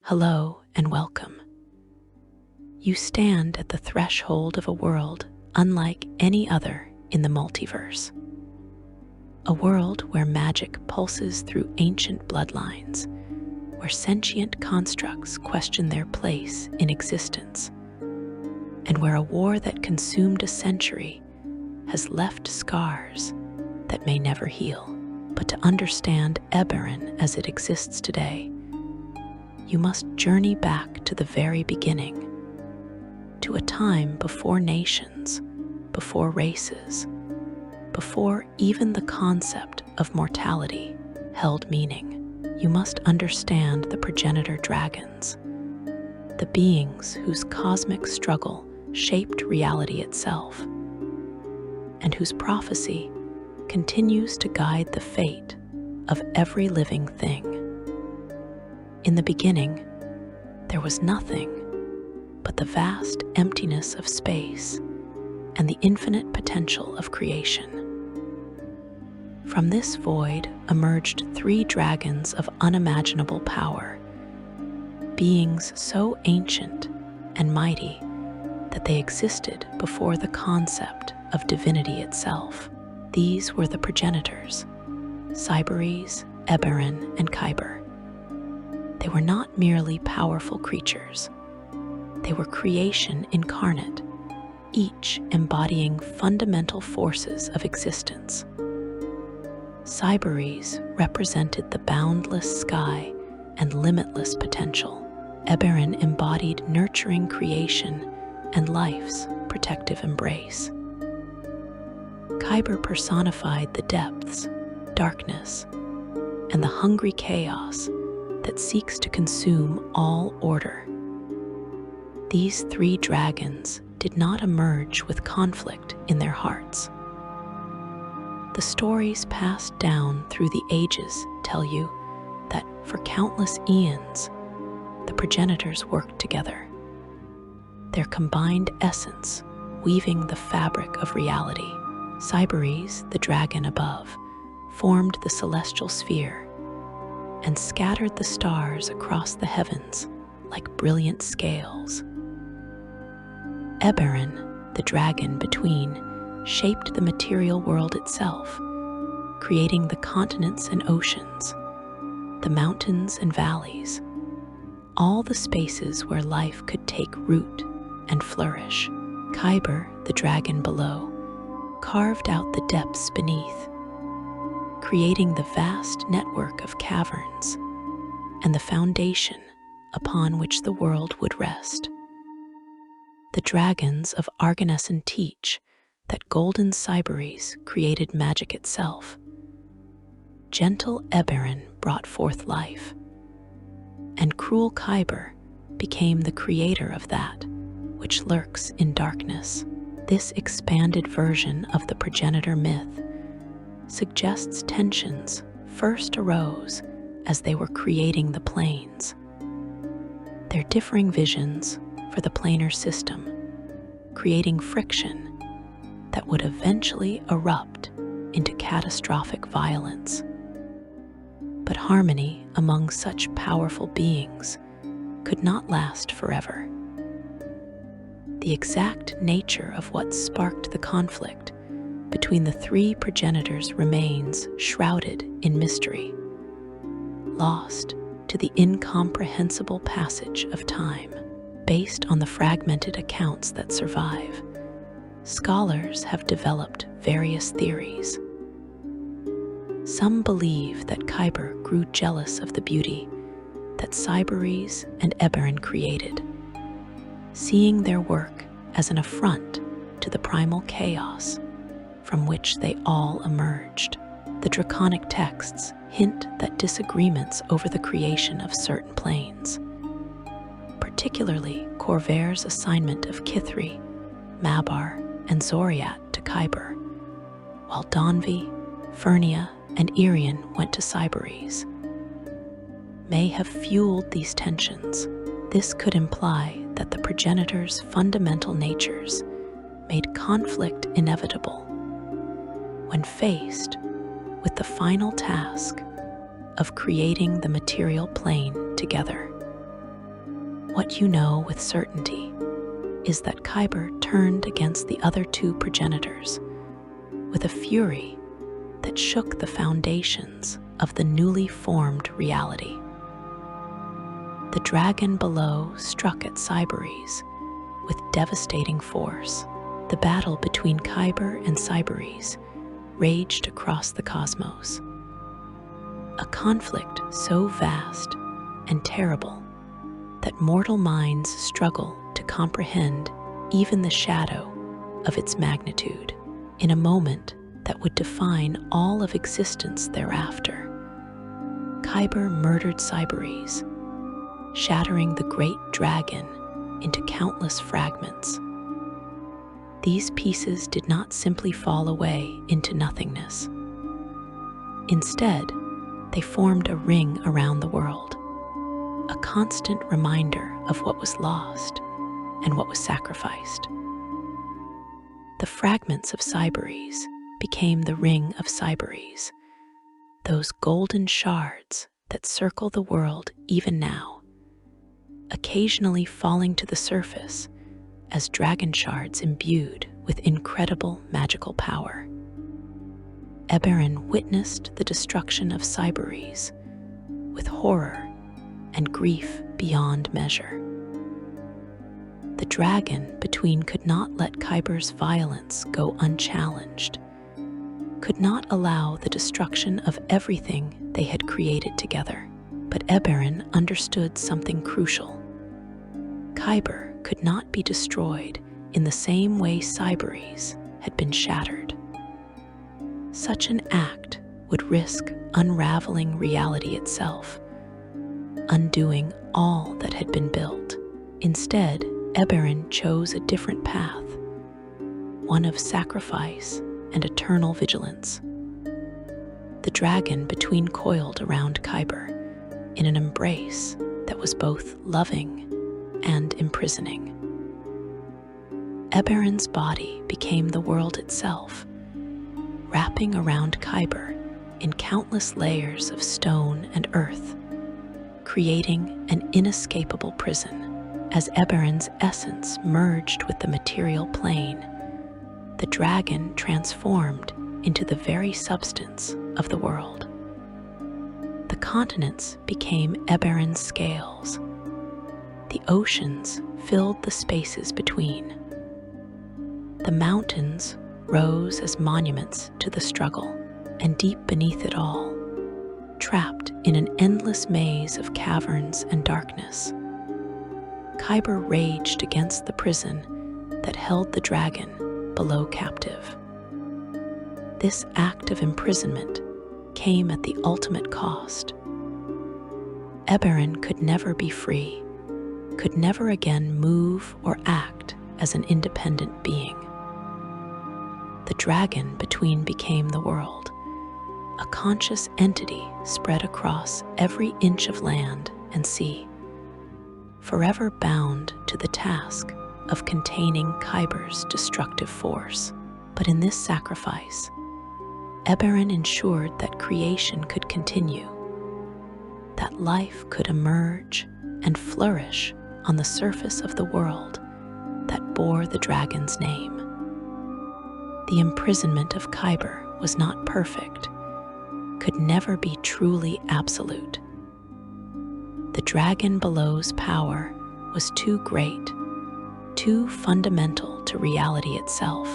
Hello and welcome. You stand at the threshold of a world unlike any other in the multiverse. A world where magic pulses through ancient bloodlines, where sentient constructs question their place in existence, and where a war that consumed a century has left scars that may never heal. But to understand Eberron as it exists today, you must journey back to the very beginning, to a time before nations, before races, before even the concept of mortality held meaning. You must understand the Progenitor Dragons, the beings whose cosmic struggle shaped reality itself, and whose prophecy continues to guide the fate of every living thing. In the beginning, there was nothing but the vast emptiness of space and the infinite potential of creation. From this void emerged 3 dragons of unimaginable power, beings so ancient and mighty that they existed before the concept of divinity itself. These were the progenitors, Cyberes, Eberron, and Kyber. They were not merely powerful creatures. They were creation incarnate, each embodying fundamental forces of existence. Cyberes represented the boundless sky and limitless potential. Eberron embodied nurturing creation and life's protective embrace. Kyber personified the depths, darkness, and the hungry chaos that seeks to consume all order. These 3 dragons did not emerge with conflict in their hearts. The stories passed down through the ages tell you that for countless eons, the progenitors worked together, their combined essence weaving the fabric of reality. Cyberes, the dragon above, formed the celestial sphere and scattered the stars across the heavens like brilliant scales. Eberron, the dragon between, shaped the material world itself, creating the continents and oceans, the mountains and valleys, all the spaces where life could take root and flourish. Kyber, the dragon below, carved out the depths beneath, creating the vast network of caverns and the foundation upon which the world would rest. The dragons of Argoneson teach that golden Cyberes created magic itself. Gentle Eberron brought forth life, and cruel Kyber became the creator of that which lurks in darkness. This expanded version of the progenitor myth suggests tensions first arose as they were creating the planes. Their differing visions for the planar system, creating friction that would eventually erupt into catastrophic violence. But harmony among such powerful beings could not last forever. The exact nature of what sparked the conflict between the 3 progenitors remains shrouded in mystery, lost to the incomprehensible passage of time. Based on the fragmented accounts that survive, scholars have developed various theories. Some believe that Kyber grew jealous of the beauty that Cyberes and Eberron created, seeing their work as an affront to the primal chaos from which they all emerged. The draconic texts hint that disagreements over the creation of certain planes, particularly Corvair's assignment of Kithri, Mabar, and Zoriat to Kyber, while Donvi, Fernia, and Irian went to Cyberes, may have fueled these tensions. This could imply that the progenitors' fundamental natures made conflict inevitable when faced with the final task of creating the material plane together. What you know with certainty is that Khyber turned against the other two progenitors with a fury that shook the foundations of the newly formed reality. The dragon below struck at Cyberes with devastating force. The battle between Khyber and Cyberes raged across the cosmos. A conflict so vast and terrible that mortal minds struggle to comprehend even the shadow of its magnitude. In a moment that would define all of existence thereafter, Khyber murdered Cyberes, shattering the great dragon into countless fragments. These pieces did not simply fall away into nothingness. Instead, they formed a ring around the world, a constant reminder of what was lost and what was sacrificed. The fragments of Cyberes became the ring of Cyberes, those golden shards that circle the world even now, occasionally falling to the surface as dragon shards imbued with incredible magical power. Eberron witnessed the destruction of Cyberes with horror and grief beyond measure. The dragon between could not let Khyber's violence go unchallenged, could not allow the destruction of everything they had created together. But Eberron understood something crucial. Khyber could not be destroyed in the same way Cyberes had been shattered. Such an act would risk unraveling reality itself, undoing all that had been built. Instead, Eberron chose a different path, one of sacrifice and eternal vigilance. The dragon between coiled around Khyber in an embrace that was both loving and imprisoning. Eberron's body became the world itself, wrapping around Khyber in countless layers of stone and earth, creating an inescapable prison. As Eberron's essence merged with the material plane, the dragon transformed into the very substance of the world. The continents became Eberron's scales. The oceans filled the spaces between. The mountains rose as monuments to the struggle, and deep beneath it all, trapped in an endless maze of caverns and darkness, Khyber raged against the prison that held the dragon below captive. This act of imprisonment came at the ultimate cost. Eberron could never be free, could never again move or act as an independent being. The dragon between became the world, a conscious entity spread across every inch of land and sea, forever bound to the task of containing Khyber's destructive force. But in this sacrifice, Eberron ensured that creation could continue, that life could emerge and flourish on the surface of the world that bore the dragon's name. The imprisonment of Khyber was not perfect, could never be truly absolute. The dragon below's power was too great, too fundamental to reality itself,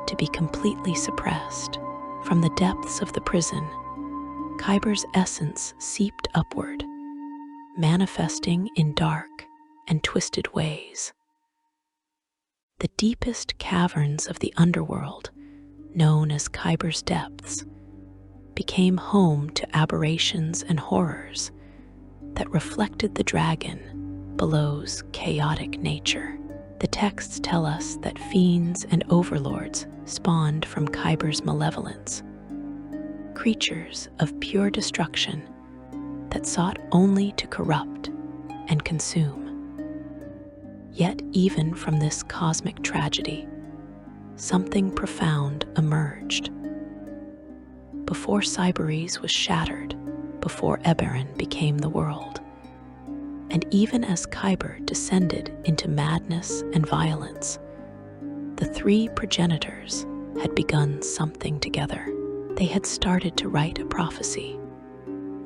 to be completely suppressed. From the depths of the prison, Khyber's essence seeped upward, manifesting in dark and twisted ways. The deepest caverns of the underworld, known as Khyber's depths, became home to aberrations and horrors that reflected the dragon below's chaotic nature. The texts tell us that fiends and overlords spawned from Khyber's malevolence, creatures of pure destruction that sought only to corrupt and consume. Yet even from this cosmic tragedy, something profound emerged. Before Cyberes was shattered, before Eberron became the world, And even as Kyber descended into madness and violence, the three progenitors had begun something together. They had started to write a prophecy,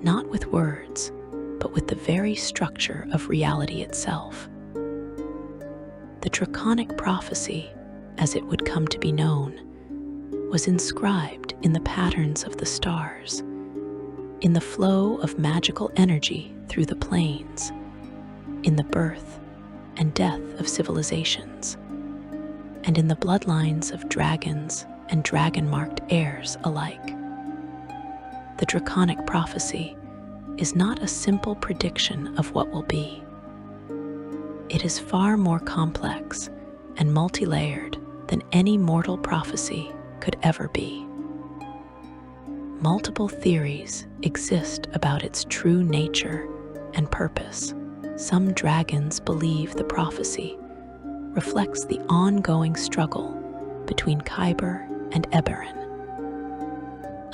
not with words, but with the very structure of reality itself. The draconic prophecy, as it would come to be known, was inscribed in the patterns of the stars, in the flow of magical energy through the planes, in the birth and death of civilizations, and in the bloodlines of dragons and dragon-marked heirs alike. The draconic prophecy is not a simple prediction of what will be. It is far more complex and multi-layered than any mortal prophecy could ever be. Multiple theories exist about its true nature and purpose. Some dragons believe the prophecy reflects the ongoing struggle between Kyber and Eberron,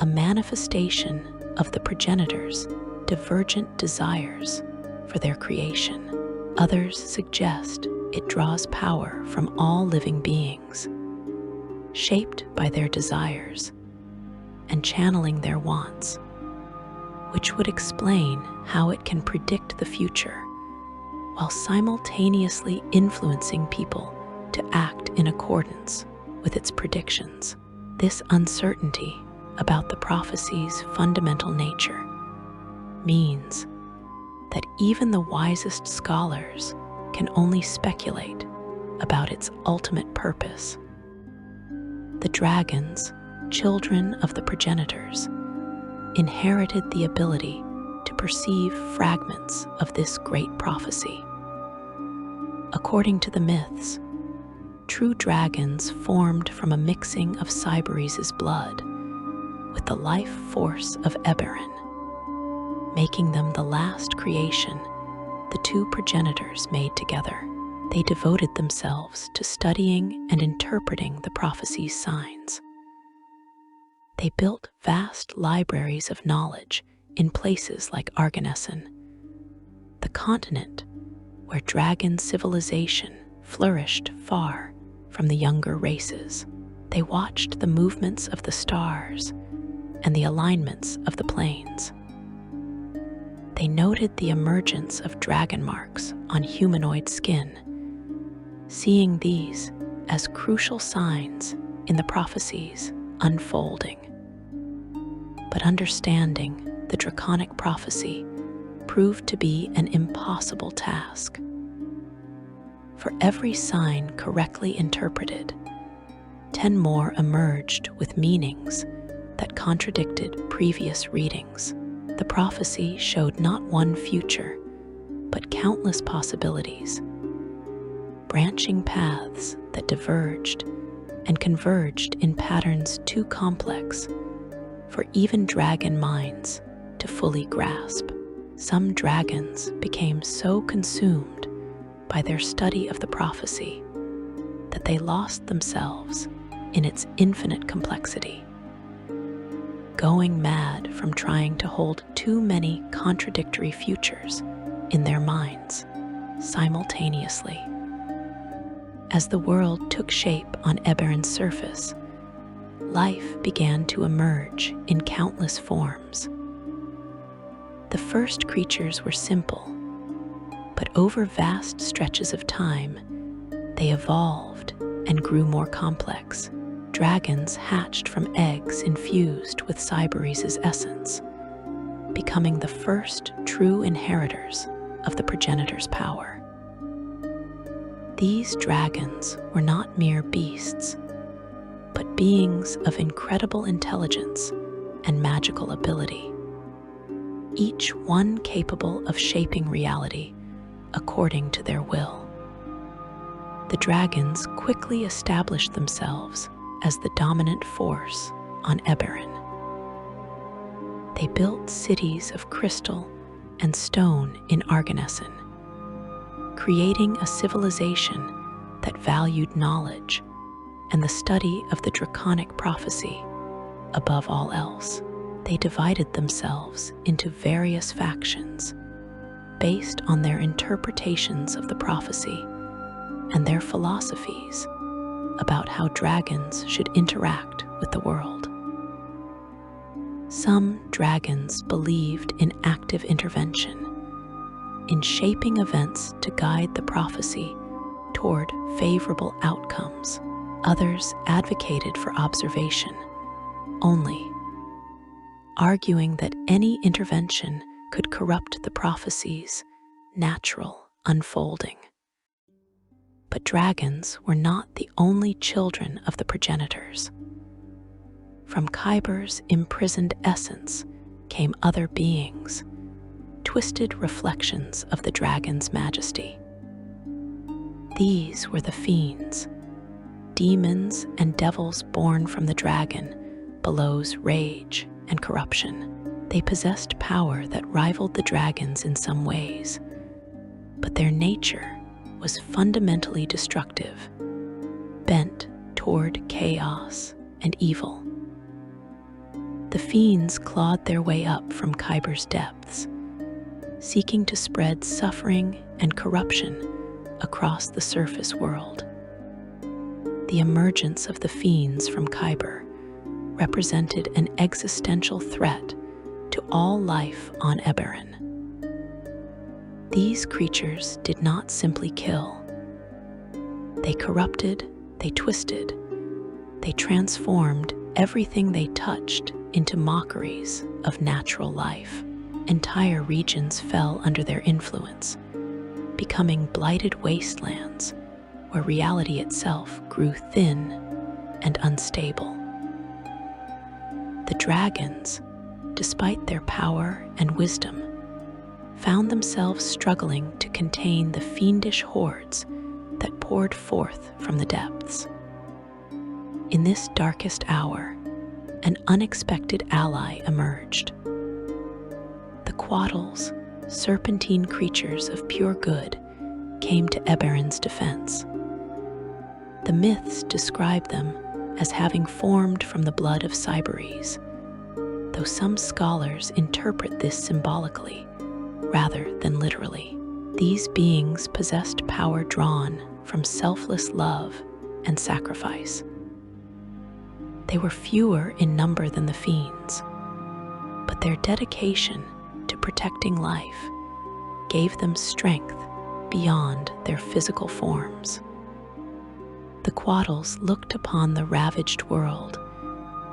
a manifestation of the progenitors' divergent desires for their creation. Others suggest it draws power from all living beings, shaped by their desires and channeling their wants, which would explain how it can predict the future while simultaneously influencing people to act in accordance with its predictions. This uncertainty about the prophecy's fundamental nature means that even the wisest scholars can only speculate about its ultimate purpose. The dragons, children of the progenitors, inherited the ability to perceive fragments of this great prophecy. According to the myths, true dragons formed from a mixing of Cyberes' blood with the life force of Eberron, making them the last creation the two progenitors made together. They devoted themselves to studying and interpreting the prophecy's signs. They built vast libraries of knowledge in places like Argonesson, the continent where dragon civilization flourished far from the younger races. They watched the movements of the stars and the alignments of the planes. They noted the emergence of dragon marks on humanoid skin, seeing these as crucial signs in the prophecy's unfolding. But understanding the draconic prophecy proved to be an impossible task. For every sign correctly interpreted, 10 more emerged with meanings that contradicted previous readings. The prophecy showed not one future, but countless possibilities, branching paths that diverged and converged in patterns too complex for even dragon minds to fully grasp. Some dragons became so consumed by their study of the prophecy that they lost themselves in its infinite complexity, going mad from trying to hold too many contradictory futures in their minds simultaneously. As the world took shape on Eberron's surface, life began to emerge in countless forms. The first creatures were simple, but over vast stretches of time, they evolved and grew more complex. Dragons hatched from eggs infused with Cyberes' essence, becoming the first true inheritors of the progenitor's power. These dragons were not mere beasts, but beings of incredible intelligence and magical ability, each one capable of shaping reality according to their will. The dragons quickly established themselves as the dominant force on Eberron. They built cities of crystal and stone in Argonesson, creating a civilization that valued knowledge and the study of the draconic prophecy above all else. They divided themselves into various factions, based on their interpretations of the prophecy and their philosophies about how dragons should interact with the world. Some dragons believed in active intervention, in shaping events to guide the prophecy toward favorable outcomes. Others advocated for observation only, arguing that any intervention could corrupt the prophecy's natural unfolding. But dragons were not the only children of the progenitors. From Kyber's imprisoned essence came other beings, twisted reflections of the dragon's majesty. These were the fiends, demons and devils born from the dragon below's rage and corruption. They possessed power that rivaled the dragon's in some ways, but their nature was fundamentally destructive, bent toward chaos and evil. The fiends clawed their way up from Kyber's depths, seeking to spread suffering and corruption across the surface world. The emergence of the fiends from Kyber represented an existential threat to all life on Eberron. These creatures did not simply kill. They corrupted, they twisted, they transformed everything they touched into mockeries of natural life. Entire regions fell under their influence, becoming blighted wastelands where reality itself grew thin and unstable. The dragons, despite their power and wisdom, found themselves struggling to contain the fiendish hordes that poured forth from the depths. In this darkest hour, an unexpected ally emerged. The quaddles, serpentine creatures of pure good, came to Eberron's defense. The myths describe them as having formed from the blood of Cyberes, though some scholars interpret this symbolically rather than literally. These beings possessed power drawn from selfless love and sacrifice. They were fewer in number than the fiends, but their dedication to protecting life gave them strength beyond their physical forms. The quaddles looked upon the ravaged world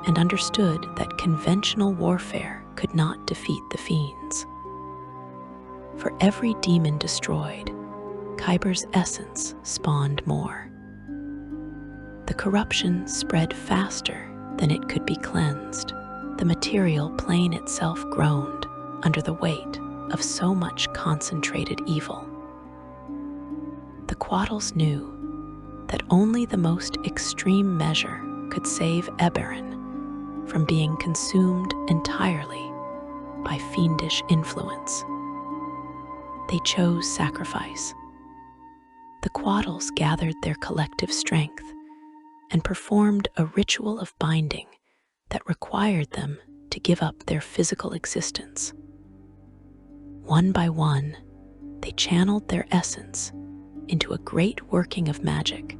and understood that conventional warfare could not defeat the fiends. For every demon destroyed, Kyber's essence spawned more. The corruption spread faster than it could be cleansed. The material plane itself groaned under the weight of so much concentrated evil. The quaddles knew that only the most extreme measure could save Eberron from being consumed entirely by fiendish influence. They chose sacrifice. The quaddles gathered their collective strength and performed a ritual of binding that required them to give up their physical existence. One by one, they channeled their essence into a great working of magic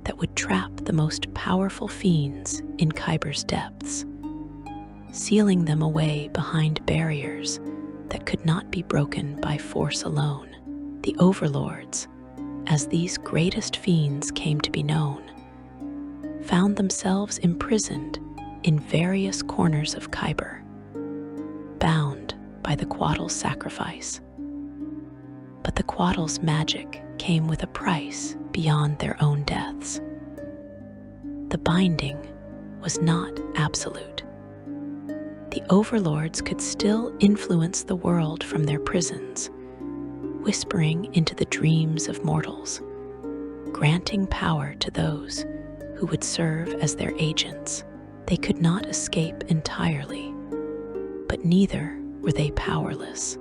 that would trap the most powerful fiends in Kyber's depths, sealing them away behind barriers that could not be broken by force alone. The overlords, as these greatest fiends came to be known, found themselves imprisoned in various corners of Kyber, bound by the quaddles' sacrifice. But the quaddles' magic came with a price beyond their own deaths. The binding was not absolute. The overlords could still influence the world from their prisons, whispering into the dreams of mortals, granting power to those who would serve as their agents. They could not escape entirely, but neither were they powerless.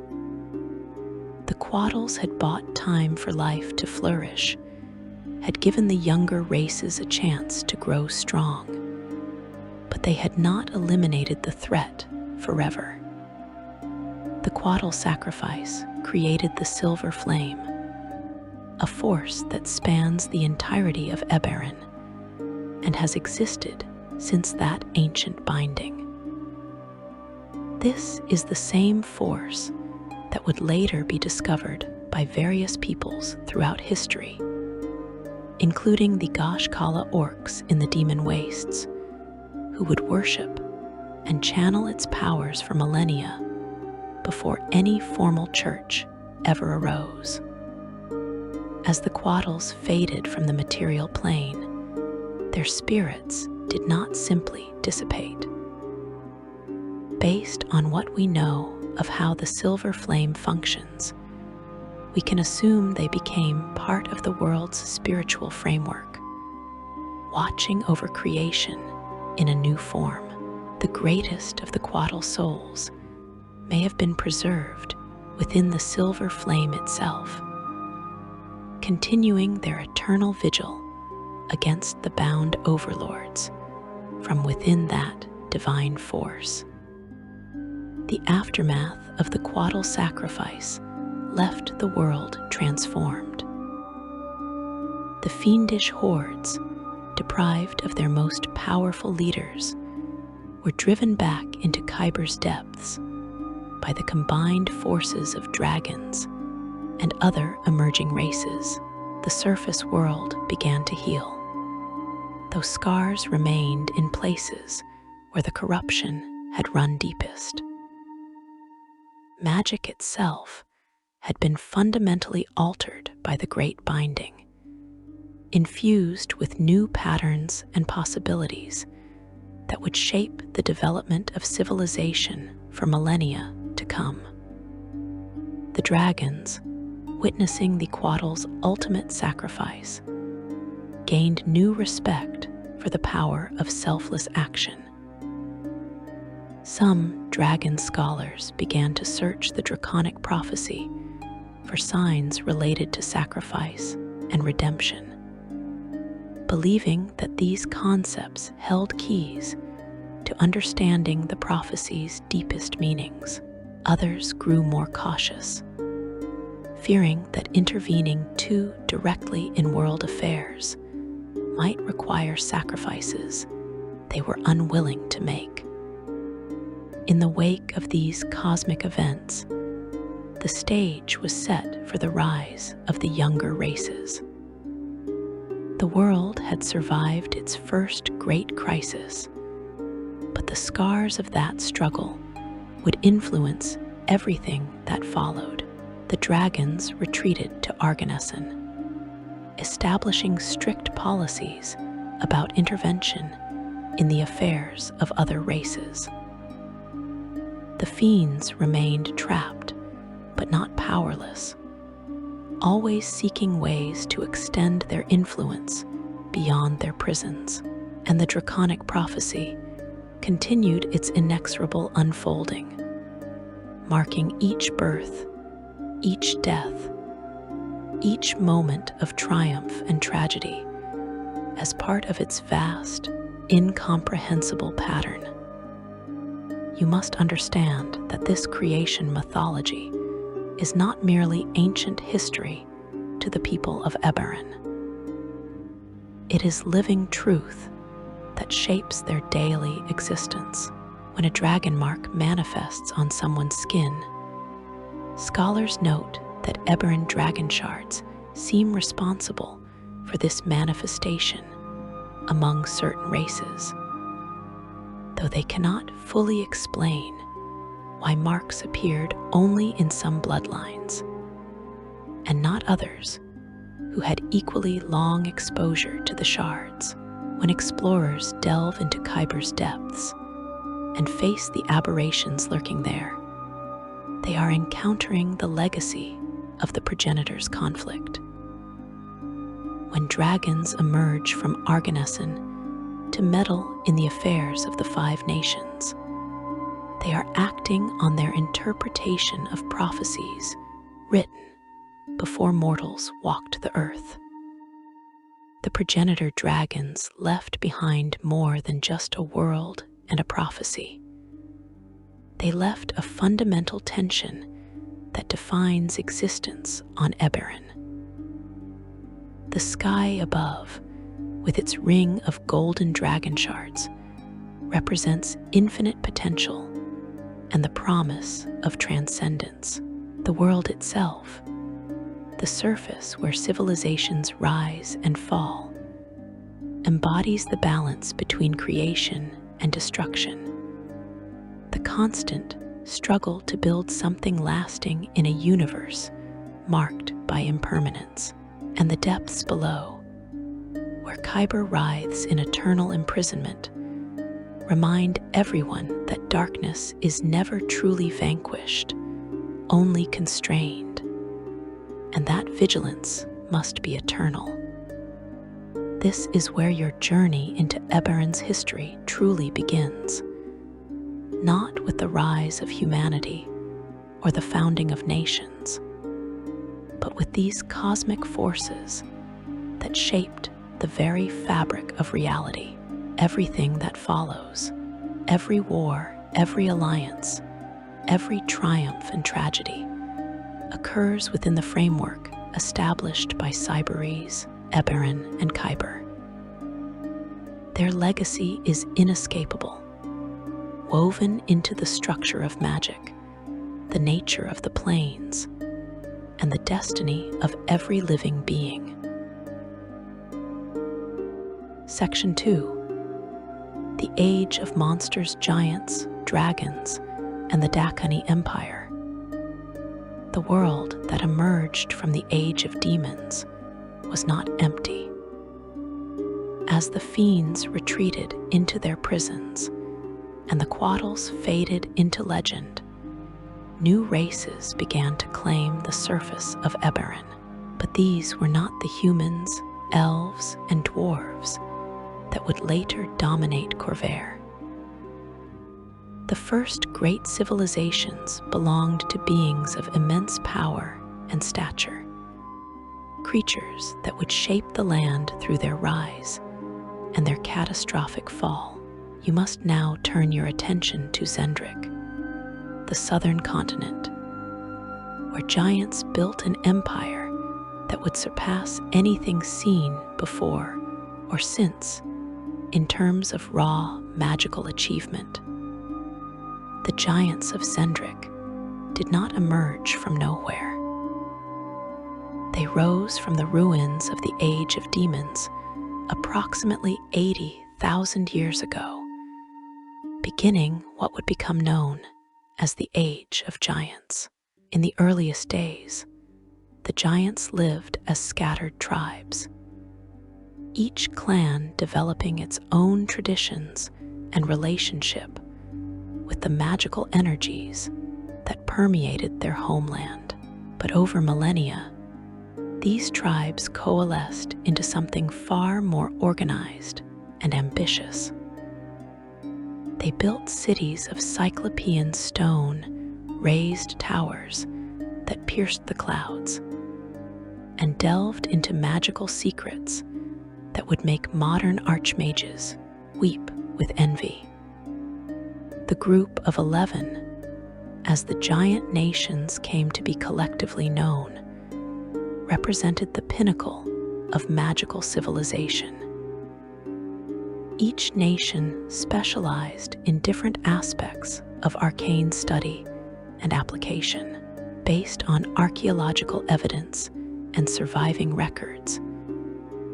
The quaddles had bought time for life to flourish, had given the younger races a chance to grow strong, but they had not eliminated the threat forever. The quaddle sacrifice created the silver flame, a force that spans the entirety of Eberron and has existed since that ancient binding. This is the same force that would later be discovered by various peoples throughout history, including the Gashkala orcs in the Demon Wastes, who would worship and channel its powers for millennia before any formal church ever arose. As the Quaddles faded from the material plane, their spirits did not simply dissipate. Based on what we know of how the silver flame functions, we can assume they became part of the world's spiritual framework, watching over creation in a new form. The greatest of the Quaddle souls may have been preserved within the silver flame itself, continuing their eternal vigil against the bound overlords from within that divine force. The aftermath of the Quaddle sacrifice left the world transformed. The fiendish hordes, deprived of their most powerful leaders, were driven back into Kyber's depths by the combined forces of dragons and other emerging races. The surface world began to heal, though scars remained in places where the corruption had run deepest. Magic itself had been fundamentally altered by the Great Binding, infused with new patterns and possibilities that would shape the development of civilization for millennia to come. The dragons, witnessing the Quaddles' ultimate sacrifice, gained new respect for the power of selfless action. Some dragon scholars began to search the draconic prophecy for signs related to sacrifice and redemption, believing that these concepts held keys to understanding the prophecy's deepest meanings. Others grew more cautious, fearing that intervening too directly in world affairs might require sacrifices they were unwilling to make. In the wake of these cosmic events, the stage was set for the rise of the younger races. The world had survived its first great crisis, but the scars of that struggle would influence everything that followed. The dragons retreated to Argonesson, establishing strict policies about intervention in the affairs of other races. The fiends remained trapped, but not powerless, always seeking ways to extend their influence beyond their prisons. And the draconic prophecy continued its inexorable unfolding, marking each birth, each death, each moment of triumph and tragedy as part of its vast, incomprehensible pattern. You must understand that this creation mythology is not merely ancient history to the people of Eberron. It is living truth that shapes their daily existence. When a dragon mark manifests on someone's skin, scholars note that Eberron dragon shards seem responsible for this manifestation among certain races, though they cannot fully explain why marks appeared only in some bloodlines and not others who had equally long exposure to the shards. When explorers delve into Kyber's depths and face the aberrations lurking there, they are encountering the legacy of the Progenitor's conflict. When dragons emerge from Argonesson to meddle in the affairs of the Five Nations, they are acting on their interpretation of prophecies written before mortals walked the earth. The Progenitor Dragons left behind more than just a world and a prophecy. They left a fundamental tension that defines existence on Eberron. The sky above, with its ring of golden dragon shards, represents infinite potential and the promise of transcendence. The world itself, the surface where civilizations rise and fall, embodies the balance between creation and destruction, the constant struggle to build something lasting in a universe marked by impermanence. And the depths below, where Kyber writhes in eternal imprisonment, remind everyone that darkness is never truly vanquished, only constrained, and that vigilance must be eternal. This is where your journey into Eberron's history truly begins, not with the rise of humanity or the founding of nations, but with these cosmic forces that shaped the very fabric of reality. Everything that follows, every war, every alliance, every triumph and tragedy, occurs within the framework established by Cyberese, Eberron, and Kyber. Their legacy is inescapable, woven into the structure of magic, the nature of the planes, and the destiny of every living being. Section 2. The Age of Monsters, Giants, Dragons, and the Dhakaani Empire. The world that emerged from the Age of Demons was not empty. As the fiends retreated into their prisons and the quaddles faded into legend, new races began to claim the surface of Eberron. But these were not the humans, elves, and dwarves that would later dominate Corvair. The first great civilizations belonged to beings of immense power and stature, creatures that would shape the land through their rise and their catastrophic fall. You must now turn your attention to Zendrik, the southern continent, where giants built an empire that would surpass anything seen before or since in terms of raw magical achievement. The giants of Zendrik did not emerge from nowhere. They rose from the ruins of the Age of Demons approximately 80,000 years ago, beginning what would become known as the Age of Giants. In the earliest days, the giants lived as scattered tribes, each clan developing its own traditions and relationship with the magical energies that permeated their homeland. But over millennia, these tribes coalesced into something far more organized and ambitious. They built cities of cyclopean stone, raised towers that pierced the clouds, and delved into magical secrets that would make modern archmages weep with envy. The Group of 11, as the giant nations came to be collectively known, represented the pinnacle of magical civilization. Each nation specialized in different aspects of arcane study and application, based on archaeological evidence and surviving records.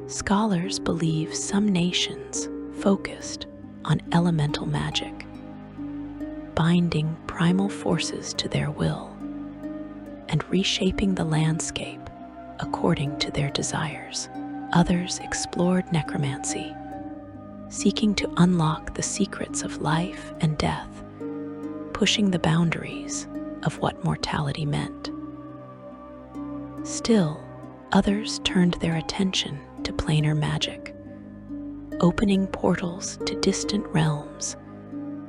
Scholars believe some nations focused on elemental magic, binding primal forces to their will and reshaping the landscape according to their desires. Others explored necromancy, seeking to unlock the secrets of life and death, pushing the boundaries of what mortality meant. Still, others turned their attention to planar magic, opening portals to distant realms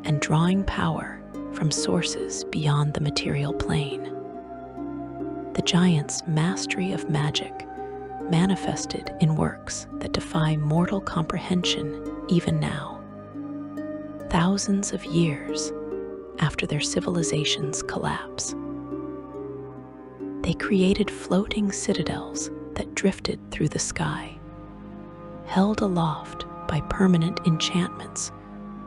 and drawing power from sources beyond the material plane. The giants' mastery of magic manifested in works that defy mortal comprehension even now, thousands of years after their civilization's collapse. They created floating citadels that drifted through the sky, held aloft by permanent enchantments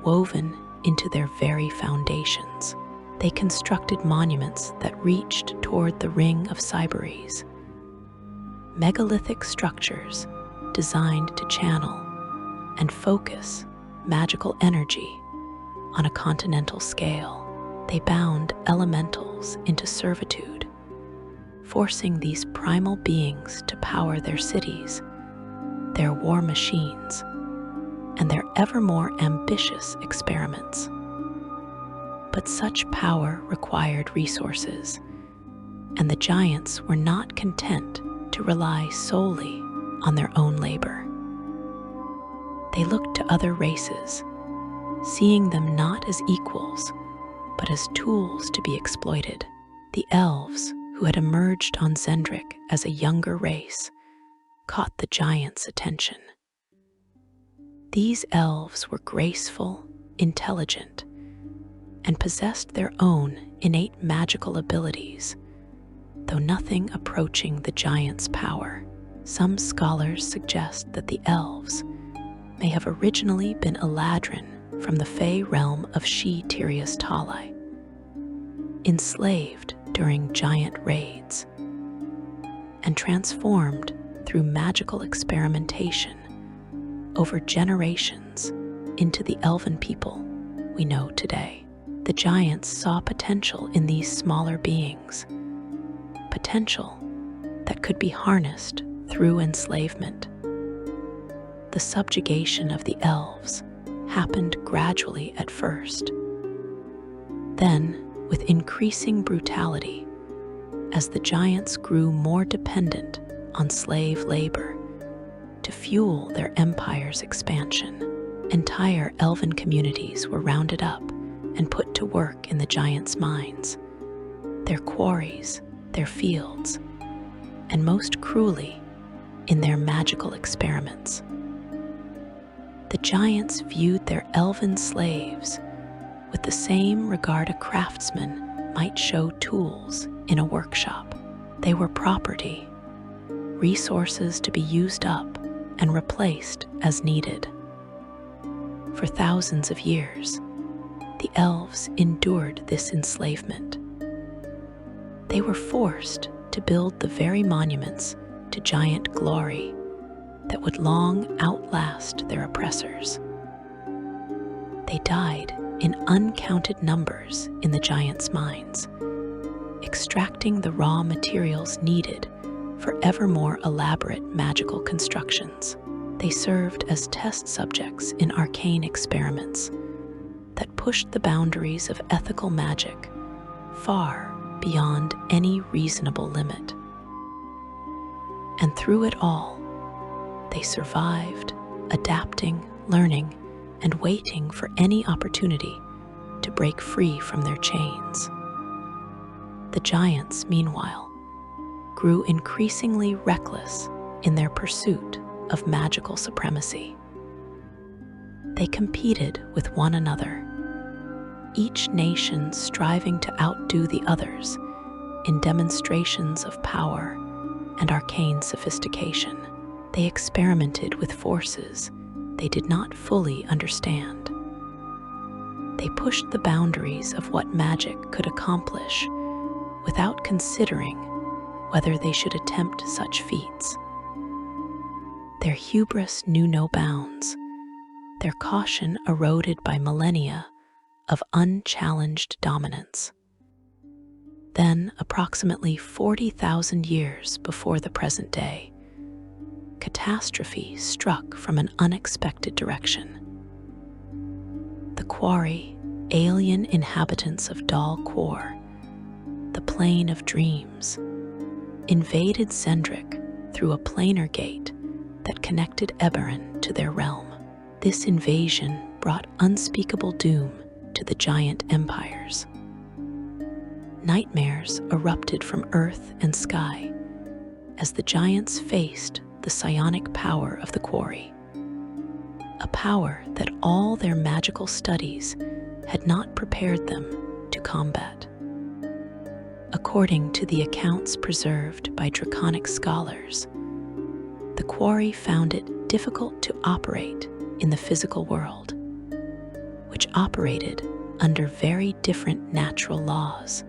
woven into their very foundations. They constructed monuments that reached toward the ring of Cyberes, megalithic structures designed to channel and focus magical energy on a continental scale. They bound elementals into servitude, forcing these primal beings to power their cities, their war machines, and their ever more ambitious experiments. But such power required resources, and the giants were not content to rely solely on their own labor. They looked to other races, seeing them not as equals, but as tools to be exploited. The elves, who had emerged on Zendrik as a younger race, caught the giants' attention. These elves were graceful, intelligent, and possessed their own innate magical abilities, though nothing approaching the giants' power. Some scholars suggest that the elves may have originally been Eladrin from the Fey realm of She-Tyrius Tali, enslaved during giant raids, and transformed through magical experimentation over generations into the elven people we know today. The giants saw potential in these smaller beings, potential that could be harnessed through enslavement. The subjugation of the elves happened gradually at first, then with increasing brutality as the giants grew more dependent on slave labor to fuel their empire's expansion. Entire elven communities were rounded up and put to work in the giants' mines, their quarries, their fields, and most cruelly, in their magical experiments. The giants viewed their elven slaves with the same regard a craftsman might show tools in a workshop. They were property, resources to be used up and replaced as needed. For thousands of years, the elves endured this enslavement. They were forced to build the very monuments to giant glory that would long outlast their oppressors. They died in uncounted numbers in the giants' mines, extracting the raw materials needed for ever more elaborate magical constructions. They served as test subjects in arcane experiments that pushed the boundaries of ethical magic far beyond any reasonable limit. And through it all, they survived, adapting, learning, and waiting for any opportunity to break free from their chains. The giants, meanwhile, grew increasingly reckless in their pursuit of magical supremacy. They competed with one another, each nation striving to outdo the others in demonstrations of power and arcane sophistication. They experimented with forces they did not fully understand. They pushed the boundaries of what magic could accomplish without considering whether they should attempt such feats. Their hubris knew no bounds, their caution eroded by millennia of unchallenged dominance. Then, approximately 40,000 years before the present day, catastrophe struck from an unexpected direction. The quori, alien inhabitants of Daelkyr, the plane of dreams, invaded Zendrik through a planar gate that connected Eberron to their realm. This invasion brought unspeakable doom to the giant empires. Nightmares erupted from earth and sky as the giants faced the psionic power of the quori, a power that all their magical studies had not prepared them to combat. According to the accounts preserved by draconic scholars, the quori found it difficult to operate in the physical world, which operated under very different natural laws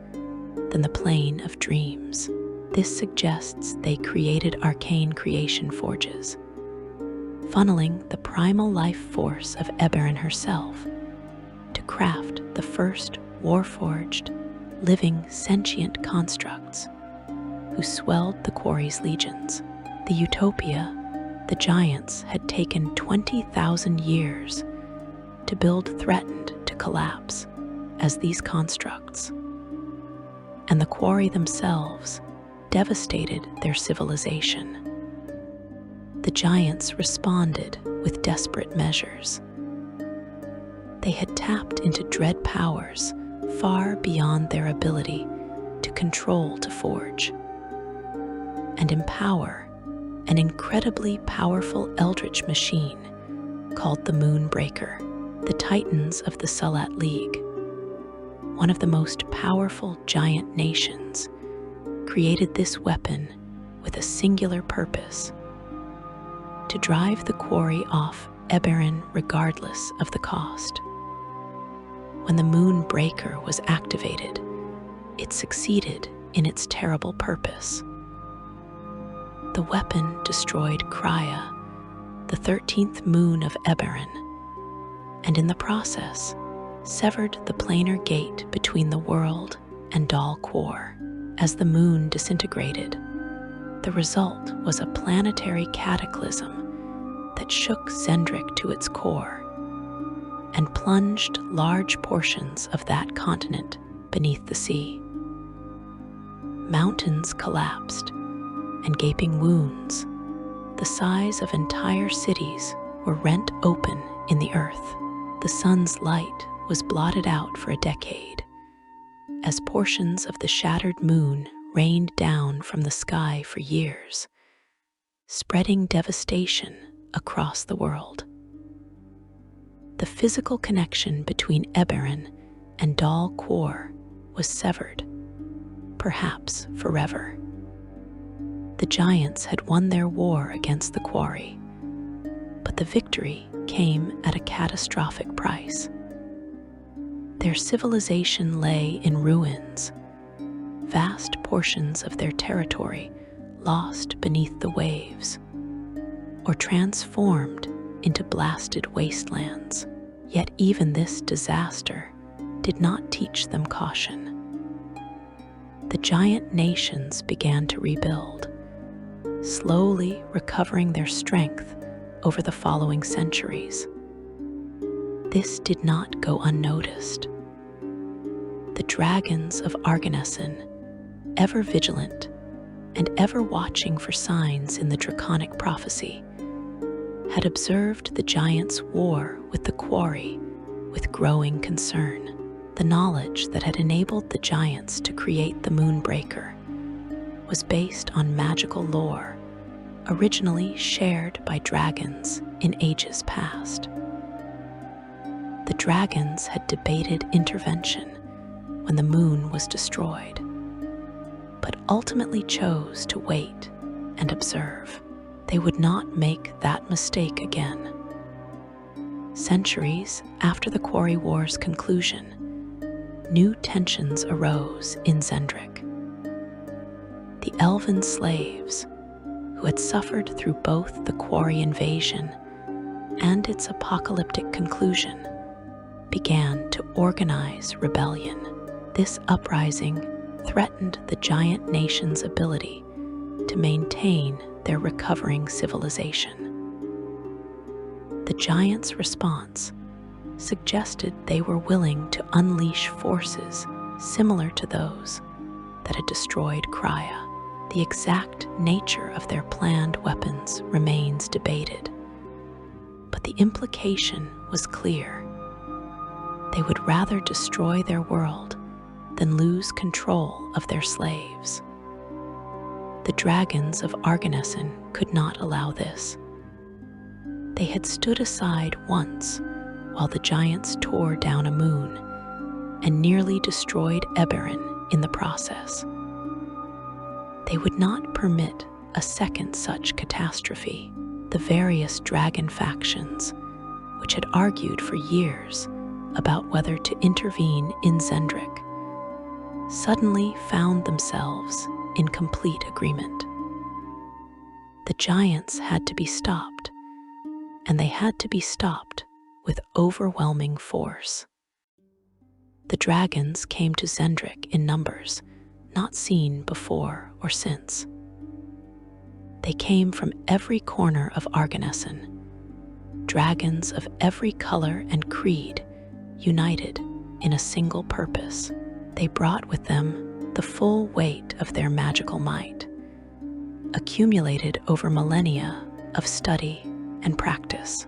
than the plane of dreams. This suggests they created arcane creation forges, funneling the primal life force of Eberron herself to craft the first warforged, living, sentient constructs who swelled the quori's legions. The utopia the giants had taken 20,000 years to build threatened to collapse as these constructs, and the quori themselves devastated their civilization. The giants responded with desperate measures. They had tapped into dread powers far beyond their ability to control to forge and empower an incredibly powerful eldritch machine called the Moonbreaker. The Titans of the Salat League, one of the most powerful giant nations, created this weapon with a singular purpose: to drive the quori off Eberron regardless of the cost. When the Moonbreaker was activated, it succeeded in its terrible purpose. The weapon destroyed Krya, the 13th moon of Eberron, and in the process severed the planar gate between the world and Daelkyr. As the moon disintegrated, the result was a planetary cataclysm that shook Zendrik to its core and plunged large portions of that continent beneath the sea. Mountains collapsed, and gaping wounds, the size of entire cities, were rent open in the earth. The sun's light was blotted out for a decade, as portions of the shattered moon rained down from the sky for years, spreading devastation across the world. The physical connection between Eberron and Daelkyr was severed, perhaps forever. The giants had won their war against the quori, but the victory came at a catastrophic price. Their civilization lay in ruins, vast portions of their territory lost beneath the waves, or transformed into blasted wastelands. Yet even this disaster did not teach them caution. The giant nations began to rebuild, slowly recovering their strength over the following centuries. This did not go unnoticed. The dragons of Argonesson, ever vigilant and ever watching for signs in the draconic prophecy, had observed the giants' war with the quori with growing concern. The knowledge that had enabled the giants to create the Moonbreaker was based on magical lore originally shared by dragons in ages past. The dragons had debated intervention when the moon was destroyed, but ultimately chose to wait and observe. They would not make that mistake again. Centuries after the Quori War's conclusion, new tensions arose in Zendrik. The elven slaves, who had suffered through both the Quori invasion and its apocalyptic conclusion, began to organize rebellion. This uprising threatened the giant nation's ability to maintain their recovering civilization. The giants' response suggested they were willing to unleash forces similar to those that had destroyed Krya. The exact nature of their planned weapons remains debated, but the implication was clear. They would rather destroy their world than lose control of their slaves. The dragons of Argonesson could not allow this. They had stood aside once while the giants tore down a moon and nearly destroyed Eberron in the process. They would not permit a second such catastrophe. The various dragon factions, which had argued for years about whether to intervene in Zendrik, suddenly found themselves in complete agreement. The giants had to be stopped, and they had to be stopped with overwhelming force. The dragons came to Zendrik in numbers not seen before or since. They came from every corner of Arganessen, dragons of every color and creed, united in a single purpose. They brought with them the full weight of their magical might, accumulated over millennia of study and practice.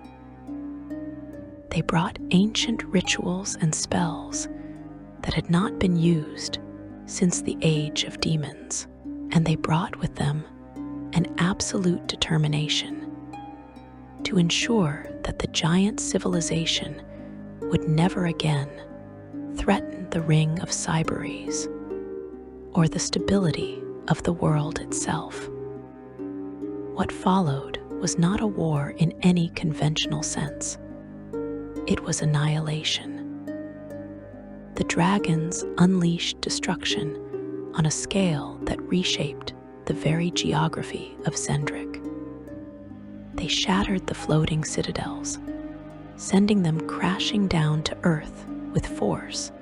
They brought ancient rituals and spells that had not been used since the age of demons, and they brought with them an absolute determination to ensure that the giant civilization would never again threaten the ring of Cyberes or the stability of the world itself. What followed was not a war in any conventional sense. It was annihilation. The dragons unleashed destruction on a scale that reshaped the very geography of Zendrik. They shattered the floating citadels, sending them crashing down to earth with force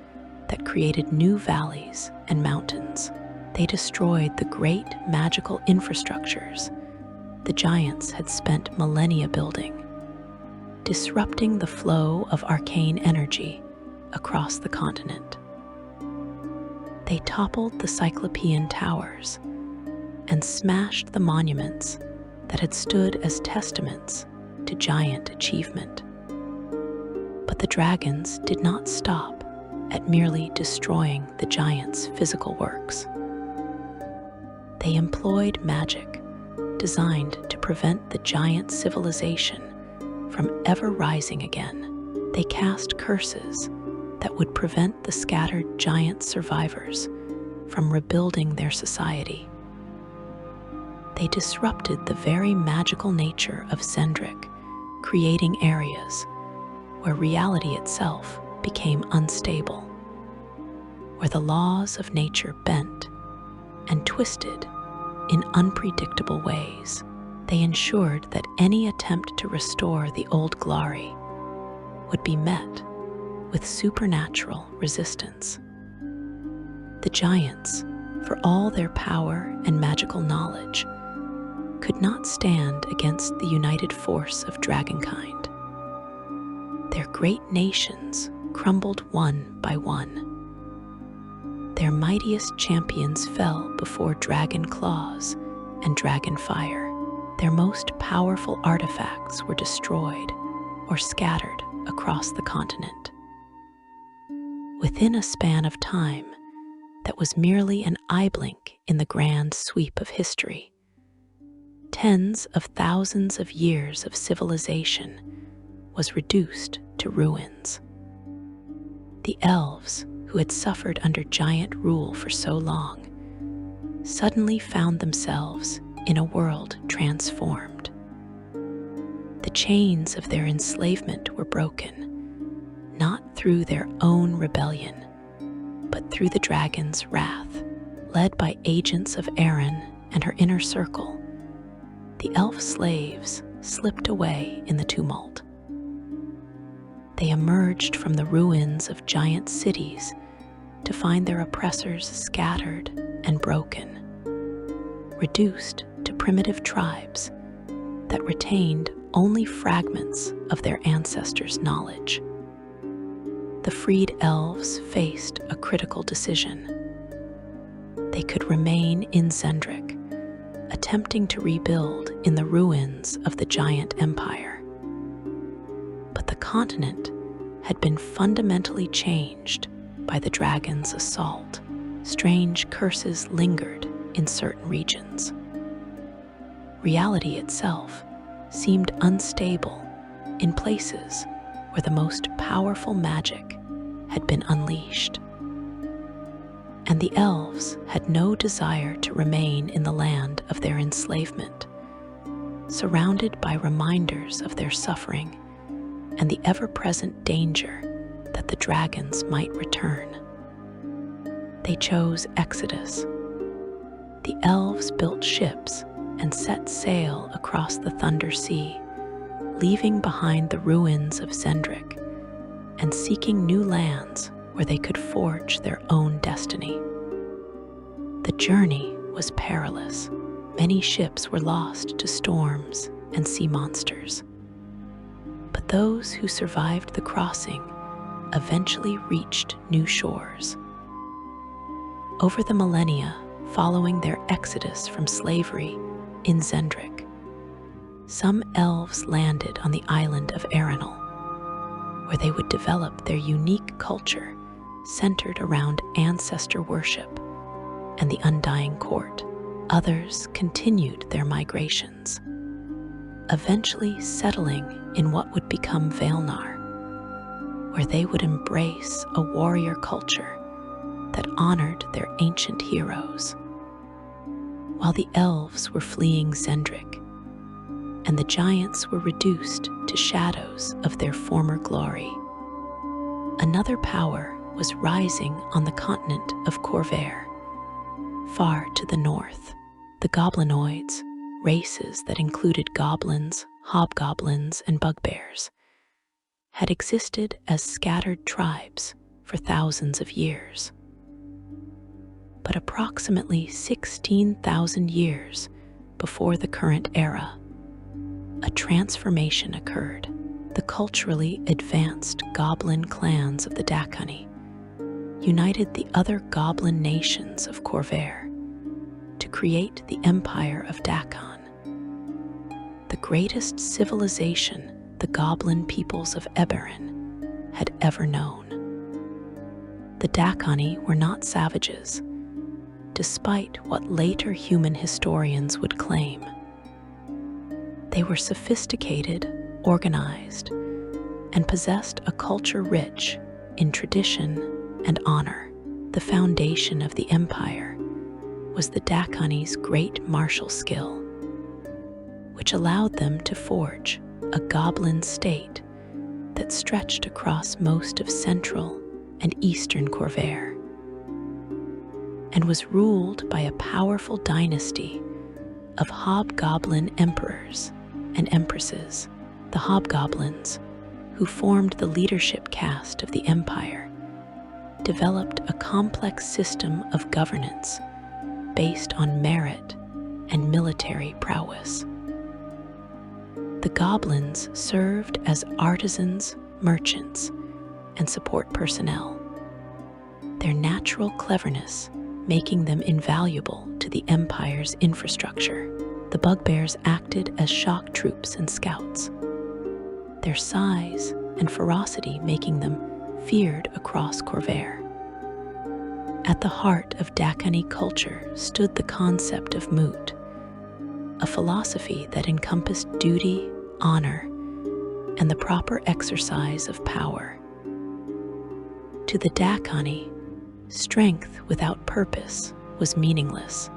that created new valleys and mountains. They destroyed the great magical infrastructures the giants had spent millennia building, disrupting the flow of arcane energy across the continent. They toppled the Cyclopean towers and smashed the monuments that had stood as testaments to giant achievement. But the dragons did not stop at merely destroying the giants' physical works. They employed magic designed to prevent the giant civilization from ever rising again. They cast curses that would prevent the scattered giant survivors from rebuilding their society. They disrupted the very magical nature of Zendrik, creating areas where reality itself became unstable, where the laws of nature bent and twisted in unpredictable ways. They ensured that any attempt to restore the old glory would be met with supernatural resistance. The giants, for all their power and magical knowledge, could not stand against the united force of dragonkind. Their great nations crumbled one by one. Their mightiest champions fell before dragon claws and dragon fire. Their most powerful artifacts were destroyed or scattered across the continent. Within a span of time that was merely an eye blink in the grand sweep of history, tens of thousands of years of civilization was reduced to ruins. The elves, who had suffered under giant rule for so long, suddenly found themselves in a world transformed. The chains of their enslavement were broken, not through their own rebellion, but through the dragon's wrath. Led by agents of Erin and her inner circle, the elf slaves slipped away in the tumult. They emerged from the ruins of giant cities to find their oppressors scattered and broken, reduced to primitive tribes that retained only fragments of their ancestors' knowledge. The freed elves faced a critical decision. They could remain in Zendrik, attempting to rebuild in the ruins of the giant empire. But the continent had been fundamentally changed by the dragon's assault. Strange curses lingered in certain regions. Reality itself seemed unstable in places where the most powerful magic had been unleashed. and the elves had no desire to remain in the land of their enslavement. Surrounded by reminders of their suffering and the ever-present danger that the dragons might return, they chose exodus. The elves built ships and set sail across the Thunder Sea, leaving behind the ruins of Zendrik and seeking new lands where they could forge their own destiny. The journey was perilous. Many ships were lost to storms and sea monsters. But those who survived the crossing eventually reached new shores. Over the millennia following their exodus from slavery in Zendrik, some elves landed on the island of Eberron, where they would develop their unique culture centered around ancestor worship and the Undying Court. Others continued their migrations, eventually settling in what would become Vaelnar, where they would embrace a warrior culture that honored their ancient heroes. While the elves were fleeing Zendrik, and the giants were reduced to shadows of their former glory, another power was rising on the continent of Corvair. Far to the north, the goblinoids, races that included goblins, hobgoblins, and bugbears, had existed as scattered tribes for thousands of years. But approximately 16,000 years before the current era, a transformation occurred. The culturally advanced goblin clans of the Dhakaani united the other goblin nations of Corvair to create the Empire of Dhakaani, the greatest civilization the goblin peoples of Eberron had ever known. The Dhakaani were not savages, despite what later human historians would claim. They were sophisticated, organized, and possessed a culture rich in tradition and honor. The foundation of the empire was the Dhakaani's great martial skill, which allowed them to forge a goblin state that stretched across most of central and eastern Corvair, and was ruled by a powerful dynasty of hobgoblin emperors and empresses. The hobgoblins, who formed the leadership caste of the empire, developed a complex system of governance based on merit and military prowess. The goblins served as artisans, merchants, and support personnel, their natural cleverness making them invaluable to the empire's infrastructure. The bugbears acted as shock troops and scouts, their size and ferocity making them feared across Corvair. At the heart of Dhakaani culture stood the concept of moot, a philosophy that encompassed duty, honor, and the proper exercise of power. To the Dhakaani, strength without purpose was meaningless,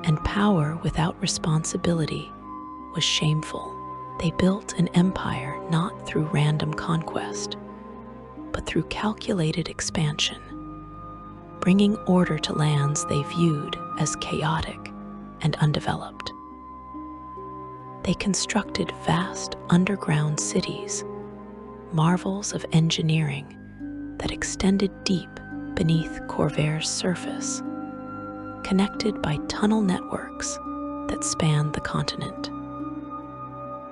and power without responsibility was shameful. They built an empire not through random conquest, but through calculated expansion, bringing order to lands they viewed as chaotic and undeveloped. They constructed vast underground cities, marvels of engineering that extended deep beneath Corvair's surface, connected by tunnel networks that spanned the continent.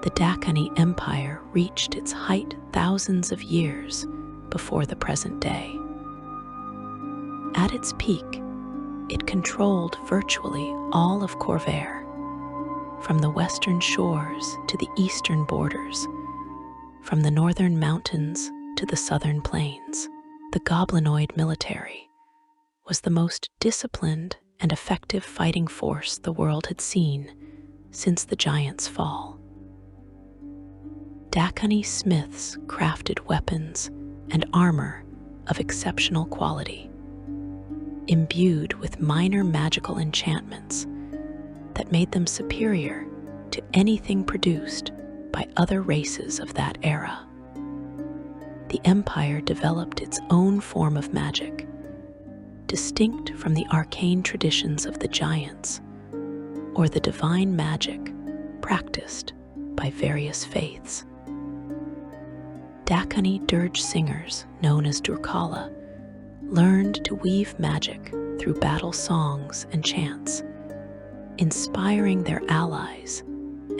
The Dhakaani Empire reached its height thousands of years before the present day. At its peak, it controlled virtually all of Corvair, from the western shores to the eastern borders, from the northern mountains to the southern plains. The goblinoid military was the most disciplined and effective fighting force the world had seen since the giants' fall. Dhakaani smiths crafted weapons and armor of exceptional quality, imbued with minor magical enchantments that made them superior to anything produced by other races of that era. The Empire developed its own form of magic, distinct from the arcane traditions of the giants or the divine magic practiced by various faiths. Dhakaani dirge singers, known as Dracala, learned to weave magic through battle songs and chants, inspiring their allies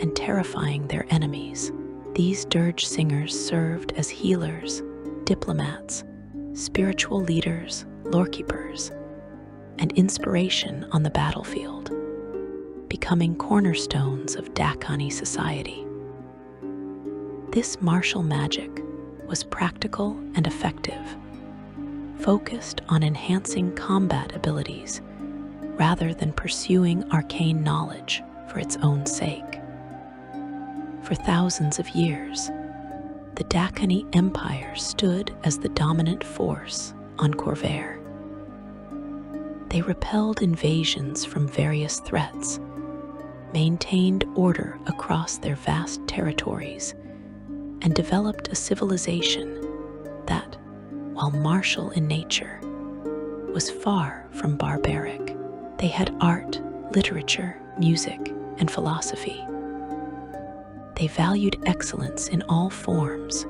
and terrifying their enemies. These dirge singers served as healers, diplomats, spiritual leaders, lorekeepers, and inspiration on the battlefield, becoming cornerstones of Dhakaani society. This martial magic was practical and effective, focused on enhancing combat abilities rather than pursuing arcane knowledge for its own sake. For thousands of years, the Dhakaani Empire stood as the dominant force on Khorvaire. They repelled invasions from various threats, maintained order across their vast territories, and developed a civilization that, while martial in nature, was far from barbaric. They had art, literature, music, and philosophy. They valued excellence in all forms,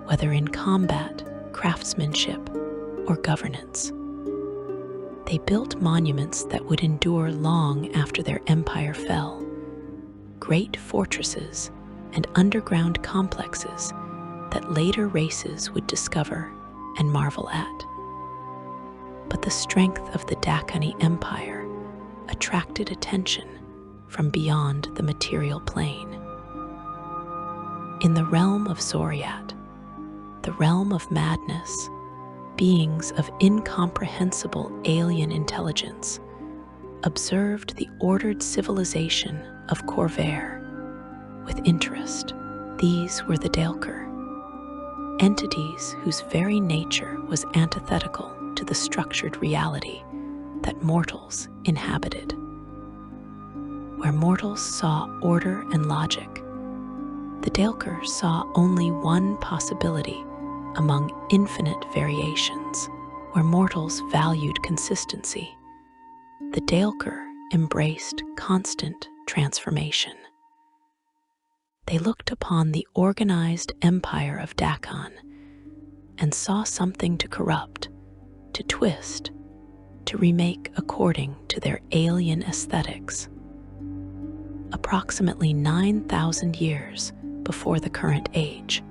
whether in combat, craftsmanship, or governance. They built monuments that would endure long after their empire fell, great fortresses and underground complexes that later races would discover and marvel at. But the strength of the Dhakaani Empire attracted attention from beyond the material plane. In the realm of Zoriat, the realm of madness, beings of incomprehensible alien intelligence observed the ordered civilization of Khorvaire with interest. These were the Daelkyr, entities whose very nature was antithetical to the structured reality that mortals inhabited. Where mortals saw order and logic, the Daelkyr saw only one possibility among infinite variations. Where mortals valued consistency, the Daelkyr embraced constant transformation. They looked upon the organized empire of Dhakaani and saw something to corrupt, to twist, to remake according to their alien aesthetics. Approximately 9,000 years before the current age,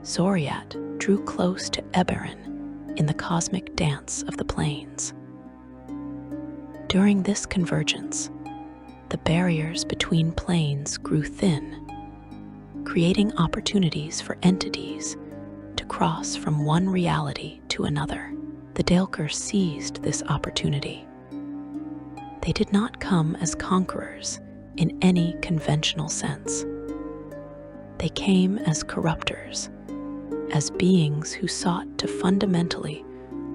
Zoriat drew close to Eberron in the cosmic dance of the planes. During this convergence, the barriers between planes grew thin, creating opportunities for entities to cross from one reality to another. The Daelkyr seized this opportunity. They did not come as conquerors in any conventional sense. They came as corruptors, as beings who sought to fundamentally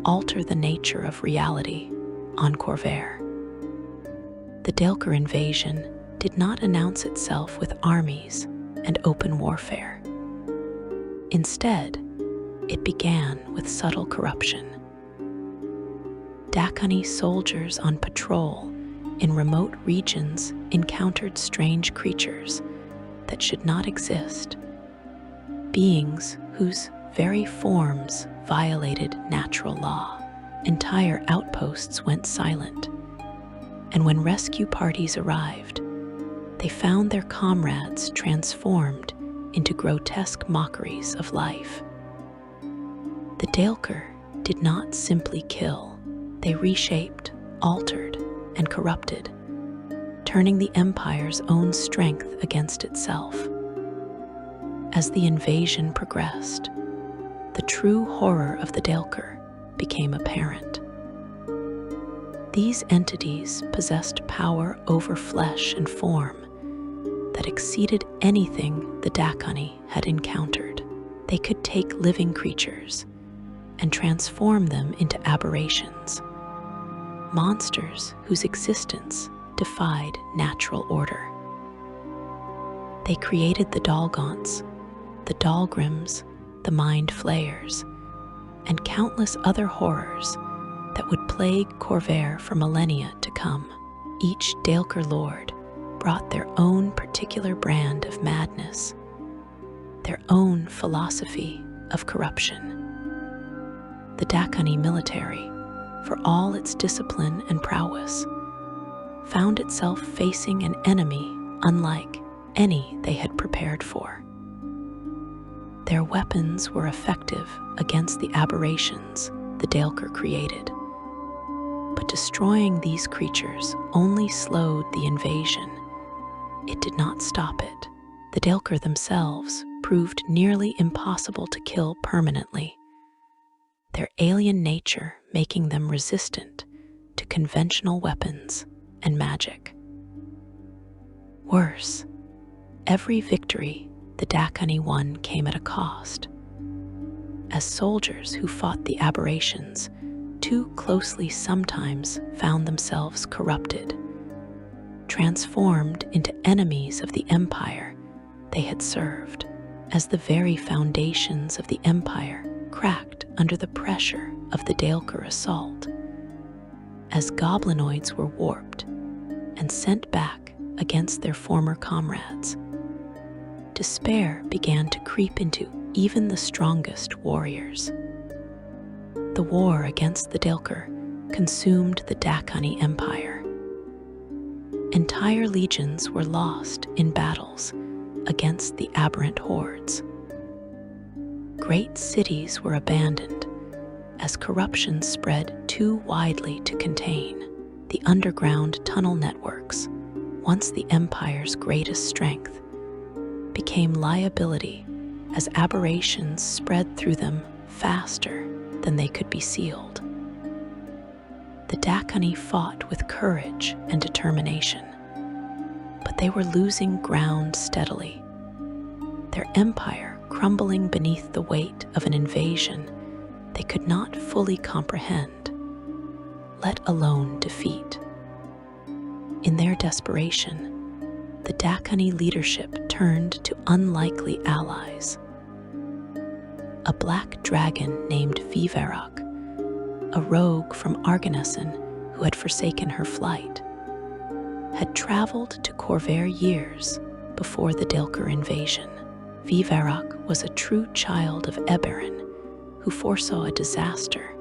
alter the nature of reality on Khorvaire. The Daelkyr invasion did not announce itself with armies and open warfare. Instead, it began with subtle corruption. Dhakaani soldiers on patrol in remote regions encountered strange creatures that should not exist, beings whose very forms violated natural law. Entire outposts went silent, and when rescue parties arrived, they found their comrades transformed into grotesque mockeries of life. The Daelkyr did not simply kill, they reshaped, altered, and corrupted, turning the Empire's own strength against itself. As the invasion progressed, the true horror of the Daelkyr became apparent. These entities possessed power over flesh and form that exceeded anything the Dhakaani had encountered. They could take living creatures and transform them into aberrations, monsters whose existence defied natural order. They created the Dalgaunts, the Dalgrims, the Mind Flayers, and countless other horrors that would plague Khorvaire for millennia to come. Each Daelkyr lord brought their own particular brand of madness, their own philosophy of corruption. The Dhakaani military, for all its discipline and prowess, found itself facing an enemy unlike any they had prepared for. Their weapons were effective against the aberrations the Daelkyr created, but destroying these creatures only slowed the invasion. It did not stop it. The Daelkyr themselves proved nearly impossible to kill permanently, their alien nature making them resistant to conventional weapons and magic. Worse, every victory the Dhakaani won came at a cost. As soldiers who fought the aberrations too closely sometimes found themselves corrupted, transformed into enemies of the empire they had served, as the very foundations of the empire cracked under the pressure of the Daelkyr assault, as goblinoids were warped and sent back against their former comrades. Despair began to creep into even the strongest warriors. The war against the Daelkyr consumed the Dhakaani Empire. Entire legions were lost in battles against the aberrant hordes. Great cities were abandoned as corruption spread too widely to contain. The underground tunnel networks, once the Empire's greatest strength, became liability as aberrations spread through them faster than they could be sealed. The Dhakaani fought with courage and determination, but they were losing ground steadily, their empire crumbling beneath the weight of an invasion they could not fully comprehend, let alone defeat. In their desperation, the Dhakaani leadership turned to unlikely allies. A black dragon named Vivarok, a rogue from Arganesson who had forsaken her flight, had traveled to Khorvaire years before the Daelkyr invasion. Vivarok was a true child of Eberron who foresaw a disaster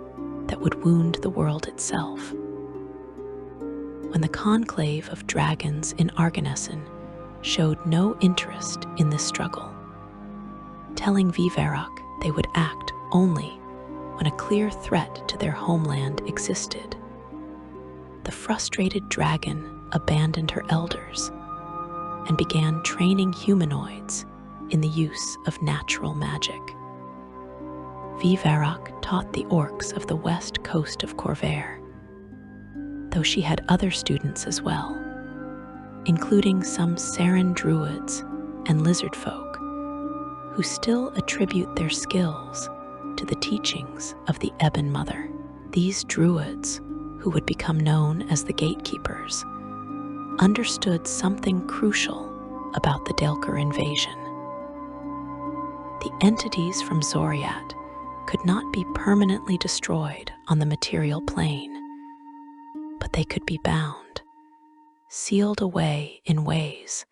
that would wound the world itself. When the conclave of dragons in Arganesson showed no interest in this struggle, telling Vivarok they would act only when a clear threat to their homeland existed, the frustrated dragon abandoned her elders and began training humanoids in the use of natural magic. Vivarok taught the orcs of the west coast of Khorvaire, though she had other students as well, including some Saran druids and lizard folk who still attribute their skills to the teachings of the Ebon Mother. These druids, who would become known as the gatekeepers, understood something crucial about the Daelkyr invasion. The entities from Zoriat could not be permanently destroyed on the material plane, but they could be bound, sealed away in ways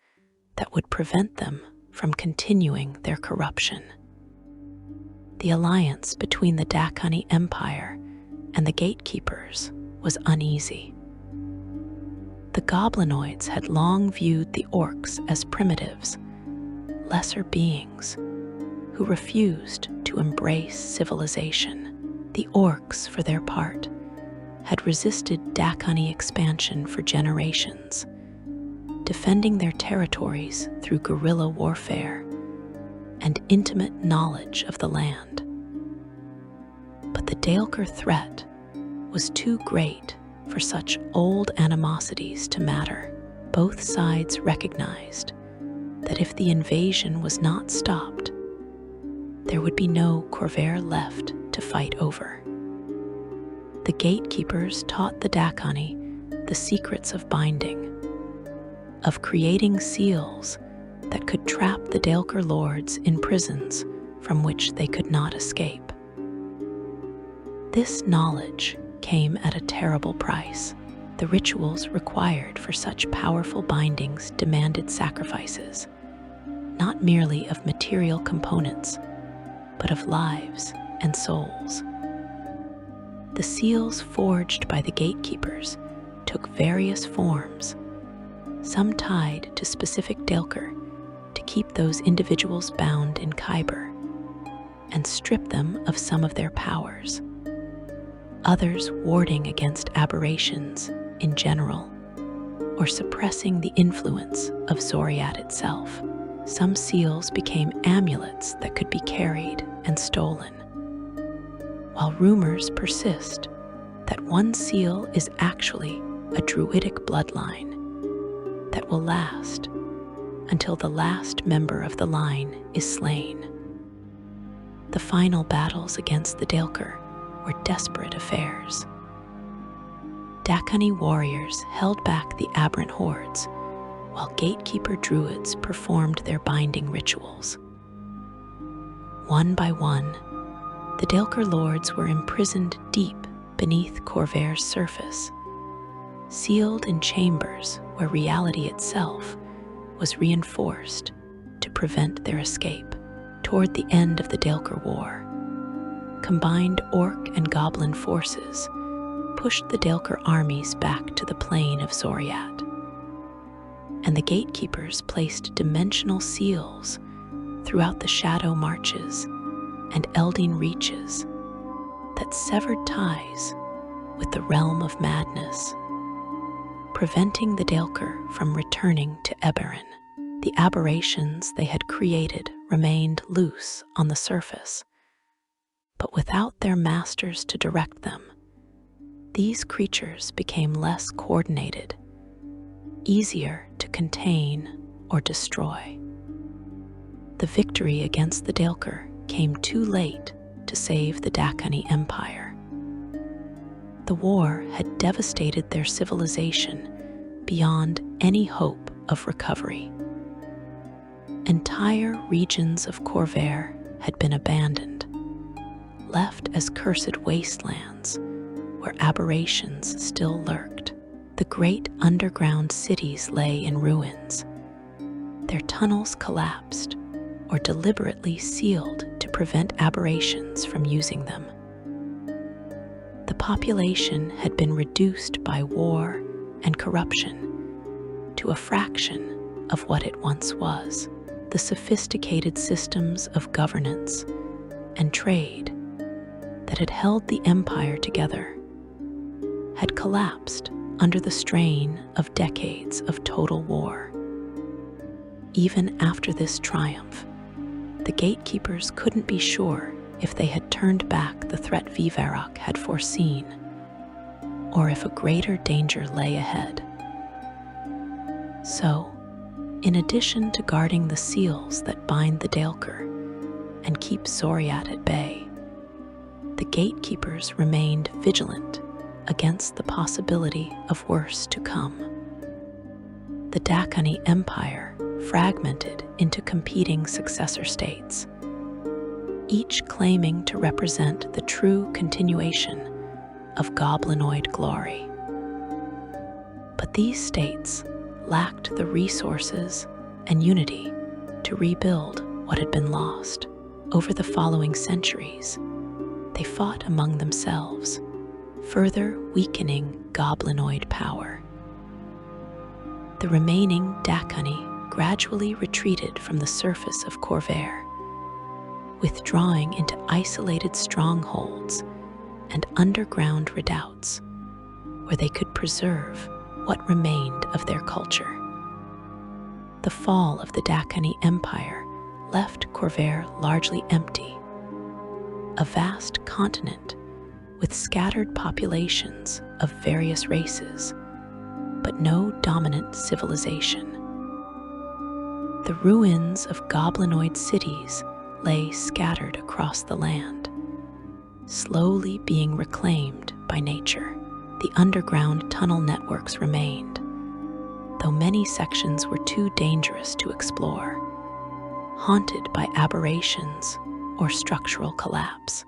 that would prevent them from continuing their corruption. The alliance between the Dhakaani Empire and the gatekeepers was uneasy. The goblinoids had long viewed the orcs as primitives, lesser beings who refused to embrace civilization. The orcs, for their part, had resisted Dhakaani expansion for generations, defending their territories through guerrilla warfare and intimate knowledge of the land. But the Daelkyr threat was too great for such old animosities to matter. Both sides recognized that if the invasion was not stopped, there would be no Khorvaire left to fight over. The gatekeepers taught the Dhakaani the secrets of binding, of creating seals that could trap the Daelkyr lords in prisons from which they could not escape. This knowledge came at a terrible price. The rituals required for such powerful bindings demanded sacrifices, not merely of material components, but of lives and souls. The seals forged by the gatekeepers took various forms, some tied to specific Daelkyr to keep those individuals bound in Khyber and strip them of some of their powers, others warding against aberrations in general or suppressing the influence of Xoriat itself. Some seals became amulets that could be carried and stolen, while rumors persist that one seal is actually a druidic bloodline that will last until the last member of the line is slain. The final battles against the Daelkyr were desperate affairs. Dhakaani warriors held back the aberrant hordes, while gatekeeper druids performed their binding rituals. One by one, the Daelkyr lords were imprisoned deep beneath Khorvair's surface, sealed in chambers where reality itself was reinforced to prevent their escape. Toward the end of the Daelkyr War, combined orc and goblin forces pushed the Daelkyr armies back to the plain of Xoriat, and the gatekeepers placed dimensional seals throughout the shadow marches and Eldin reaches that severed ties with the realm of madness, preventing the Daelkyr from returning to Eberron. The aberrations they had created remained loose on the surface, but without their masters to direct them, these creatures became less coordinated, easier to contain or destroy. The victory against the Daelkyr came too late to save the Dhakaani Empire. The war had devastated their civilization beyond any hope of recovery. Entire regions of Khorvair had been abandoned, left as cursed wastelands where aberrations still lurked. The great underground cities lay in ruins, their tunnels collapsed or deliberately sealed to prevent aberrations from using them. The population had been reduced by war and corruption to a fraction of what it once was. The sophisticated systems of governance and trade that had held the empire together had collapsed under the strain of decades of total war. Even after this triumph, the gatekeepers couldn't be sure if they had turned back the threat Vivarok had foreseen, or if a greater danger lay ahead. So, in addition to guarding the seals that bind the Daelkyr and keep Xoriat at bay, the gatekeepers remained vigilant against the possibility of worse to come. The Dhakaani Empire fragmented into competing successor states, each claiming to represent the true continuation of goblinoid glory. But these states lacked the resources and unity to rebuild what had been lost. Over the following centuries, they fought among themselves, further weakening goblinoid power. The remaining Dhakaani gradually retreated from the surface of Khorvair, withdrawing into isolated strongholds and underground redoubts where they could preserve what remained of their culture. The fall of the Dhakaani Empire left Khorvair largely empty, a vast continent with scattered populations of various races, but no dominant civilization. The ruins of goblinoid cities lay scattered across the land, slowly being reclaimed by nature. The underground tunnel networks remained, though many sections were too dangerous to explore, haunted by aberrations or structural collapse.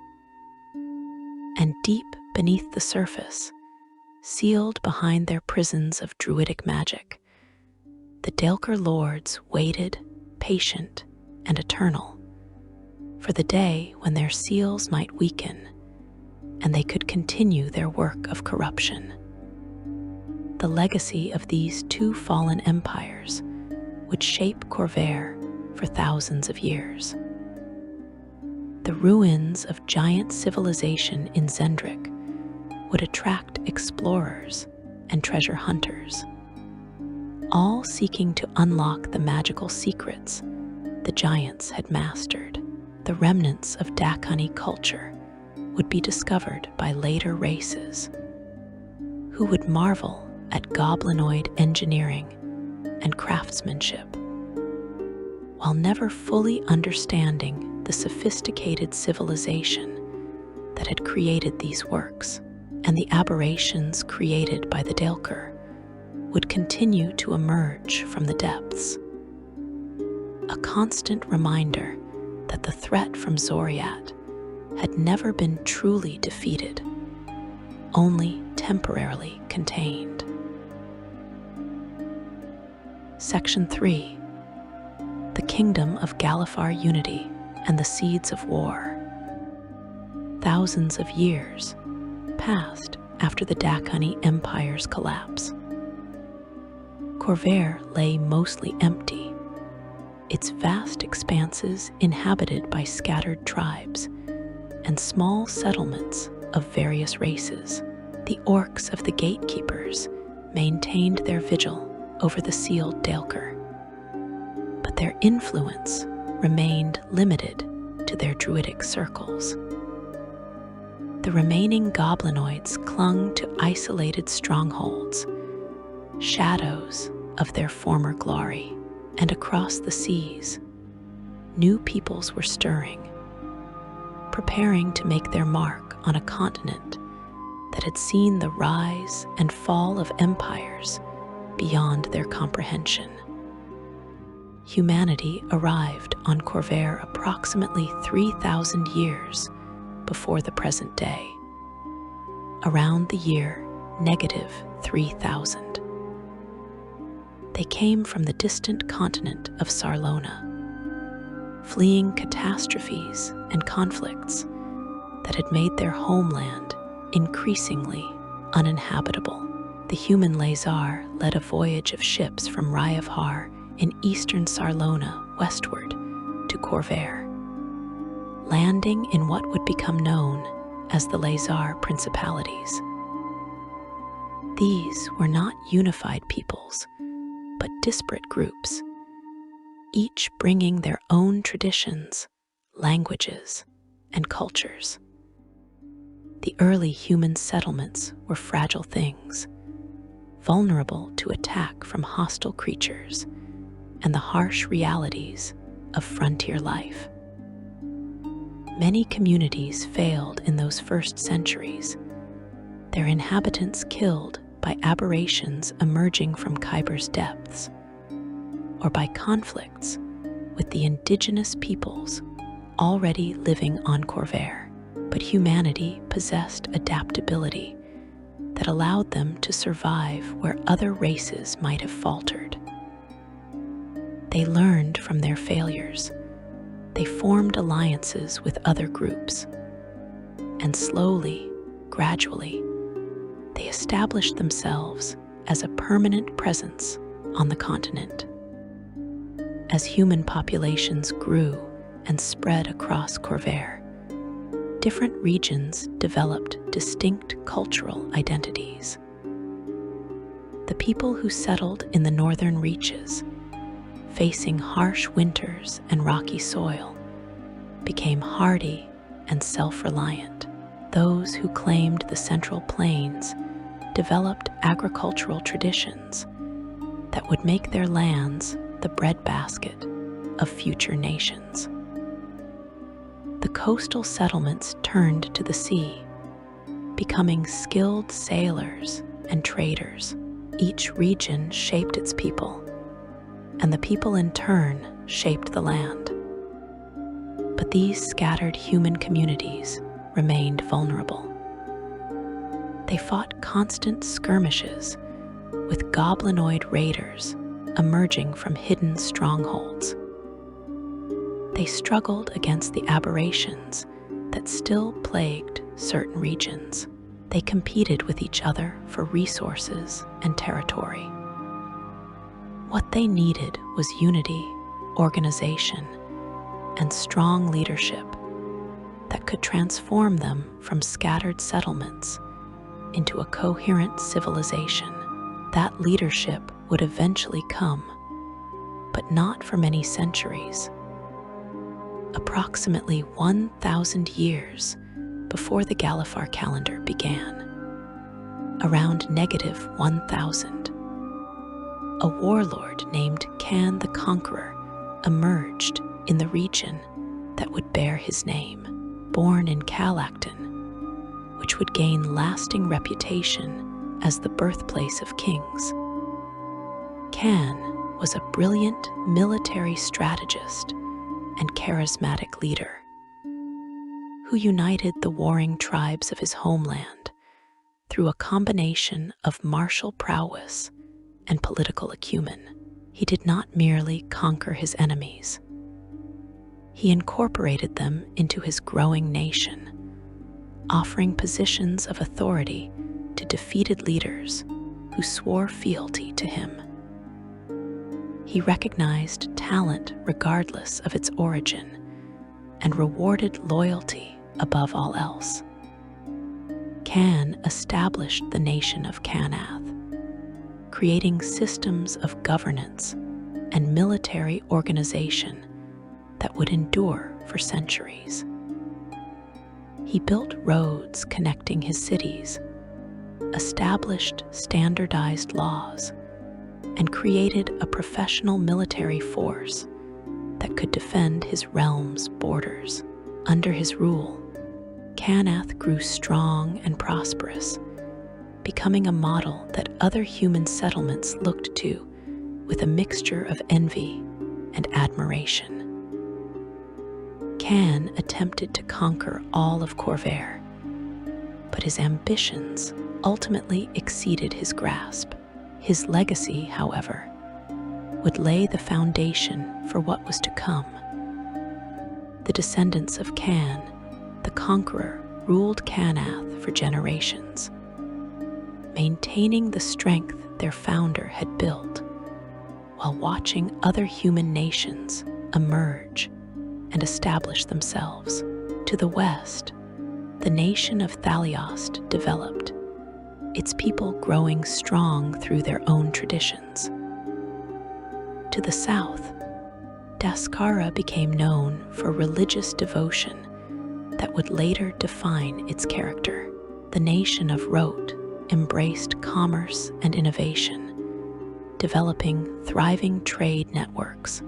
And deep beneath the surface, sealed behind their prisons of druidic magic, the Daelkyr lords waited, patient and eternal, for the day when their seals might weaken and they could continue their work of corruption. The legacy of these two fallen empires would shape Khorvaire for thousands of years. The ruins of giant civilization in Zendrik would attract explorers and treasure hunters, all seeking to unlock the magical secrets the giants had mastered. The remnants of Dhakaani culture would be discovered by later races, who would marvel at goblinoid engineering and craftsmanship, while never fully understanding the sophisticated civilization that had created these works. And the aberrations created by the Daelkyr would continue to emerge from the depths, a constant reminder that the threat from Xoriat had never been truly defeated, only temporarily contained. Section 3. The Kingdom of Galifar Unity and the Seeds of War. Thousands of years passed after the Dhakaani Empire's collapse. Khorvaire lay mostly empty, its vast expanses inhabited by scattered tribes and small settlements of various races. The orcs of the gatekeepers maintained their vigil over the sealed Daelkyr, but their influence remained limited to their druidic circles. The remaining goblinoids clung to isolated strongholds, shadows of their former glory, and across the seas, new peoples were stirring, preparing to make their mark on a continent that had seen the rise and fall of empires beyond their comprehension. Humanity arrived on Khorvaire approximately 3,000 years before the present day, around the year -3000. They came from the distant continent of Sarlona, fleeing catastrophes and conflicts that had made their homeland increasingly uninhabitable. The human Lazar led a voyage of ships from Rayavhar in eastern Sarlona westward to Khorvaire, landing in what would become known as the Lazar Principalities. These were not unified peoples, but disparate groups, each bringing their own traditions, languages, and cultures. The early human settlements were fragile things, vulnerable to attack from hostile creatures and the harsh realities of frontier life. Many communities failed in those first centuries, their inhabitants killed by aberrations emerging from Khyber's depths, or by conflicts with the indigenous peoples already living on Khorvaire. But humanity possessed adaptability that allowed them to survive where other races might have faltered. They learned from their failures. They formed alliances with other groups, and slowly, gradually, they established themselves as a permanent presence on the continent. As human populations grew and spread across Khorvaire, different regions developed distinct cultural identities. The people who settled in the northern reaches, facing harsh winters and rocky soil, became hardy and self-reliant. Those who claimed the central plains developed agricultural traditions that would make their lands the breadbasket of future nations. The the coastal settlements turned to the sea, becoming skilled sailors and traders. Each region shaped its people, and the people in turn shaped the land. But these scattered human communities remained vulnerable. They fought constant skirmishes with goblinoid raiders emerging from hidden strongholds. They struggled against the aberrations that still plagued certain regions. They competed with each other for resources and territory. What they needed was unity, organization, and strong leadership that could transform them from scattered settlements into a coherent civilization. That leadership would eventually come, but not for many centuries. Approximately 1,000 years before the Galifar calendar began, around -1000, a warlord named Can the Conqueror emerged in the region that would bear his name. Born in Calacton, which would gain lasting reputation as the birthplace of kings, Can was a brilliant military strategist and charismatic leader who united the warring tribes of his homeland through a combination of martial prowess and political acumen. He did not merely conquer his enemies. He incorporated them into his growing nation, offering positions of authority to defeated leaders who swore fealty to him. He recognized talent regardless of its origin and rewarded loyalty above all else. Can established the nation of Canath, creating systems of governance and military organization that would endure for centuries. He built roads connecting his cities, established standardized laws, and created a professional military force that could defend his realm's borders. Under his rule, Canath grew strong and prosperous, becoming a model that other human settlements looked to with a mixture of envy and admiration. Can attempted to conquer all of Corvair, but his ambitions ultimately exceeded his grasp. His legacy, however, would lay the foundation for what was to come. The descendants of Can, the Conqueror, ruled Canath for generations, maintaining the strength their founder had built, while watching other human nations emerge and establish themselves. To the west, the nation of Thaliost developed, its people growing strong through their own traditions. To the south, Daelkyr became known for religious devotion that would later define its character. The nation of Rot embraced commerce and innovation, developing thriving trade networks.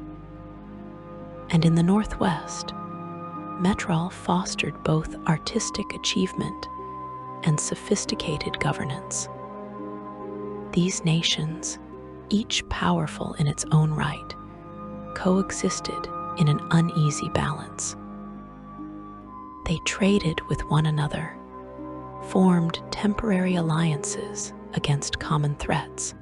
And in the northwest, Metrol fostered both artistic achievement and sophisticated governance. These nations, each powerful in its own right, coexisted in an uneasy balance. They traded with one another, formed temporary alliances against common threats,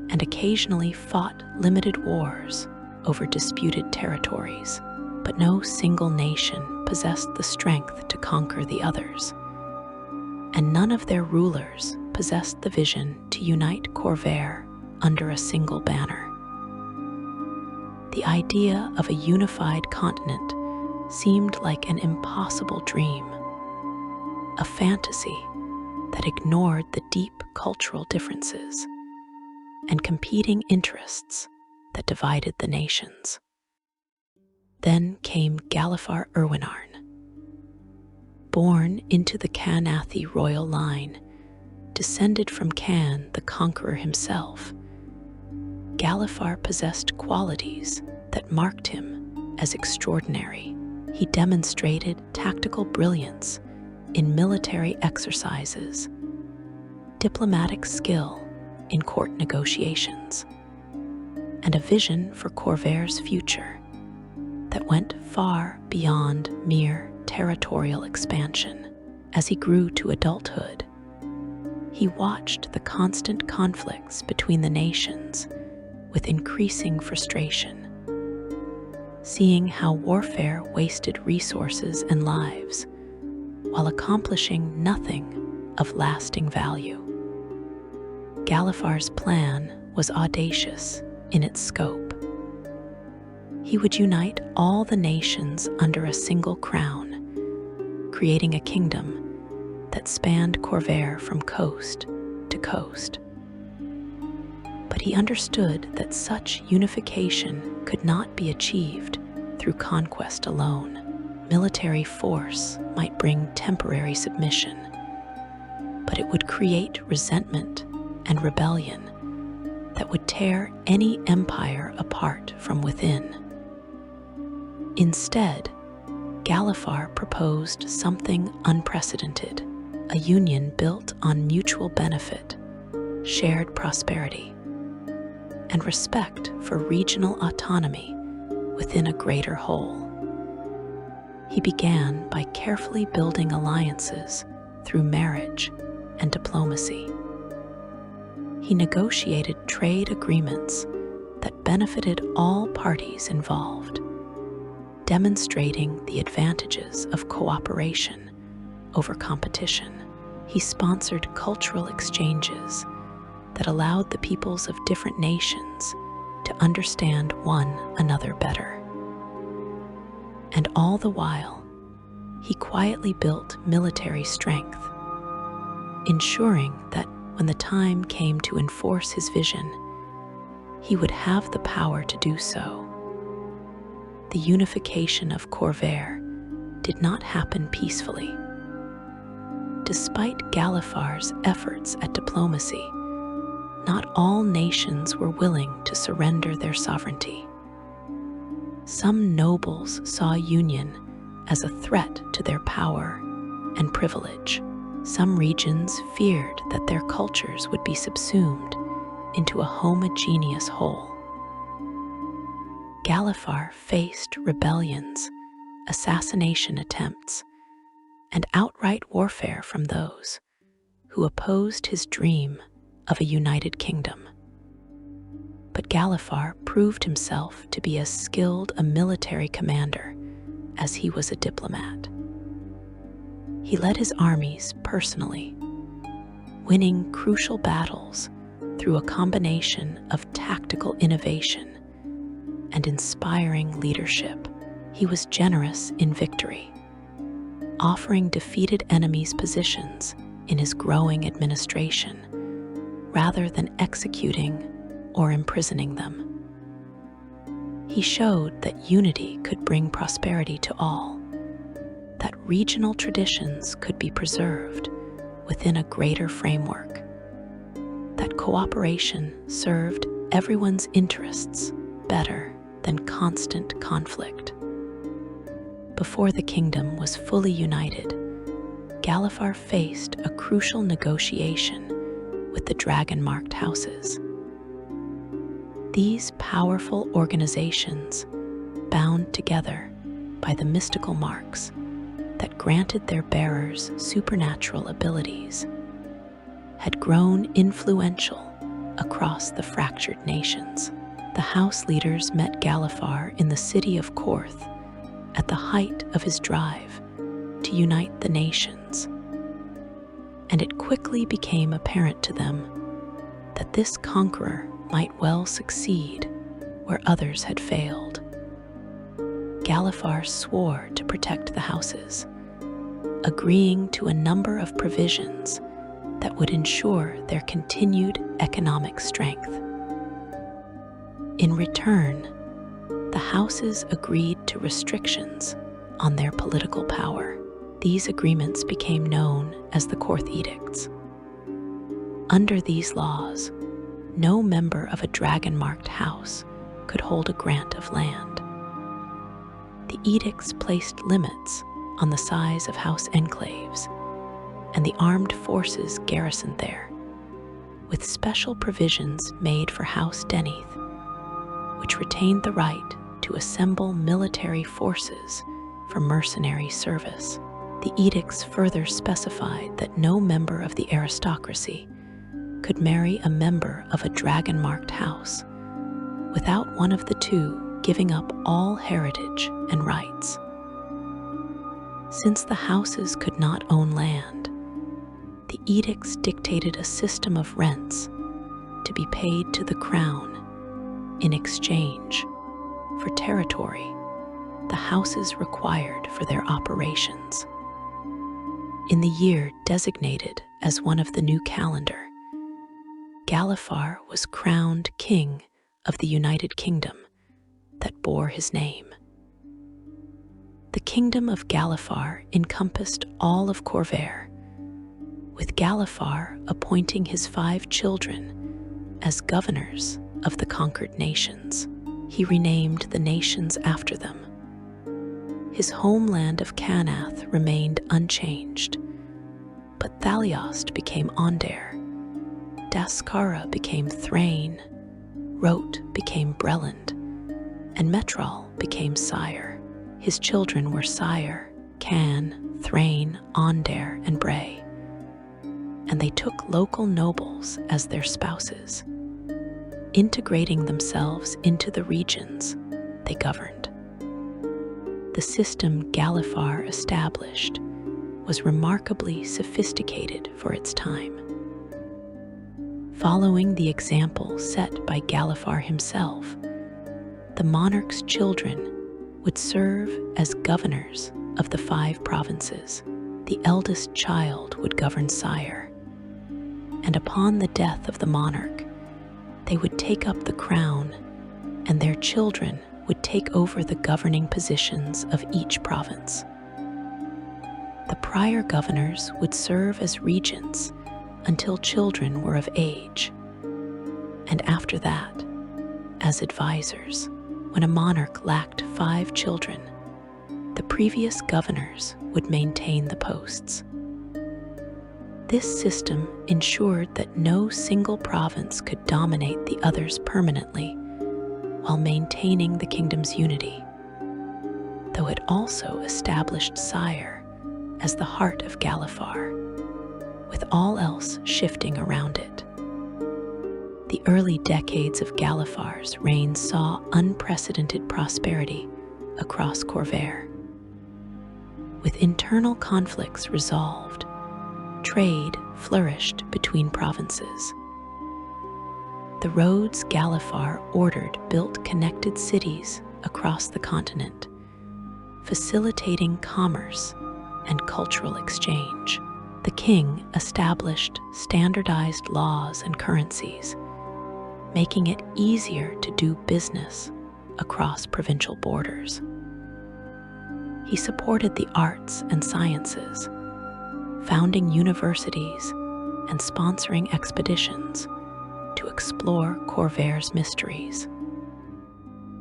and occasionally fought limited wars over disputed territories. But no single nation possessed the strength to conquer the others, and none of their rulers possessed the vision to unite Corvair under a single banner. The idea of a unified continent seemed like an impossible dream, a fantasy that ignored the deep cultural differences and competing interests that divided the nations. Then came Galifar Urwinarn. Born into the Canathi royal line, descended from Can the Conqueror himself, Galifar possessed qualities that marked him as extraordinary. He demonstrated tactical brilliance in military exercises, diplomatic skill in court negotiations, and a vision for Corvair's future that went far beyond mere territorial expansion. As he grew to adulthood, he watched the constant conflicts between the nations with increasing frustration, seeing how warfare wasted resources and lives while accomplishing nothing of lasting value. Galifar's plan was audacious in its scope. He would unite all the nations under a single crown, creating a kingdom that spanned Corvair from coast to coast. But he understood that such unification could not be achieved through conquest alone. Military force might bring temporary submission, but it would create resentment and rebellion that would tear any empire apart from within. Instead, Galifar proposed something unprecedented, a union built on mutual benefit, shared prosperity, and respect for regional autonomy within a greater whole. He began by carefully building alliances through marriage and diplomacy. He negotiated trade agreements that benefited all parties involved, demonstrating the advantages of cooperation over competition. He sponsored cultural exchanges that allowed the peoples of different nations to understand one another better. And all the while, he quietly built military strength, ensuring that when the time came to enforce his vision, he would have the power to do so. The unification of Corvair did not happen peacefully. Despite Galifar's efforts at diplomacy, not all nations were willing to surrender their sovereignty. Some nobles saw union as a threat to their power and privilege. Some regions feared that their cultures would be subsumed into a homogeneous whole. Galifar faced rebellions, assassination attempts, and outright warfare from those who opposed his dream of a united kingdom. But Galifar proved himself to be as skilled a military commander as he was a diplomat. He led his armies personally, winning crucial battles through a combination of tactical innovation and inspiring leadership. He was generous in victory, offering defeated enemies positions in his growing administration rather than executing or imprisoning them. He showed that unity could bring prosperity to all, that regional traditions could be preserved within a greater framework, that cooperation served everyone's interests better than constant conflict. Before the kingdom was fully united, Galifar faced a crucial negotiation with the dragon-marked houses. These powerful organizations, bound together by the mystical marks that granted their bearers supernatural abilities, had grown influential across the fractured nations. The house leaders met Galifar in the city of Korth at the height of his drive to unite the nations, and it quickly became apparent to them that this conqueror might well succeed where others had failed. Galifar swore to protect the houses, agreeing to a number of provisions that would ensure their continued economic strength. In return, the houses agreed to restrictions on their political power. These agreements became known as the Korth Edicts. Under these laws, no member of a dragon-marked house could hold a grant of land. The edicts placed limits on the size of house enclaves, and the armed forces garrisoned there, with special provisions made for House Deneth, which retained the right to assemble military forces for mercenary service. The edicts further specified that no member of the aristocracy could marry a member of a dragon-marked house without one of the two giving up all heritage and rights. Since the houses could not own land, the edicts dictated a system of rents to be paid to the crown in exchange for territory the houses required for their operations. In the year designated as one of the new calendar, Galifar was crowned king of the United Kingdom that bore his name. The kingdom of Galifar encompassed all of Khorvaire, with Galifar appointing his 5 children as governors of the conquered nations. He renamed the nations after them. His homeland of Canath remained unchanged, but Thaliost became Onder, Daskara became Thrain, Rot became Breland, and Metral became Sire. His children were Sire, Can, Thrain, Onder, and Bray, and they took local nobles as their spouses, integrating themselves into the regions they governed. The system Galifar established was remarkably sophisticated for its time. Following the example set by Galifar himself, the monarch's children would serve as governors of the 5 provinces. The eldest child would govern Sire, and upon the death of the monarch, they would take up the crown, and their children would take over the governing positions of each province. The prior governors would serve as regents until children were of age, and after that, as advisors. When a monarch lacked 5 children, the previous governors would maintain the posts. This system ensured that no single province could dominate the others permanently while maintaining the kingdom's unity, though it also established Sire as the heart of Galifar, with all else shifting around it. The early decades of Galifar's reign saw unprecedented prosperity across Khorvaire. With internal conflicts resolved, trade flourished between provinces. The roads Galifar ordered built connected cities across the continent, facilitating commerce and cultural exchange. The king established standardized laws and currencies, making it easier to do business across provincial borders. He supported the arts and sciences, founding universities and sponsoring expeditions to explore Khorvaire's mysteries.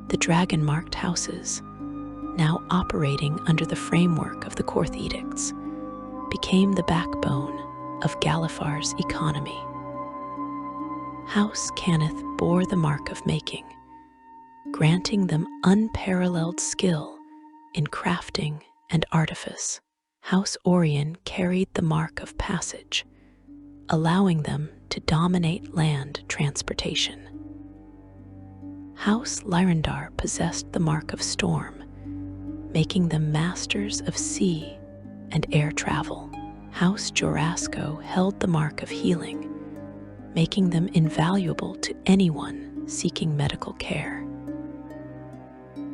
The dragon-marked houses, now operating under the framework of the Korth Edicts, became the backbone of Galifar's economy. House Canath bore the mark of making, granting them unparalleled skill in crafting and artifice. House Orion carried the mark of passage, allowing them to dominate land transportation. House Lyrandar possessed the mark of storm, making them masters of sea and air travel. House Jorasco held the mark of healing, making them invaluable to anyone seeking medical care.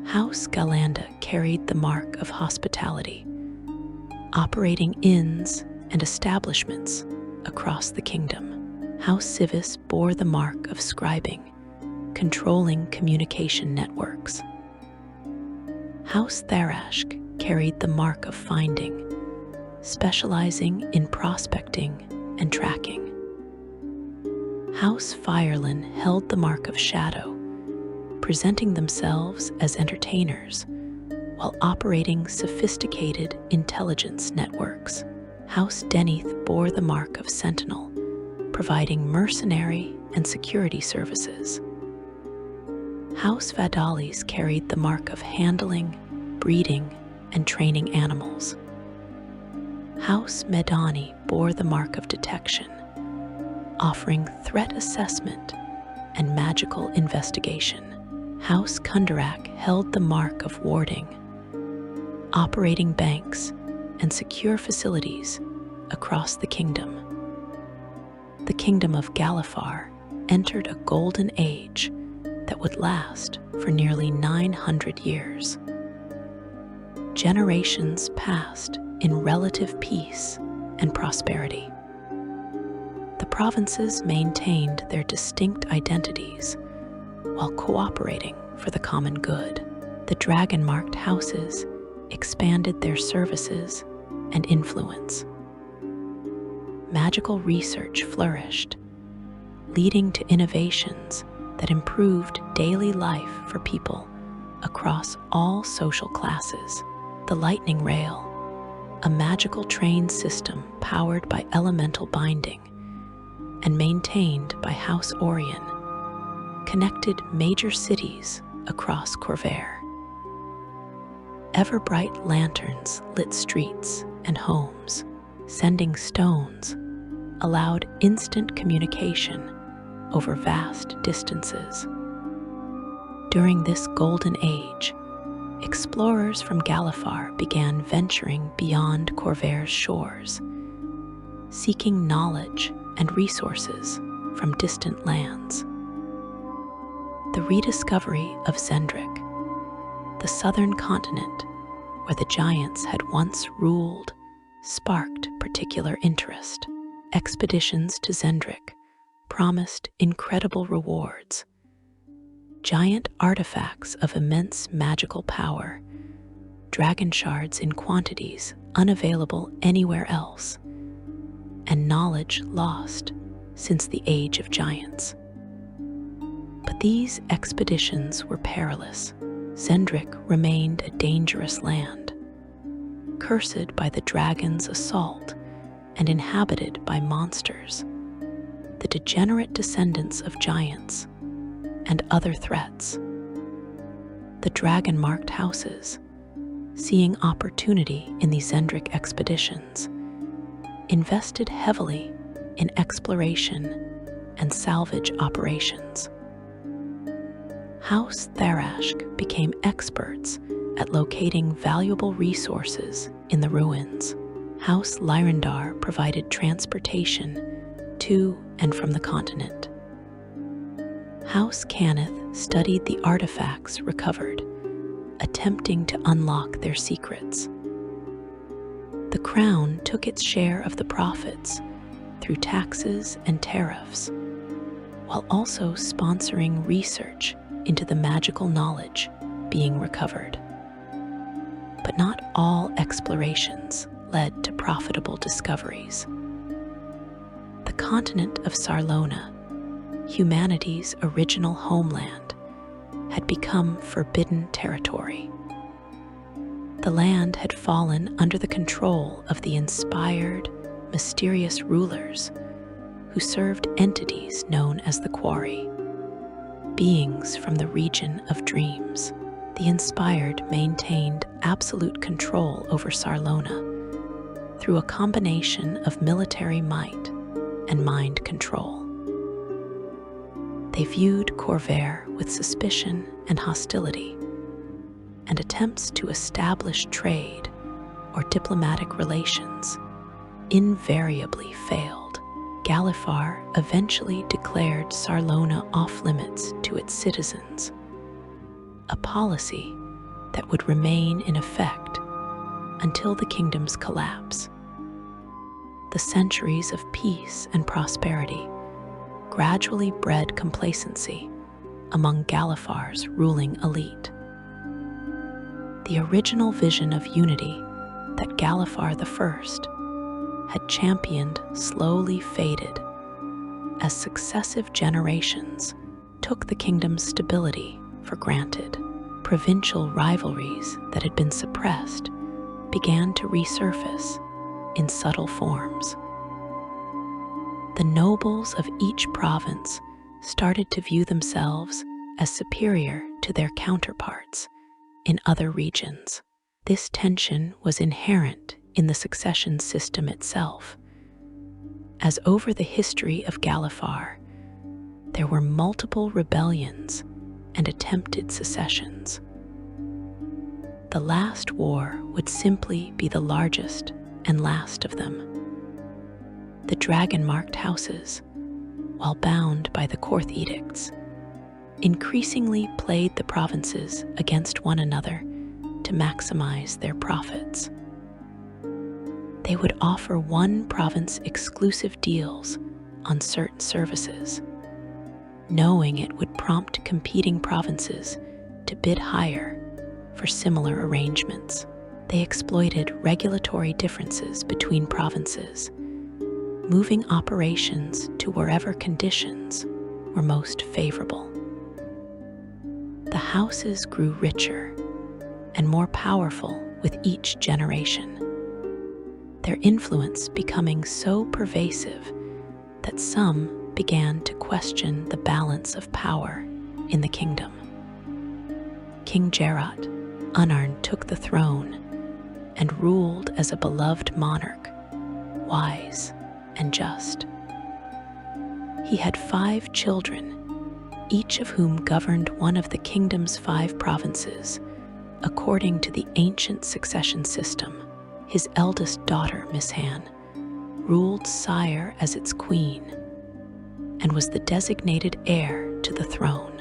House Galanda carried the mark of hospitality, operating inns and establishments across the kingdom. House Civis bore the mark of scribing, controlling communication networks. House Tharashk carried the mark of finding, specializing in prospecting and tracking. House Firelin held the mark of shadow, presenting themselves as entertainers while operating sophisticated intelligence networks. House Deneth bore the mark of Sentinel, providing mercenary and security services. House Vadalis carried the mark of handling, breeding, and training animals. House Medani bore the mark of detection, offering threat assessment and magical investigation. House Kundarak held the mark of warding, operating banks and secure facilities across the kingdom. The kingdom of Galifar entered a golden age that would last for nearly 900 years. Generations passed in relative peace and prosperity. The provinces maintained their distinct identities while cooperating for the common good. The dragon-marked houses expanded their services and influence. Magical research flourished, leading to innovations that improved daily life for people across all social classes. The lightning rail, a magical train system powered by elemental binding and maintained by House Orion, connected major cities across Corvair. Ever-bright lanterns lit streets and homes. Sending stones allowed instant communication over vast distances. During this golden age, explorers from Galifar began venturing beyond Corvair's shores, seeking knowledge and resources from distant lands. The rediscovery of Zendrik, the southern continent where the giants had once ruled, sparked particular interest. Expeditions to Zendrik promised incredible rewards. Giant artifacts of immense magical power, dragon shards in quantities unavailable anywhere else, and knowledge lost since the Age of Giants. But these expeditions were perilous. Zendrik remained a dangerous land, cursed by the dragon's assault and inhabited by monsters, the degenerate descendants of giants, and other threats. The dragon-marked houses, seeing opportunity in the Zendrik expeditions, invested heavily in exploration and salvage operations. House Tharashk became experts at locating valuable resources in the ruins. House Lyrandar provided transportation to and from the continent. House Cannith studied the artifacts recovered, attempting to unlock their secrets. The crown took its share of the profits through taxes and tariffs, while also sponsoring research into the magical knowledge being recovered. But not all explorations led to profitable discoveries. The continent of Sarlona, humanity's original homeland, had become forbidden territory. The land had fallen under the control of the inspired, mysterious rulers who served entities known as the Quori, beings from the region of dreams. The inspired maintained absolute control over Sarlona through a combination of military might and mind control. They viewed Corvair with suspicion and hostility, and attempts to establish trade or diplomatic relations invariably failed. Galifar eventually declared Sarlona off-limits to its citizens, a policy that would remain in effect until the kingdom's collapse. The centuries of peace and prosperity gradually bred complacency among Galifar's ruling elite. The original vision of unity that Galifar I had championed slowly faded as successive generations took the kingdom's stability for granted. provincial rivalries that had been suppressed began to resurface in subtle forms. The nobles of each province started to view themselves as superior to their counterparts in other regions. This tension was inherent in the succession system itself, as over the history of Galifar, there were multiple rebellions and attempted secessions. The last war would simply be the largest and last of them. The dragon-marked houses, while bound by the Court edicts, increasingly played the provinces against one another to maximize their profits. They would offer one province exclusive deals on certain services, knowing it would prompt competing provinces to bid higher for similar arrangements. They exploited regulatory differences between provinces, moving operations to wherever conditions were most favorable. The houses grew richer and more powerful with each generation, their influence becoming so pervasive that some began to question the balance of power in the kingdom. King Jarot unearned took the throne and ruled as a beloved monarch, wise and just. He had 5 children, each of whom governed one of the kingdom's 5 provinces, according to the ancient succession system. His eldest daughter, Mishan, ruled Sire as its queen and was the designated heir to the throne.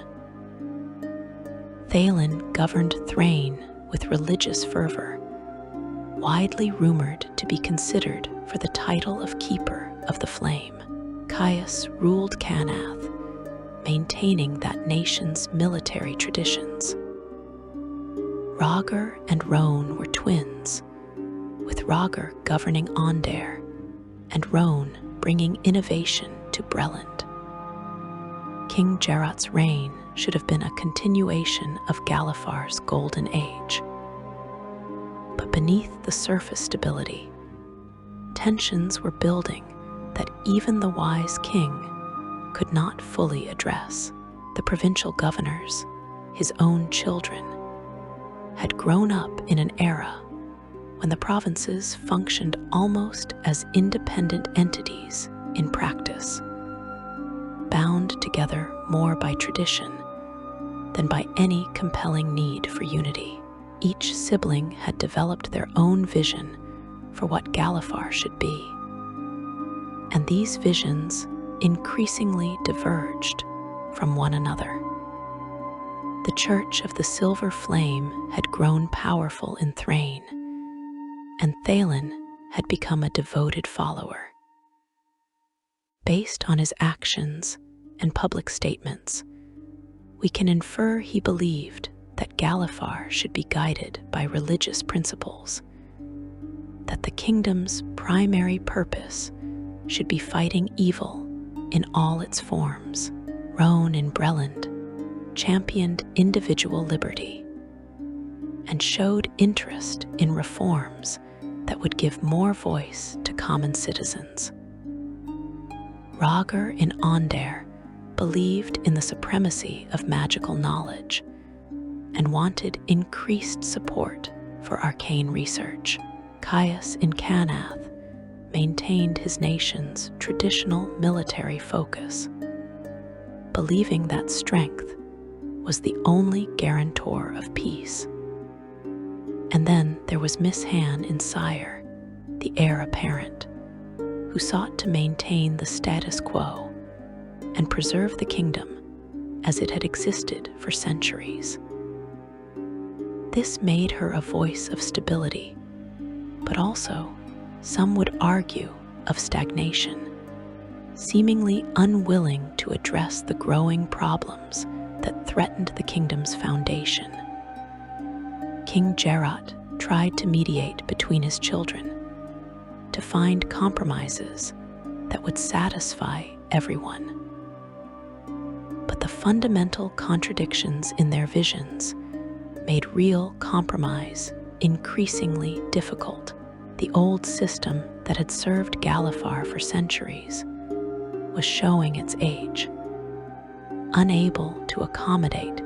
Thalin governed Thrain with religious fervor, widely rumored to be considered for the title of Keeper of the Flame. Caius ruled Canath, maintaining that nation's military traditions. Roger and Roan were twins, with Roger governing Ondair and Roan bringing innovation to Breland. King Jarot's reign should have been a continuation of Galifar's golden age. But beneath the surface stability, tensions were building that even the wise king could not fully address. The provincial governors, his own children, had grown up in an era when the provinces functioned almost as independent entities in practice, bound together more by tradition than by any compelling need for unity. Each sibling had developed their own vision for what Galifar should be, and these visions increasingly diverged from one another. The Church of the Silver Flame had grown powerful in Thrain, and Thalin had become a devoted follower. Based on his actions and public statements, we can infer he believed that Galifar should be guided by religious principles, that the kingdom's primary purpose should be fighting evil in all its forms. Roan in Breland championed individual liberty and showed interest in reforms that would give more voice to common citizens. Roger in Ondair believed in the supremacy of magical knowledge and wanted increased support for arcane research. Caius in Canath maintained his nation's traditional military focus, believing that strength was the only guarantor of peace. And then there was Mishan in Sire, the heir apparent, who sought to maintain the status quo and preserve the kingdom as it had existed for centuries. This made her a voice of stability, but also, some would argue, of stagnation, seemingly unwilling to address the growing problems that threatened the kingdom's foundation. King Jarot tried to mediate between his children, to find compromises that would satisfy everyone. But the fundamental contradictions in their visions made real compromise increasingly difficult. The old system that had served Galifar for centuries was showing its age, unable to accommodate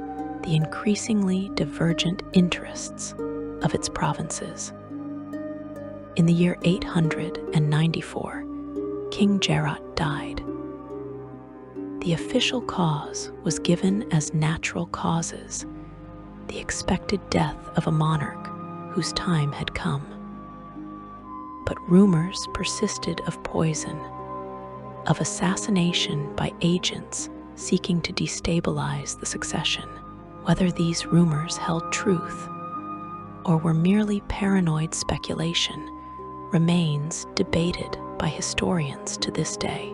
the increasingly divergent interests of its provinces. In the year 894, King Jarot died. The official cause was given as natural causes, the expected death of a monarch whose time had come. But rumors persisted of poison, of assassination by agents seeking to destabilize the succession. Whether these rumors held truth or were merely paranoid speculation remains debated by historians to this day.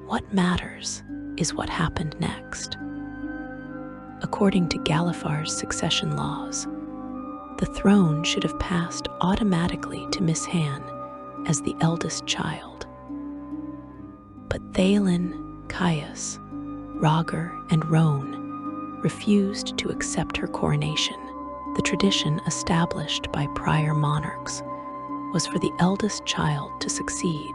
What matters is what happened next. According to Galifar's succession laws, the throne should have passed automatically to Mizhan as the eldest child. But Thaelin, Caius, Rhaegar, and Roan refused to accept her coronation. The tradition established by prior monarchs was for the eldest child to succeed.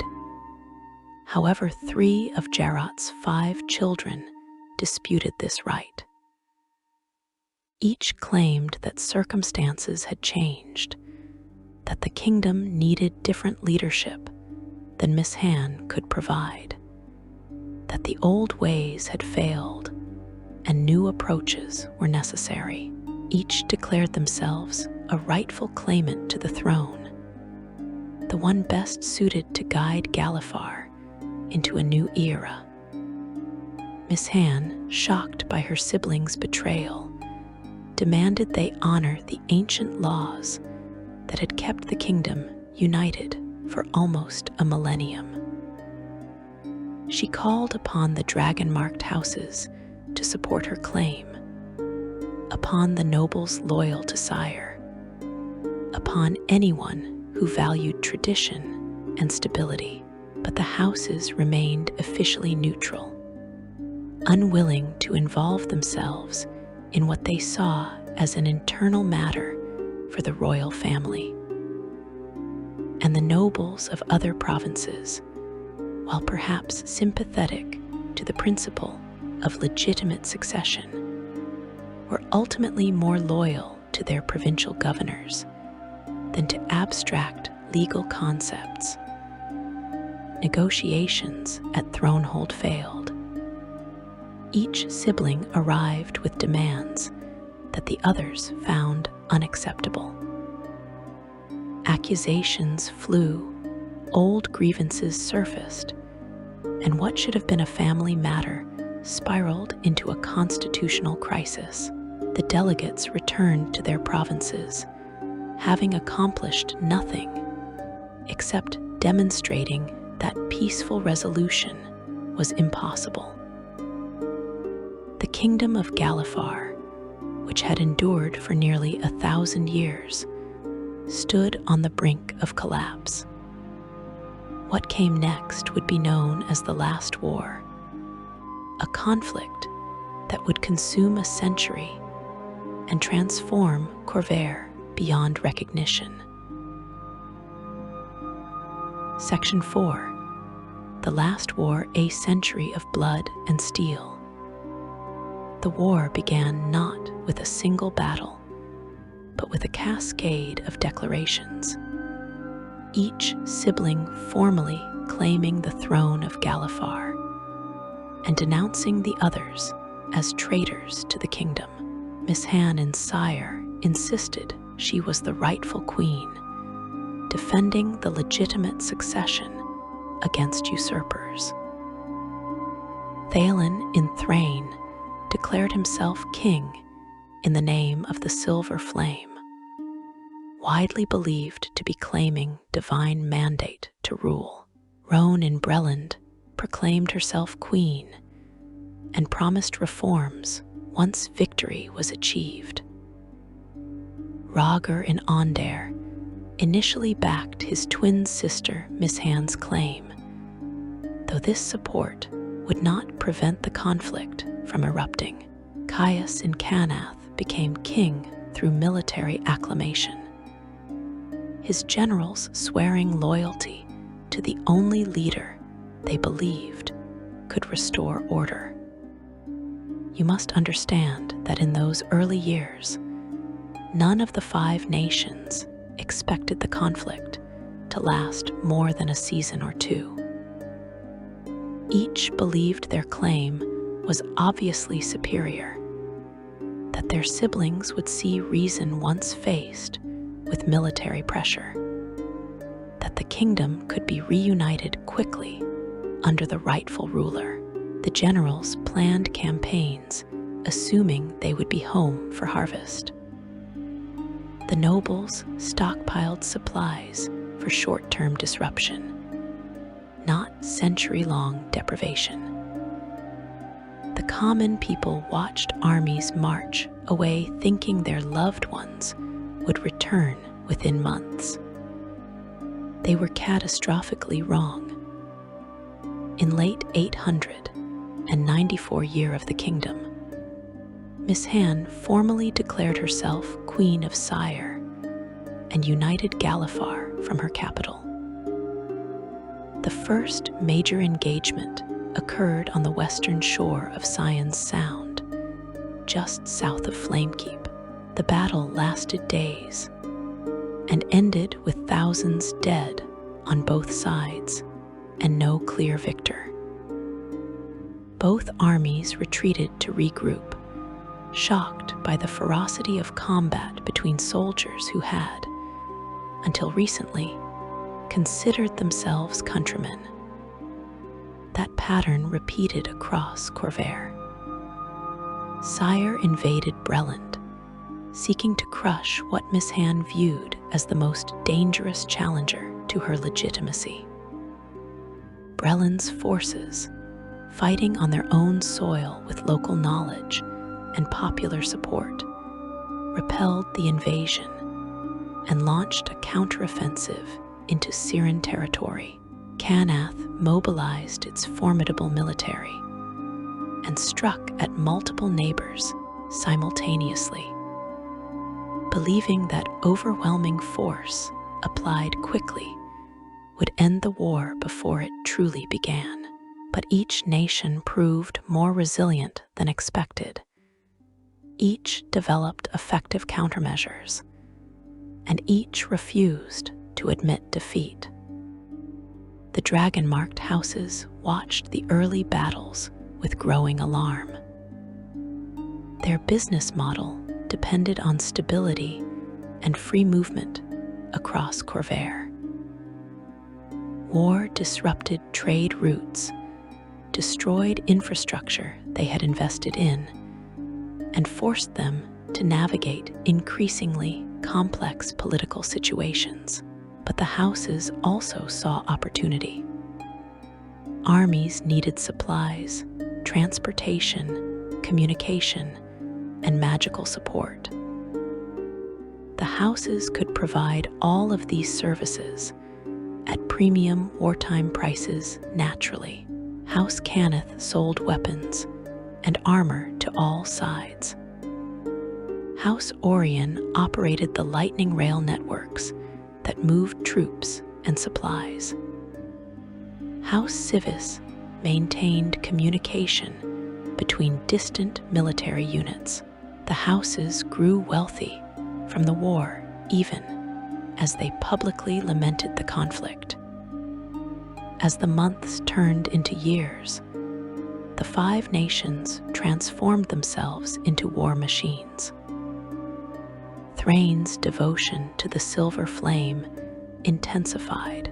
However, 3 of Jarot's 5 children disputed this right. Each claimed that circumstances had changed, that the kingdom needed different leadership than Mizhan could provide, that the old ways had failed and new approaches were necessary. Each declared themselves a rightful claimant to the throne, the one best suited to guide Galifar into a new era. Mizhan, shocked by her siblings' betrayal, demanded they honor the ancient laws that had kept the kingdom united for almost a millennium. She called upon the dragon-marked houses to support her claim, upon the nobles loyal to sire, upon anyone who valued tradition and stability. But the houses remained officially neutral, unwilling to involve themselves in what they saw as an internal matter for the royal family. And the nobles of other provinces, while perhaps sympathetic to the principle of legitimate succession, were ultimately more loyal to their provincial governors than to abstract legal concepts. Negotiations at Thronehold failed. Each sibling arrived with demands that the others found unacceptable. Accusations flew, old grievances surfaced, and what should have been a family matter spiraled into a constitutional crisis. The delegates returned to their provinces, having accomplished nothing except demonstrating that peaceful resolution was impossible. The kingdom of Galifar, which had endured for nearly 1,000 years, stood on the brink of collapse. What came next would be known as the Last War, a conflict that would consume a century and transform Corvair beyond recognition. Section 4. The Last War, a Century of Blood and Steel. The war began not with a single battle, but with a cascade of declarations, each sibling formally claiming the throne of Galifar and denouncing the others as traitors to the kingdom. Mizhan and sire insisted she was the rightful queen, defending the legitimate succession against usurpers. Thaelin in Thrain declared himself king in the name of the Silver Flame, widely believed to be claiming divine mandate to rule. Roan in Breland proclaimed herself queen and promised reforms once victory was achieved. Rhaegar in Ondair initially backed his twin sister Mizhan's claim, though this support would not prevent the conflict from erupting. Caius in Canath became king through military acclamation, his generals swearing loyalty to the only leader they believed could restore order. You must understand that in those early years, none of the 5 nations expected the conflict to last more than a season or 2. Each believed their claim was obviously superior, that their siblings would see reason once faced with military pressure, that the kingdom could be reunited quickly under the rightful ruler. The generals planned campaigns, assuming they would be home for harvest. The nobles stockpiled supplies for short-term disruption, not century-long deprivation. The common people watched armies march away thinking their loved ones would return within months. They were catastrophically wrong. In late 894 year of the kingdom, Miss Han formally declared herself Queen of Sire and united Galifar from her capital. The first major engagement occurred on the western shore of Sion's Sound, just south of Flamekeep. The battle lasted days and ended with thousands dead on both sides and no clear victor. Both armies retreated to regroup, shocked by the ferocity of combat between soldiers who had, until recently, considered themselves countrymen. That pattern repeated across Corvair. Sire invaded Breland, seeking to crush what Miss Han viewed as the most dangerous challenger to her legitimacy. Breland's forces, fighting on their own soil with local knowledge and popular support, repelled the invasion and launched a counteroffensive into Siren territory. Canath mobilized its formidable military and struck at multiple neighbors simultaneously, believing that overwhelming force applied quickly would end the war before it truly began. But each nation proved more resilient than expected. Each developed effective countermeasures, and each refused to admit defeat. The dragon-marked houses watched the early battles with growing alarm. Their business model depended on stability and free movement across Corvair. War disrupted trade routes, destroyed infrastructure they had invested in, and forced them to navigate increasingly complex political situations. But the houses also saw opportunity. Armies needed supplies, transportation, communication, and magical support. The houses could provide all of these services at premium wartime prices naturally. House Canath sold weapons and armor to all sides. House Orion operated the lightning rail networks that moved troops and supplies. House Civis maintained communication between distant military units. The houses grew wealthy from the war, even as they publicly lamented the conflict. As the months turned into years, the 5 nations transformed themselves into war machines. Thrain's devotion to the silver flame intensified,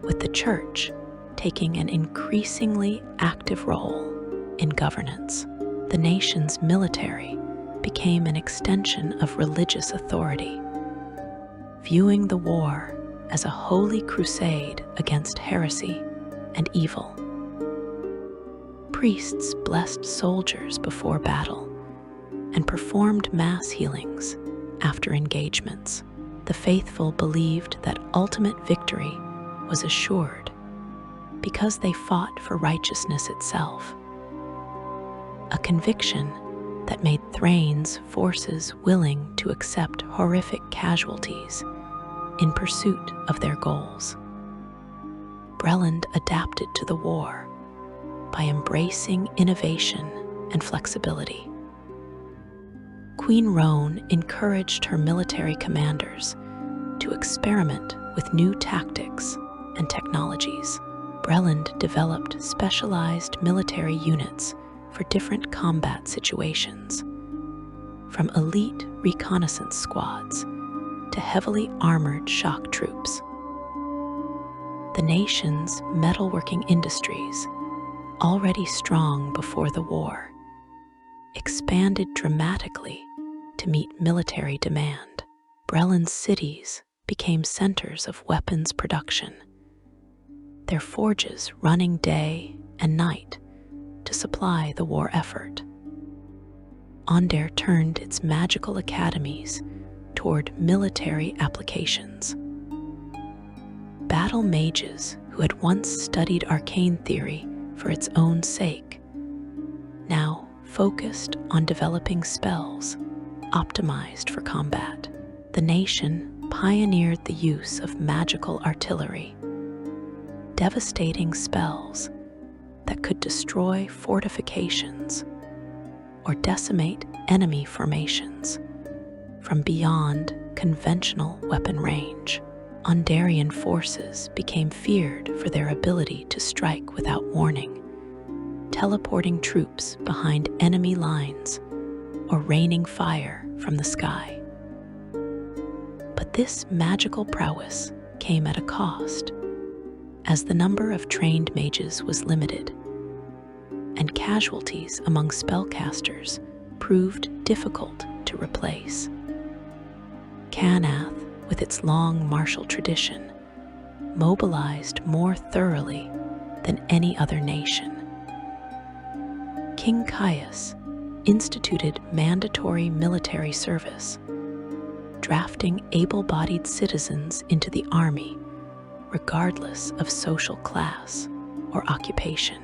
with the church taking an increasingly active role in governance. The nation's military became an extension of religious authority, viewing the war as a holy crusade against heresy and evil. Priests blessed soldiers before battle and performed mass healings after engagements. The faithful believed that ultimate victory was assured because they fought for righteousness itself, a conviction that made Thrain's forces willing to accept horrific casualties in pursuit of their goals. Breland adapted to the war by embracing innovation and flexibility. Queen Roan encouraged her military commanders to experiment with new tactics and technologies. Breland developed specialized military units for different combat situations, from elite reconnaissance squads to heavily armored shock troops. The nation's metalworking industries, already strong before the war, expanded dramatically to meet military demand. Breland's cities became centers of weapons production, their forges running day and night to supply the war effort. Ondair turned its magical academies toward military applications. Battle mages who had once studied arcane theory for its own sake now focused on developing spells optimized for combat. The nation pioneered the use of magical artillery, devastating spells that could destroy fortifications or decimate enemy formations from beyond conventional weapon range. Ondarian forces became feared for their ability to strike without warning, teleporting troops behind enemy lines or raining fire from the sky. But this magical prowess came at a cost, as the number of trained mages was limited, and casualties among spellcasters proved difficult to replace. Canath, with its long martial tradition, mobilized more thoroughly than any other nation. King Caius instituted mandatory military service, drafting able-bodied citizens into the army regardless of social class or occupation.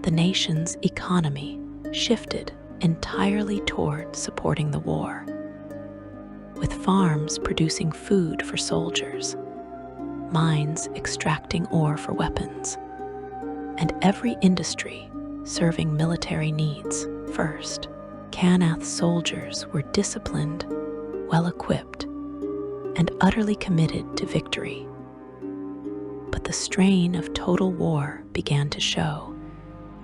The nation's economy shifted entirely toward supporting the war, with farms producing food for soldiers, mines extracting ore for weapons, and every industry serving military needs first. Canath's soldiers were disciplined, well-equipped, and utterly committed to victory. But the strain of total war began to show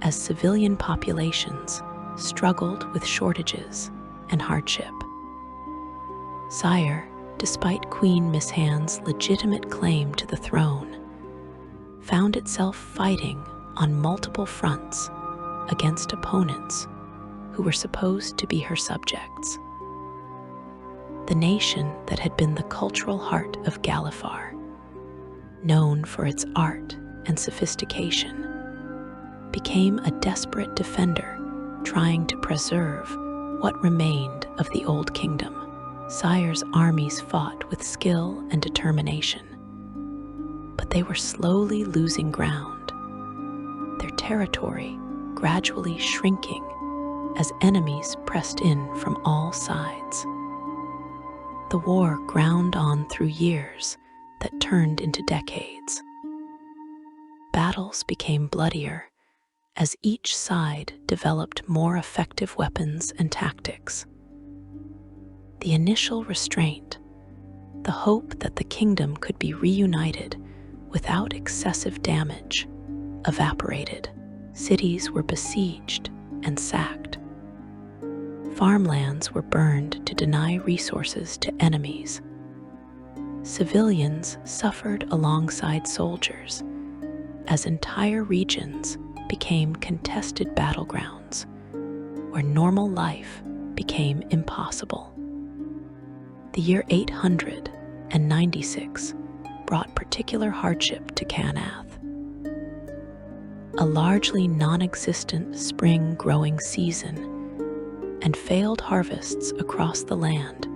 as civilian populations struggled with shortages and hardship. Sire, despite Queen Misthand's legitimate claim to the throne, found itself fighting on multiple fronts against opponents who were supposed to be her subjects. The nation that had been the cultural heart of Galifar, known for its art and sophistication, became a desperate defender trying to preserve what remained of the Old Kingdom. Sire's armies fought with skill and determination, but they were slowly losing ground, their territory gradually shrinking as enemies pressed in from all sides. The war ground on through years that turned into decades. Battles became bloodier as each side developed more effective weapons and tactics. The initial restraint, the hope that the kingdom could be reunited without excessive damage, evaporated. Cities were besieged and sacked. Farmlands were burned to deny resources to enemies. Civilians suffered alongside soldiers as entire regions became contested battlegrounds where normal life became impossible. The year 896 brought particular hardship to Canath. A largely non-existent spring growing season and failed harvests across the land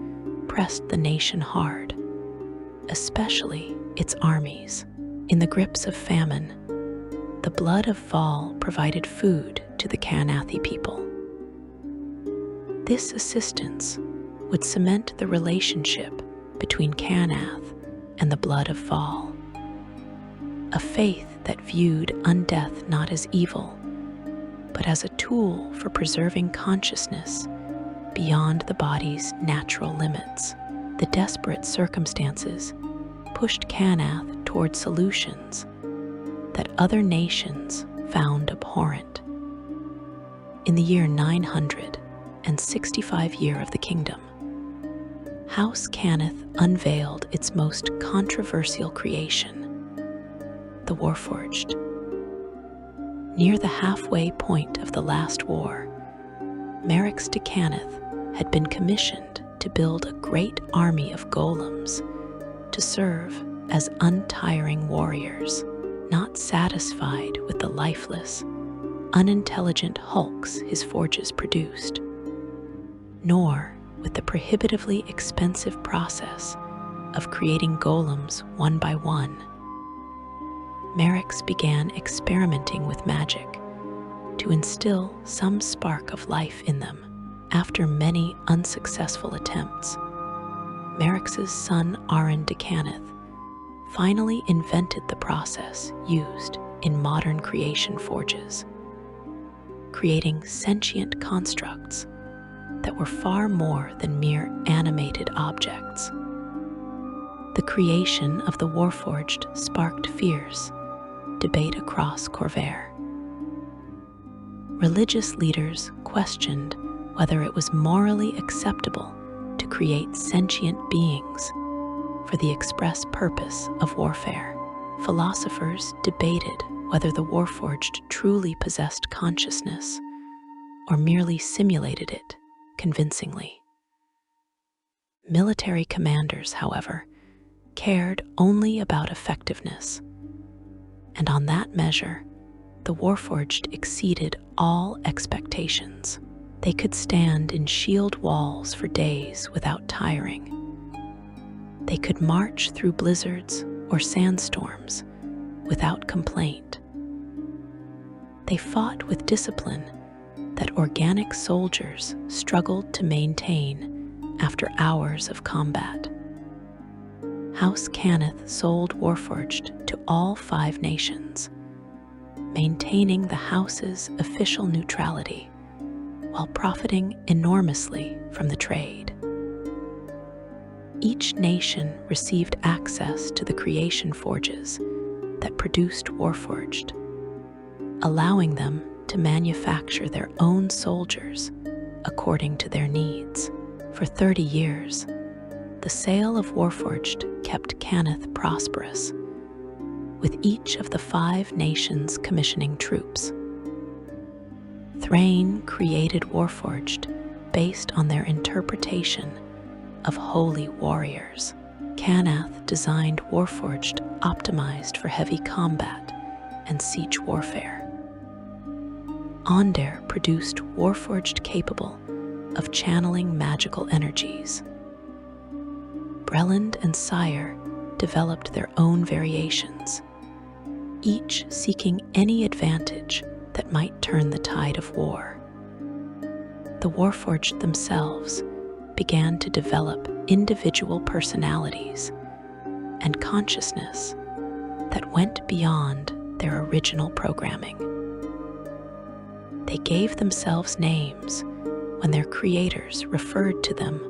pressed the nation hard, especially its armies. In the grips of famine, the blood of Val provided food to the Canathi people. This assistance would cement the relationship between Canath and the blood of Val, a faith that viewed undeath not as evil, but as a tool for preserving consciousness beyond the body's natural limits. The desperate circumstances pushed Canath toward solutions that other nations found abhorrent. In the year 965 year of the kingdom, House Canath unveiled its most controversial creation, the Warforged. Near the halfway point of the last war, Merix de Canath had been commissioned to build a great army of golems to serve as untiring warriors, not satisfied with the lifeless, unintelligent hulks his forges produced, nor with the prohibitively expensive process of creating golems one by one. Merix began experimenting with magic to instill some spark of life in them. After many unsuccessful attempts, Merix's son Aron de Canath finally invented the process used in modern creation forges, creating sentient constructs that were far more than mere animated objects. The creation of the Warforged sparked fierce debate across Corvair. Religious leaders questioned whether it was morally acceptable to create sentient beings for the express purpose of warfare. Philosophers debated whether the Warforged truly possessed consciousness or merely simulated it convincingly. Military commanders, however, cared only about effectiveness, and on that measure, the Warforged exceeded all expectations. They could stand in shield walls for days without tiring. They could march through blizzards or sandstorms without complaint. They fought with discipline that organic soldiers struggled to maintain after hours of combat. House Canath sold Warforged to all 5 nations, maintaining the house's official neutrality while profiting enormously from the trade. Each nation received access to the creation forges that produced Warforged, allowing them to manufacture their own soldiers according to their needs. For 30 years, the sale of Warforged kept Canath prosperous, with each of the 5 nations commissioning troops. Thrain created Warforged based on their interpretation of holy warriors. Canath designed Warforged optimized for heavy combat and siege warfare. Onder produced Warforged capable of channeling magical energies. Breland and Sire developed their own variations, each seeking any advantage that might turn the tide of war. The Warforged themselves began to develop individual personalities and consciousness that went beyond their original programming. They gave themselves names when their creators referred to them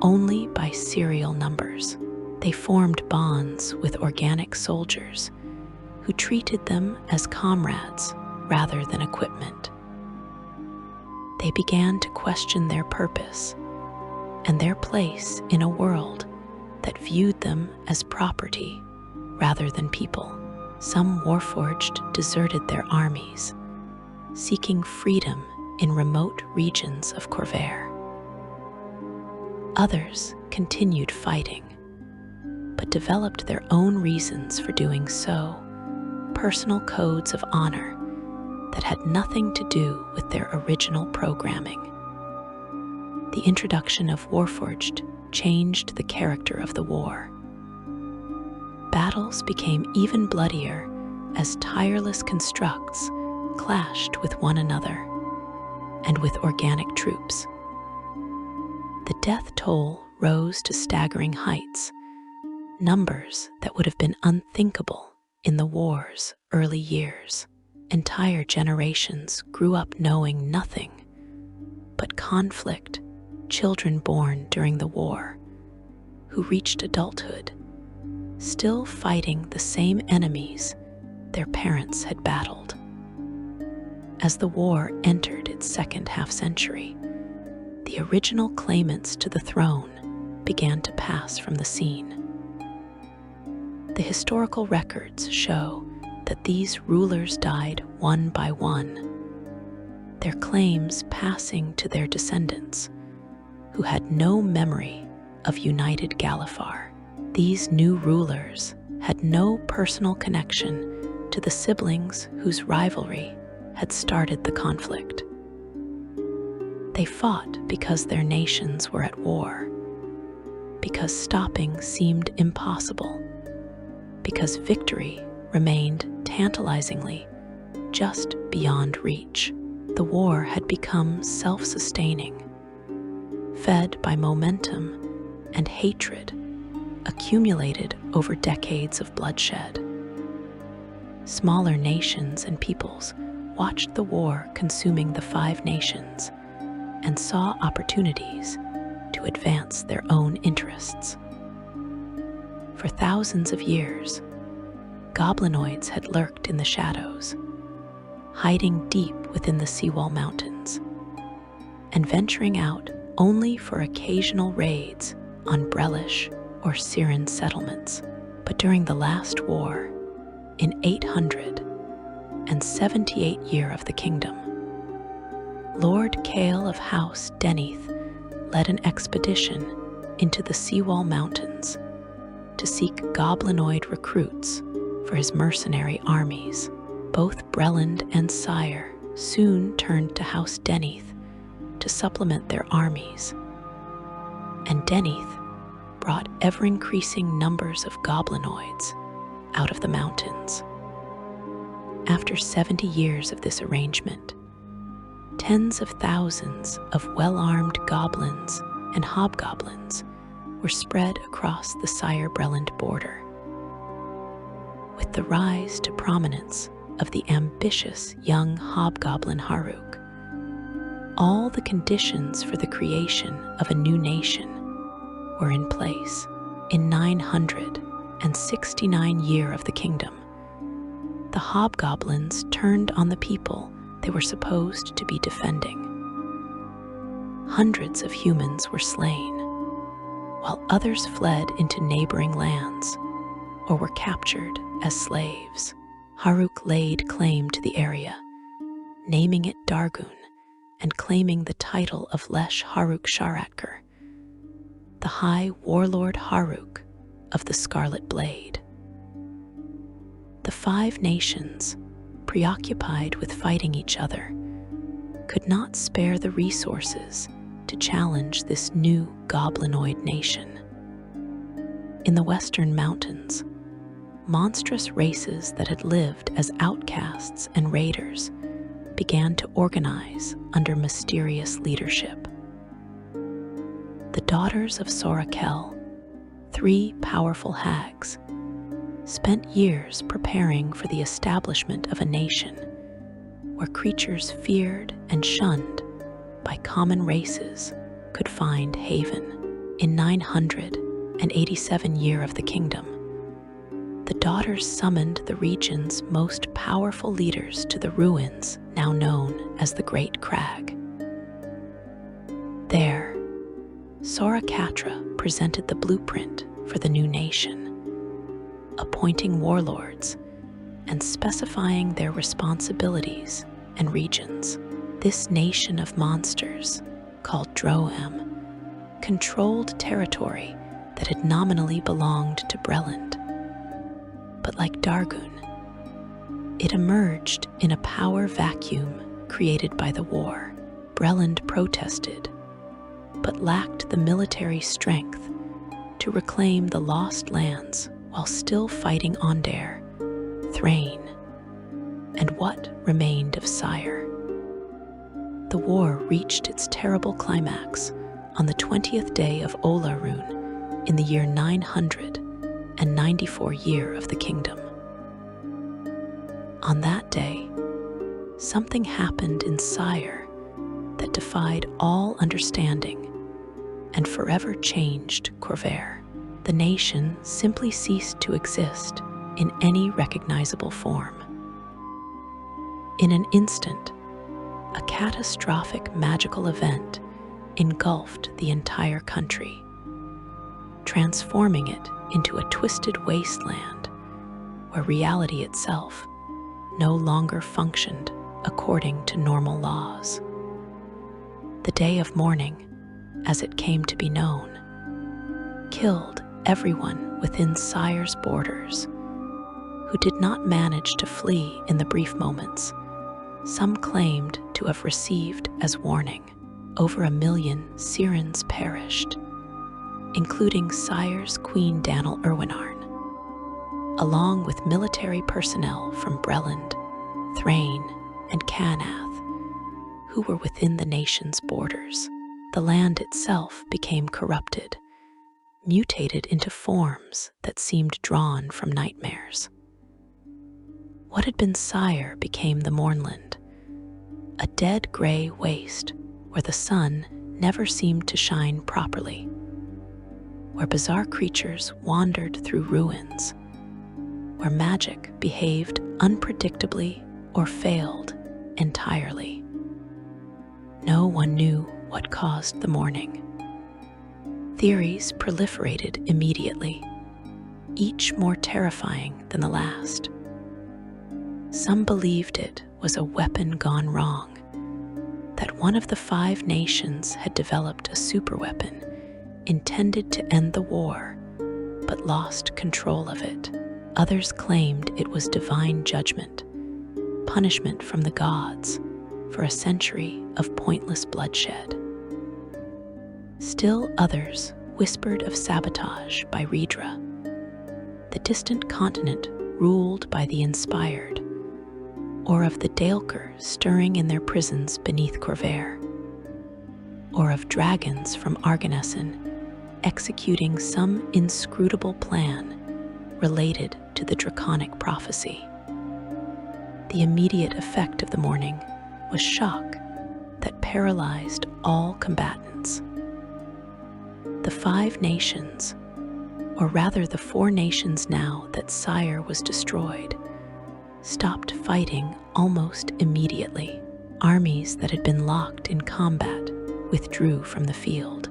only by serial numbers. They formed bonds with organic soldiers who treated them as comrades rather than equipment. They began to question their purpose and their place in a world that viewed them as property rather than people. Some Warforged deserted their armies, seeking freedom in remote regions of Corvair. Others continued fighting, but developed their own reasons for doing so, personal codes of honor that had nothing to do with their original programming. The introduction of Warforged changed the character of the war. Battles became even bloodier as tireless constructs clashed with one another and with organic troops. The death toll rose to staggering heights, numbers that would have been unthinkable in the war's early years. Entire generations grew up knowing nothing but conflict, children born during the war, who reached adulthood, still fighting the same enemies their parents had battled. As the war entered its second half-century, the original claimants to the throne began to pass from the scene. The historical records show that these rulers died one by one, their claims passing to their descendants, who had no memory of united Galifar. These new rulers had no personal connection to the siblings whose rivalry had started the conflict. They fought because their nations were at war, because stopping seemed impossible, because victory remained tantalizingly just beyond reach. The war had become self-sustaining, fed by momentum and hatred accumulated over decades of bloodshed. Smaller nations and peoples watched the war consuming the five nations and saw opportunities to advance their own interests. For thousands of years, goblinoids had lurked in the shadows, hiding deep within the seawall mountains, and venturing out only for occasional raids on Brelish or Siren settlements. But during the last war, in 878 year of the kingdom, Lord Cale of House Denith led an expedition into the Seawall Mountains to seek goblinoid recruits for his mercenary armies. Both Breland and Sire soon turned to House Denith to supplement their armies, and Denith brought ever-increasing numbers of goblinoids out of the mountains. After 70 years of this arrangement, tens of thousands of well-armed goblins and hobgoblins were spread across the Sire-Breland border. With the rise to prominence of the ambitious young hobgoblin Haruk, all the conditions for the creation of a new nation were in place. In 969 year of the kingdom, the hobgoblins turned on the people they were supposed to be defending. Hundreds of humans were slain, while others fled into neighboring lands or were captured as slaves. Haruk laid claim to the area, naming it Dargun and claiming the title of Lesh Haruk Sharatkar, the High Warlord Haruk of the Scarlet Blade. The five nations, preoccupied with fighting each other, could not spare the resources to challenge this new goblinoid nation. In the western mountains, monstrous races that had lived as outcasts and raiders began to organize under mysterious leadership. The daughters of Sorakel, three powerful hags, spent years preparing for the establishment of a nation where creatures feared and shunned by common races could find haven. In 987 year of the kingdom, the daughters summoned the region's most powerful leaders to the ruins now known as the Great Crag. There, Sorakatra presented the blueprint for the new nation, appointing warlords and specifying their responsibilities and regions. This nation of monsters, called Droam, controlled territory that had nominally belonged to Breland. But like Dargun, it emerged in a power vacuum created by the war. Breland protested, but lacked the military strength to reclaim the lost lands while still fighting Ondare, Thrain, and what remained of Sire. The war reached its terrible climax on the 20th day of Olarun in the year 994 year of the kingdom. On that day, something happened in Sire that defied all understanding and forever changed Corvair. The nation simply ceased to exist in any recognizable form. In an instant, a catastrophic magical event engulfed the entire country, transforming it into a twisted wasteland where reality itself no longer functioned according to normal laws. The day of mourning, as it came to be known, killed everyone within Sire's borders who did not manage to flee in the brief moments some claimed to have received as warning. Over 1 million Sirens perished, including Sire's Queen Danel Erwinarn, along with military personnel from Breland, Thrain, and Canath, who were within the nation's borders. The land itself became corrupted, mutated into forms that seemed drawn from nightmares. What had been Sire became the Mournland, a dead gray waste where the sun never seemed to shine properly, where bizarre creatures wandered through ruins, where magic behaved unpredictably or failed entirely. No one knew what caused the mourning. Theories proliferated immediately, each more terrifying than the last. Some believed it was a weapon gone wrong, that one of the 5 nations had developed a superweapon intended to end the war, but lost control of it. Others claimed it was divine judgment, punishment from the gods for a century of pointless bloodshed. Still others whispered of sabotage by Rydra, the distant continent ruled by the inspired, or of the Daelkyr stirring in their prisons beneath Corvair, or of dragons from Arganesson executing some inscrutable plan related to the draconic prophecy. The immediate effect of the mourning was shock that paralyzed all combatants. The 5 nations, or rather the 4 nations now that Sire was destroyed, stopped fighting almost immediately. Armies that had been locked in combat withdrew from the field.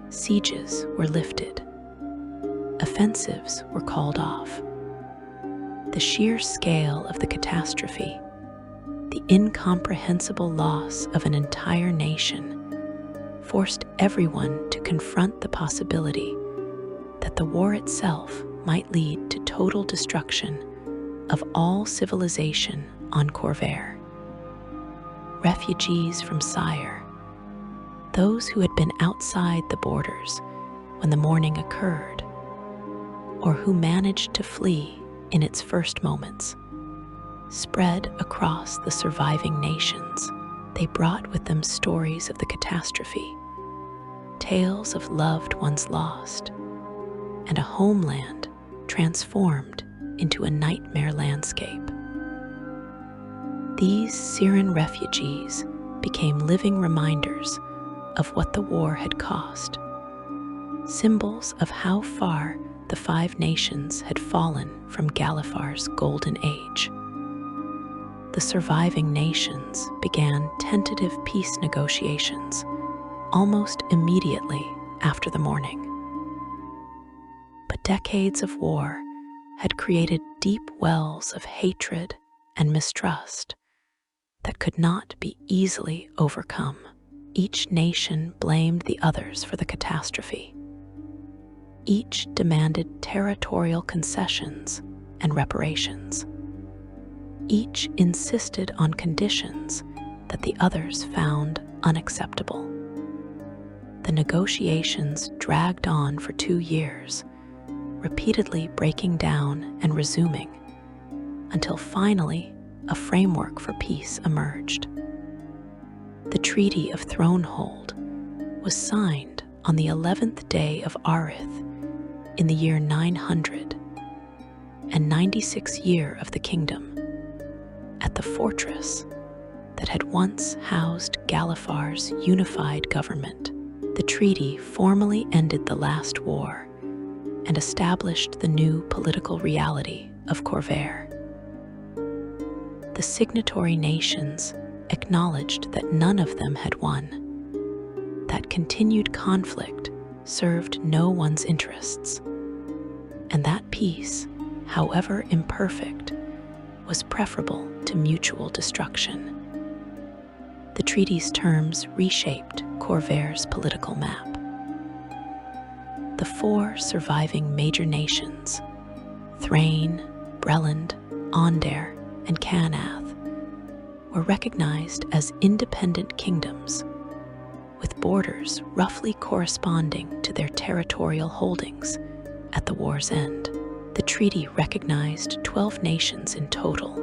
Sieges were lifted. Offensives were called off. The sheer scale of the catastrophe, the incomprehensible loss of an entire nation, forced everyone to confront the possibility that the war itself might lead to total destruction of all civilization on Corvair. Refugees from Sire, those who had been outside the borders when the mourning occurred, or who managed to flee in its first moments, spread across the surviving nations. They brought with them stories of the catastrophe, tales of loved ones lost, and a homeland transformed into a nightmare landscape. These Siren refugees became living reminders of what the war had cost, symbols of how far the 5 nations had fallen from Galifar's golden age. The surviving nations began tentative peace negotiations almost immediately after the mourning. But decades of war had created deep wells of hatred and mistrust that could not be easily overcome. Each nation blamed the others for the catastrophe. Each demanded territorial concessions and reparations. Each insisted on conditions that the others found unacceptable. The negotiations dragged on for 2 years, repeatedly breaking down and resuming, until finally a framework for peace emerged. The Treaty of Thronehold was signed on the 11th day of Arith in the year 900 and 96th year of the kingdom, at the fortress that had once housed Galifar's unified government. The treaty formally ended the last war and established the new political reality of Corvair. The signatory nations acknowledged that none of them had won, that continued conflict served no one's interests, and that peace, however imperfect, was preferable to mutual destruction. The treaty's terms reshaped Corvair's political map. The 4 surviving major nations, Thrain, Breland, Onder, and Canath, were recognized as independent kingdoms, with borders roughly corresponding to their territorial holdings at the war's end. The treaty recognized 12 nations in total: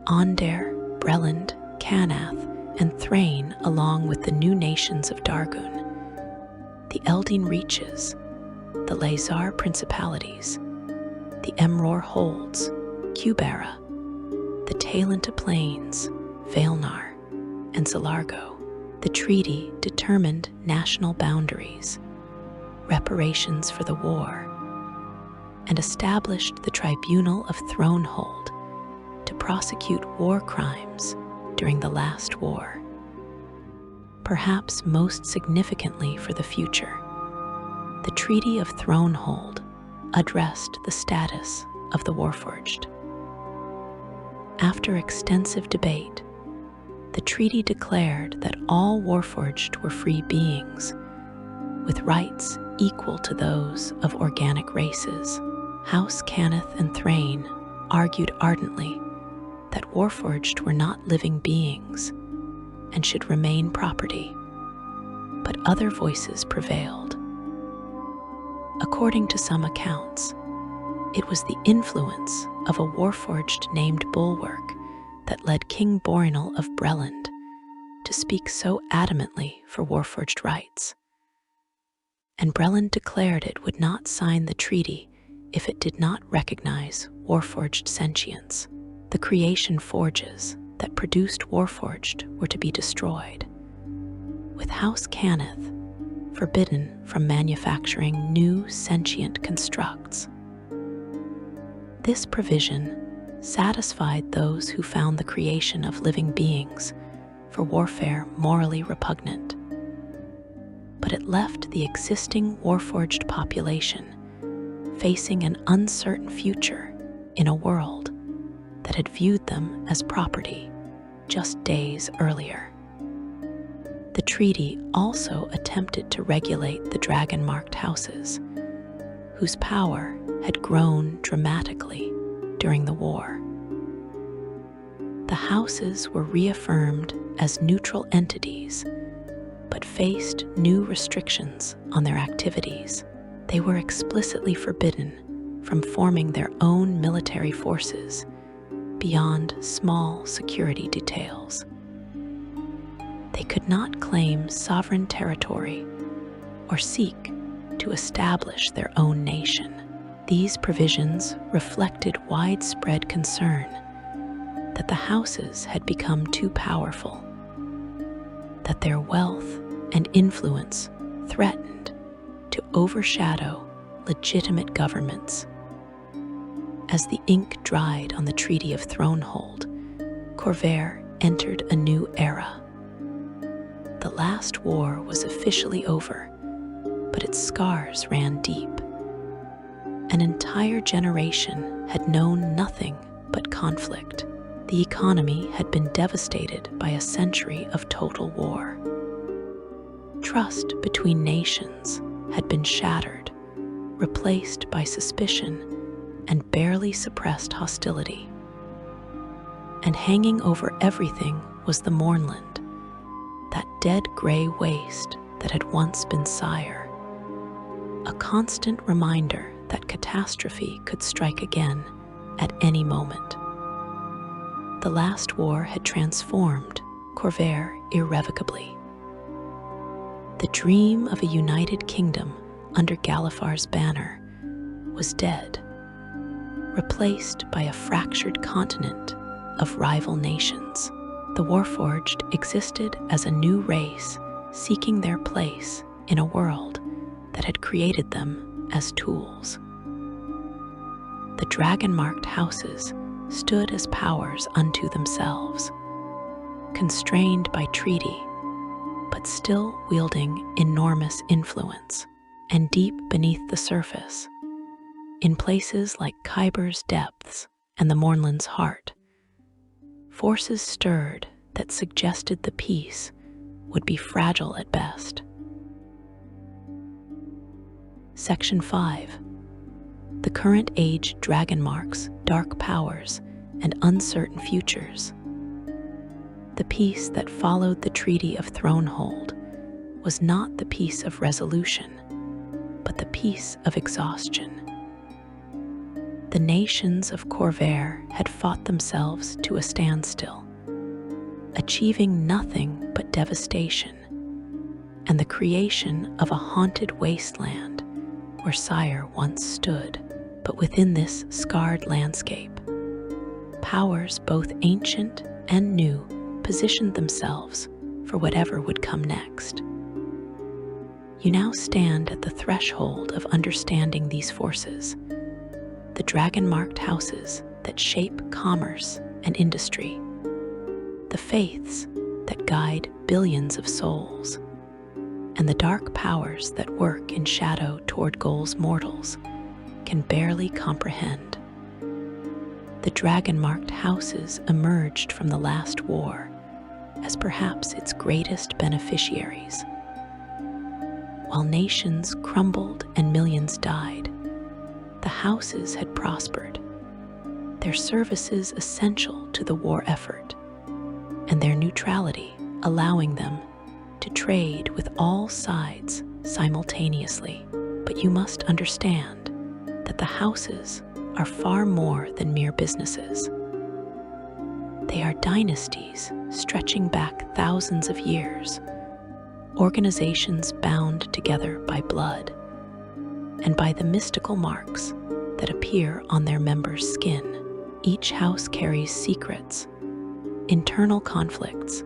Onder, Breland, Canath, and Thrain, along with the new nations of Dargun, the Eldin Reaches, the Lazar Principalities, the Emror Holds, Cubera, the Talenta Plains, Vaelnar, and Zalargo. The treaty determined national boundaries, reparations for the war, and established the Tribunal of Thronehold to prosecute war crimes during the last war. Perhaps most significantly for the future, the Treaty of Thronehold addressed the status of the Warforged. After extensive debate, the treaty declared that all Warforged were free beings, with rights equal to those of organic races. House Canath and Thrain argued ardently that Warforged were not living beings and should remain property, but other voices prevailed. According to some accounts, it was the influence of a Warforged named Bulwark that led King Borinal of Breland to speak so adamantly for Warforged rights. And Breland declared it would not sign the treaty if it did not recognize Warforged sentience. The creation forges that produced Warforged were to be destroyed, with House Canath forbidden from manufacturing new sentient constructs. This provision satisfied those who found the creation of living beings for warfare morally repugnant, but it left the existing Warforged population facing an uncertain future in a world that had viewed them as property just days earlier. The treaty also attempted to regulate the dragon-marked houses, whose power had grown dramatically during the war. The houses were reaffirmed as neutral entities, but faced new restrictions on their activities. They were explicitly forbidden from forming their own military forces beyond small security details. They could not claim sovereign territory or seek to establish their own nation. These provisions reflected widespread concern that the houses had become too powerful, that their wealth and influence threatened to overshadow legitimate governments. As the ink dried on the Treaty of Thronehold, Corvair entered a new era. The last war was officially over, but its scars ran deep. An entire generation had known nothing but conflict. The economy had been devastated by a century of total war. Trust between nations had been shattered, replaced by suspicion and barely suppressed hostility. And hanging over everything was the Mournland, that dead gray waste that had once been Sire, a constant reminder that catastrophe could strike again at any moment. The last war had transformed Corvair irrevocably. The dream of a united kingdom under Galifar's banner was dead, replaced by a fractured continent of rival nations. The Warforged existed as a new race seeking their place in a world that had created them as tools. The dragon-marked houses stood as powers unto themselves, constrained by treaty, but still wielding enormous influence. And deep beneath the surface, in places like Kyber's depths and the Mournland's heart, forces stirred that suggested the peace would be fragile at best. Section 5. The current age dragon marks dark powers and uncertain futures. The peace that followed the Treaty of Thronehold was not the peace of resolution, but the peace of exhaustion. The nations of Corvair had fought themselves to a standstill, achieving nothing but devastation and the creation of a haunted wasteland where Sire once stood. But within this scarred landscape, powers both ancient and new positioned themselves for whatever would come next. You now stand at the threshold of understanding these forces, the dragon-marked houses that shape commerce and industry, the faiths that guide billions of souls, and the dark powers that work in shadow toward goals mortals can barely comprehend. The dragon-marked houses emerged from the last war as perhaps its greatest beneficiaries. While nations crumbled and millions died, the houses had prospered, their services essential to the war effort, and their neutrality allowing them to trade with all sides simultaneously. But you must understand that the houses are far more than mere businesses. They are dynasties stretching back thousands of years, organizations bound together by blood and by the mystical marks that appear on their members' skin. Each house carries secrets, internal conflicts,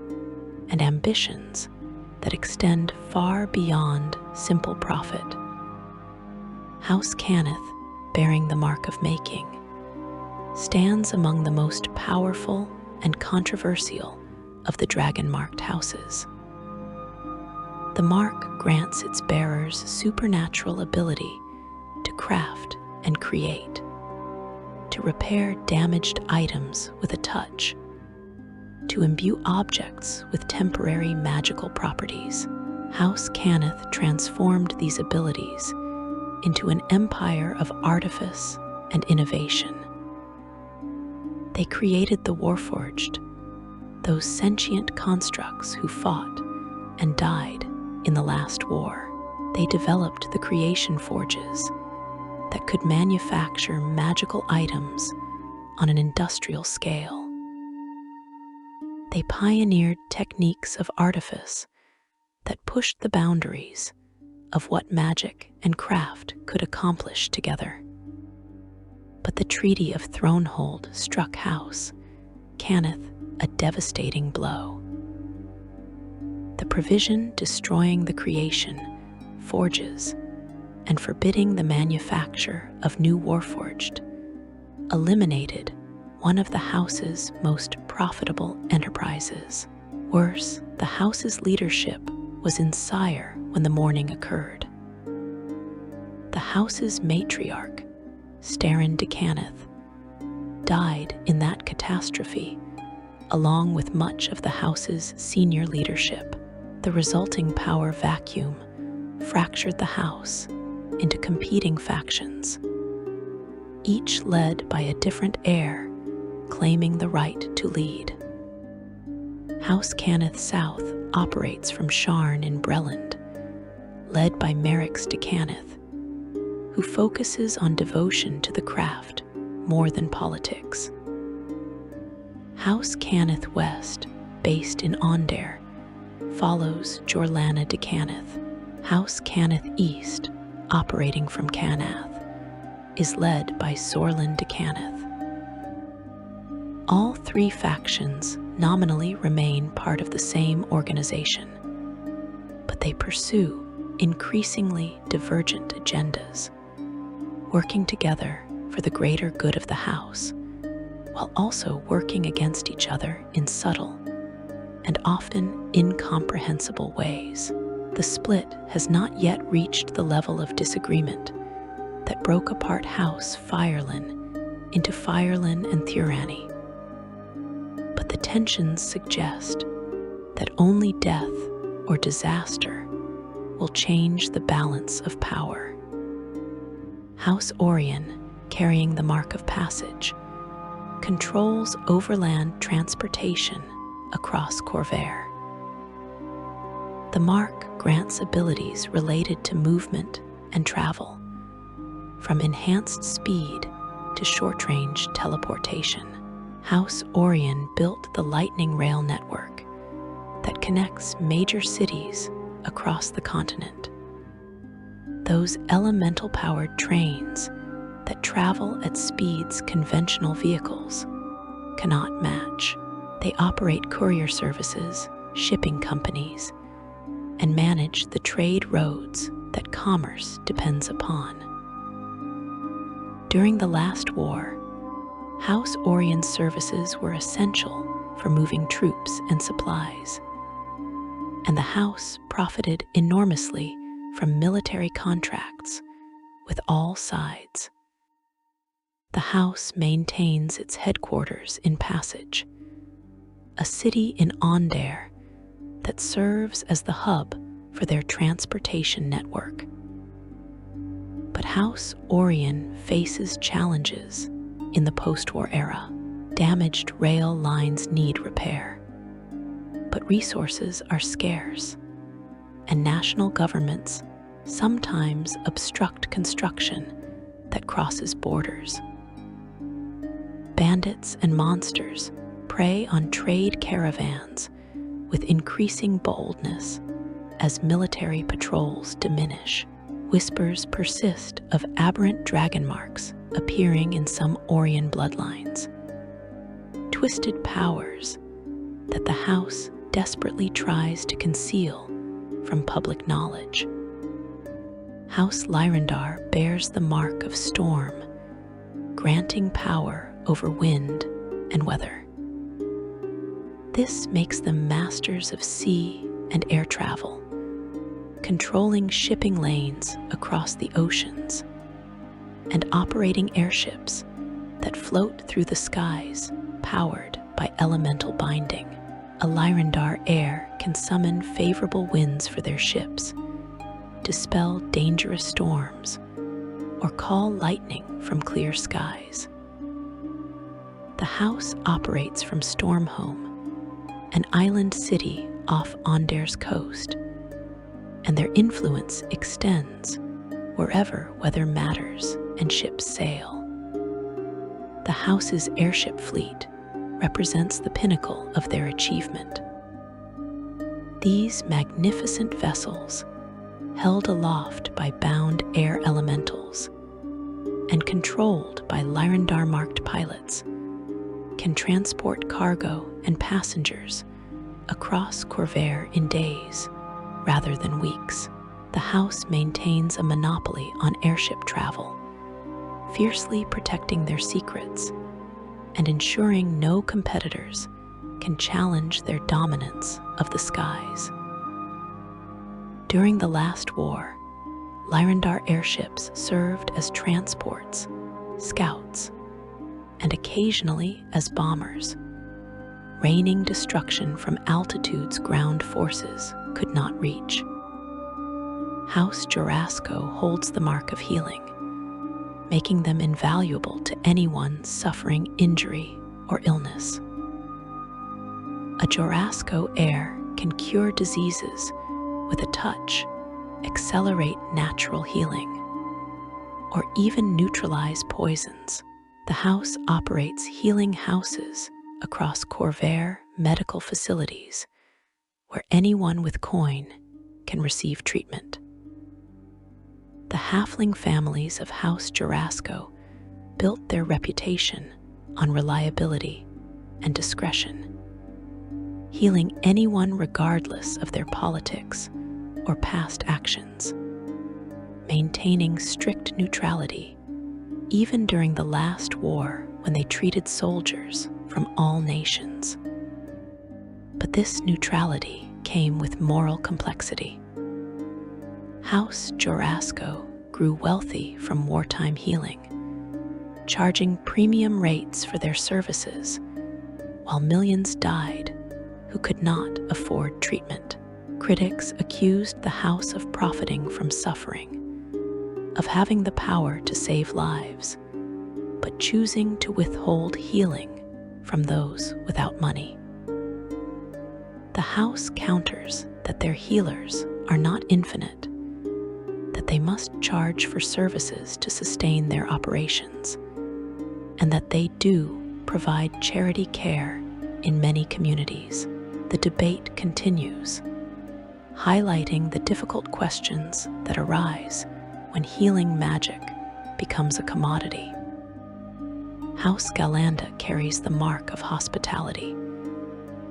and ambitions that extend far beyond simple profit. House Cannith, bearing the mark of making, stands among the most powerful and controversial of the dragon-marked houses. The mark grants its bearers supernatural ability to craft and create, to repair damaged items with a touch, to imbue objects with temporary magical properties. House Cannith transformed these abilities into an empire of artifice and innovation. They created the Warforged, those sentient constructs who fought and died in the last war. They developed the creation forges that could manufacture magical items on an industrial scale. They pioneered techniques of artifice that pushed the boundaries of what magic and craft could accomplish together. But the Treaty of Thronehold struck House Cannith a devastating blow. The provision destroying the creation, forges, and forbidding the manufacture of new Warforged eliminated one of the house's most profitable enterprises. Worse, the house's leadership was in Sire when the mourning occurred. The house's matriarch, Sterin Dhakaani, died in that catastrophe, along with much of the house's senior leadership. The resulting power vacuum fractured the house into competing factions, each led by a different heir claiming the right to lead. House Cannith South operates from Sharn in Breland, led by Merrix Dhakaani, who focuses on devotion to the craft more than politics. House Cannith West, based in Ondare, follows Jorlana Dhakaani, House Cannith East, operating from Canath, is led by Sorlin de Cannith. All three factions nominally remain part of the same organization, but they pursue increasingly divergent agendas, working together for the greater good of the house, while also working against each other in subtle and often incomprehensible ways. The split has not yet reached the level of disagreement that broke apart House Firelin into Firelin and Thurani. But the tensions suggest that only death or disaster will change the balance of power. House Orion, carrying the Mark of Passage, controls overland transportation across Corvair. The Mark grants abilities related to movement and travel, from enhanced speed to short-range teleportation. House Orion built the Lightning Rail network that connects major cities across the continent. Those elemental-powered trains that travel at speeds conventional vehicles cannot match. They operate courier services, shipping companies, and manage the trade roads that commerce depends upon. During the last war, House Orion's services were essential for moving troops and supplies, and the house profited enormously from military contracts with all sides. The house maintains its headquarters in Passage, a city in Ondair that serves as the hub for their transportation network. But House Orion faces challenges in the post-war era. Damaged rail lines need repair, but resources are scarce, and national governments sometimes obstruct construction that crosses borders. Bandits and monsters prey on trade caravans with increasing boldness as military patrols diminish. Whispers persist of aberrant dragon marks appearing in some Orion bloodlines, twisted powers that the house desperately tries to conceal from public knowledge. House Lyrandar bears the mark of storm, granting power over wind and weather. This makes them masters of sea and air travel, controlling shipping lanes across the oceans and operating airships that float through the skies powered by elemental binding. A Lyrandar heir can summon favorable winds for their ships, dispel dangerous storms, or call lightning from clear skies. The house operates from Stormhome, an island city off Ondair's coast, and their influence extends wherever weather matters and ships sail. The house's airship fleet represents the pinnacle of their achievement. These magnificent vessels, held aloft by bound air elementals and controlled by Lyrandar-marked pilots, can transport cargo and passengers across Corvair in days rather than weeks. The house maintains a monopoly on airship travel, fiercely protecting their secrets and ensuring no competitors can challenge their dominance of the skies. During the last war, Lyrandar airships served as transports, scouts, and occasionally as bombers, raining destruction from altitudes ground forces could not reach. House Jorasco holds the mark of healing, making them invaluable to anyone suffering injury or illness. A Jorasco heir can cure diseases with a touch, accelerate natural healing, or even neutralize poisons. The house operates healing houses across Corvair medical facilities, where anyone with coin can receive treatment. The halfling families of House Jorasco built their reputation on reliability and discretion, healing anyone regardless of their politics or past actions, maintaining strict neutrality even during the last war when they treated soldiers from all nations. But this neutrality came with moral complexity. House Jorasco grew wealthy from wartime healing, charging premium rates for their services, while millions died who could not afford treatment. Critics accused the house of profiting from suffering, of having the power to save lives, but choosing to withhold healing from those without money. The house counters that their healers are not infinite, that they must charge for services to sustain their operations, and that they do provide charity care in many communities. The debate continues, highlighting the difficult questions that arise when healing magic becomes a commodity. House Galanda carries the mark of hospitality,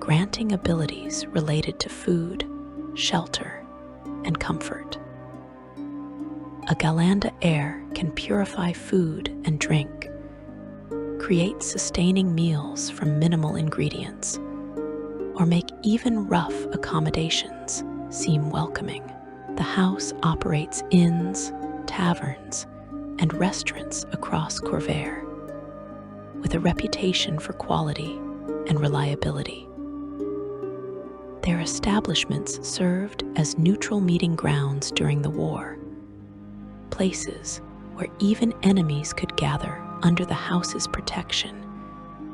granting abilities related to food, shelter, and comfort. A Galanda heir can purify food and drink, create sustaining meals from minimal ingredients, or make even rough accommodations seem welcoming. The house operates inns, taverns, and restaurants across Corvair, with a reputation for quality and reliability. Their establishments served as neutral meeting grounds during the war, places where even enemies could gather under the house's protection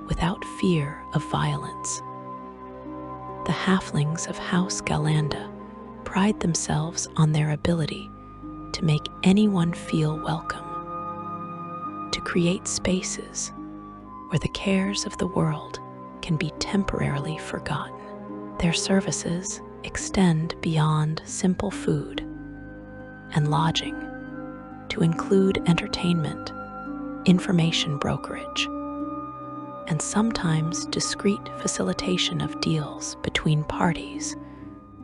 without fear of violence. The halflings of House Galanda pride themselves on their ability to make anyone feel welcome, to create spaces where the cares of the world can be temporarily forgotten. Their services extend beyond simple food and lodging to include entertainment, information brokerage, and sometimes discreet facilitation of deals between parties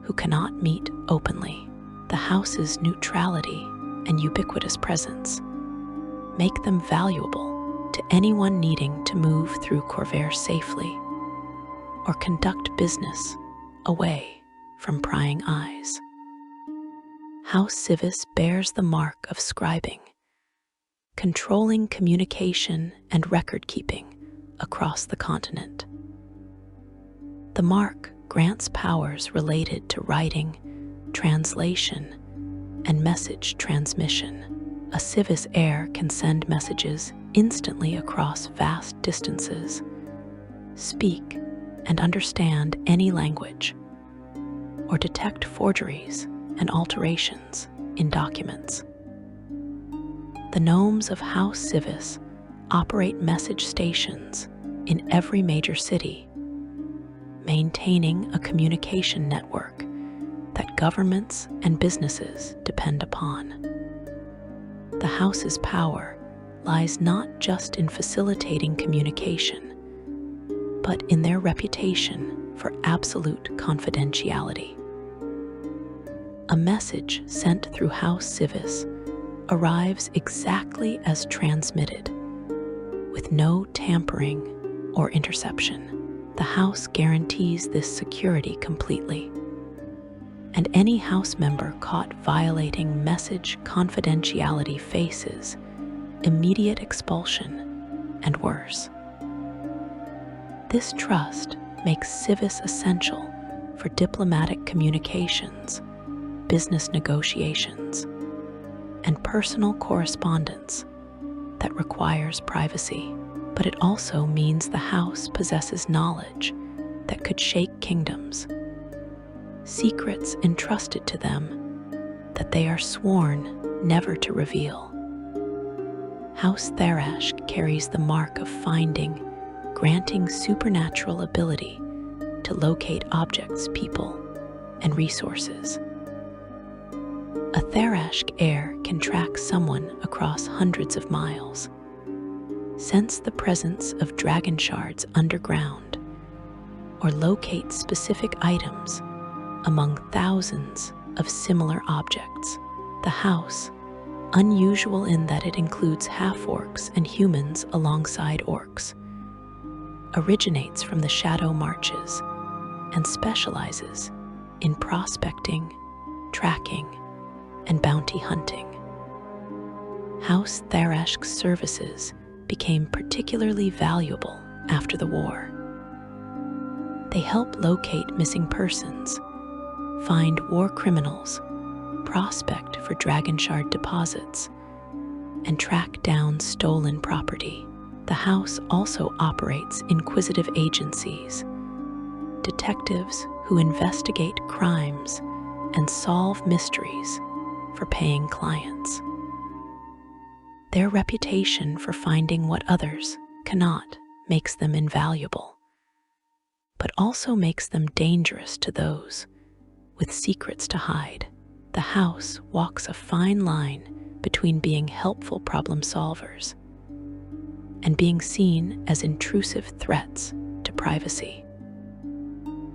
who cannot meet openly. The house's neutrality and ubiquitous presence make them valuable to anyone needing to move through Corvair safely or conduct business away from prying eyes. House Civis bears the mark of scribing, controlling communication and record-keeping across the continent. The mark grants powers related to writing, translation, and message transmission. A Civis heir can send messages instantly across vast distances, speak and understand any language, or detect forgeries and alterations in documents. The gnomes of House Civis operate message stations in every major city, maintaining a communication network that governments and businesses depend upon. The house's power lies not just in facilitating communication, but in their reputation for absolute confidentiality. A message sent through House Civis arrives exactly as transmitted, with no tampering or interception. The house guarantees this security completely, and any house member caught violating message confidentiality faces immediate expulsion and worse. This trust makes Civis essential for diplomatic communications, business negotiations, and personal correspondence that requires privacy. But it also means the house possesses knowledge that could shake kingdoms, secrets entrusted to them that they are sworn never to reveal. House Tharash carries the mark of finding, granting supernatural ability to locate objects, people, and resources. A Tharashk air can track someone across hundreds of miles, sense the presence of dragon shards underground, or locate specific items among thousands of similar objects. The house, unusual in that it includes half-orcs and humans alongside orcs, originates from the Shadow Marches and specializes in prospecting, tracking, and bounty hunting. House Tharashk's services became particularly valuable after the war. They help locate missing persons, find war criminals, prospect for dragon shard deposits, and track down stolen property. The house also operates inquisitive agencies, detectives who investigate crimes and solve mysteries for paying clients. Their reputation for finding what others cannot makes them invaluable, but also makes them dangerous to those with secrets to hide. The house walks a fine line between being helpful problem solvers and being seen as intrusive threats to privacy.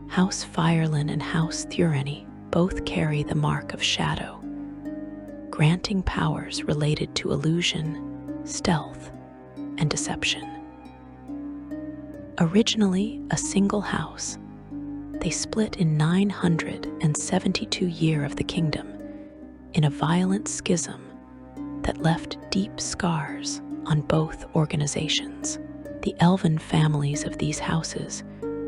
House Firelin and House Thureni both carry the mark of shadow, granting powers related to illusion, stealth, and deception. Originally a single house, they split in 972 year of the kingdom in a violent schism that left deep scars on both organizations. The elven families of these houses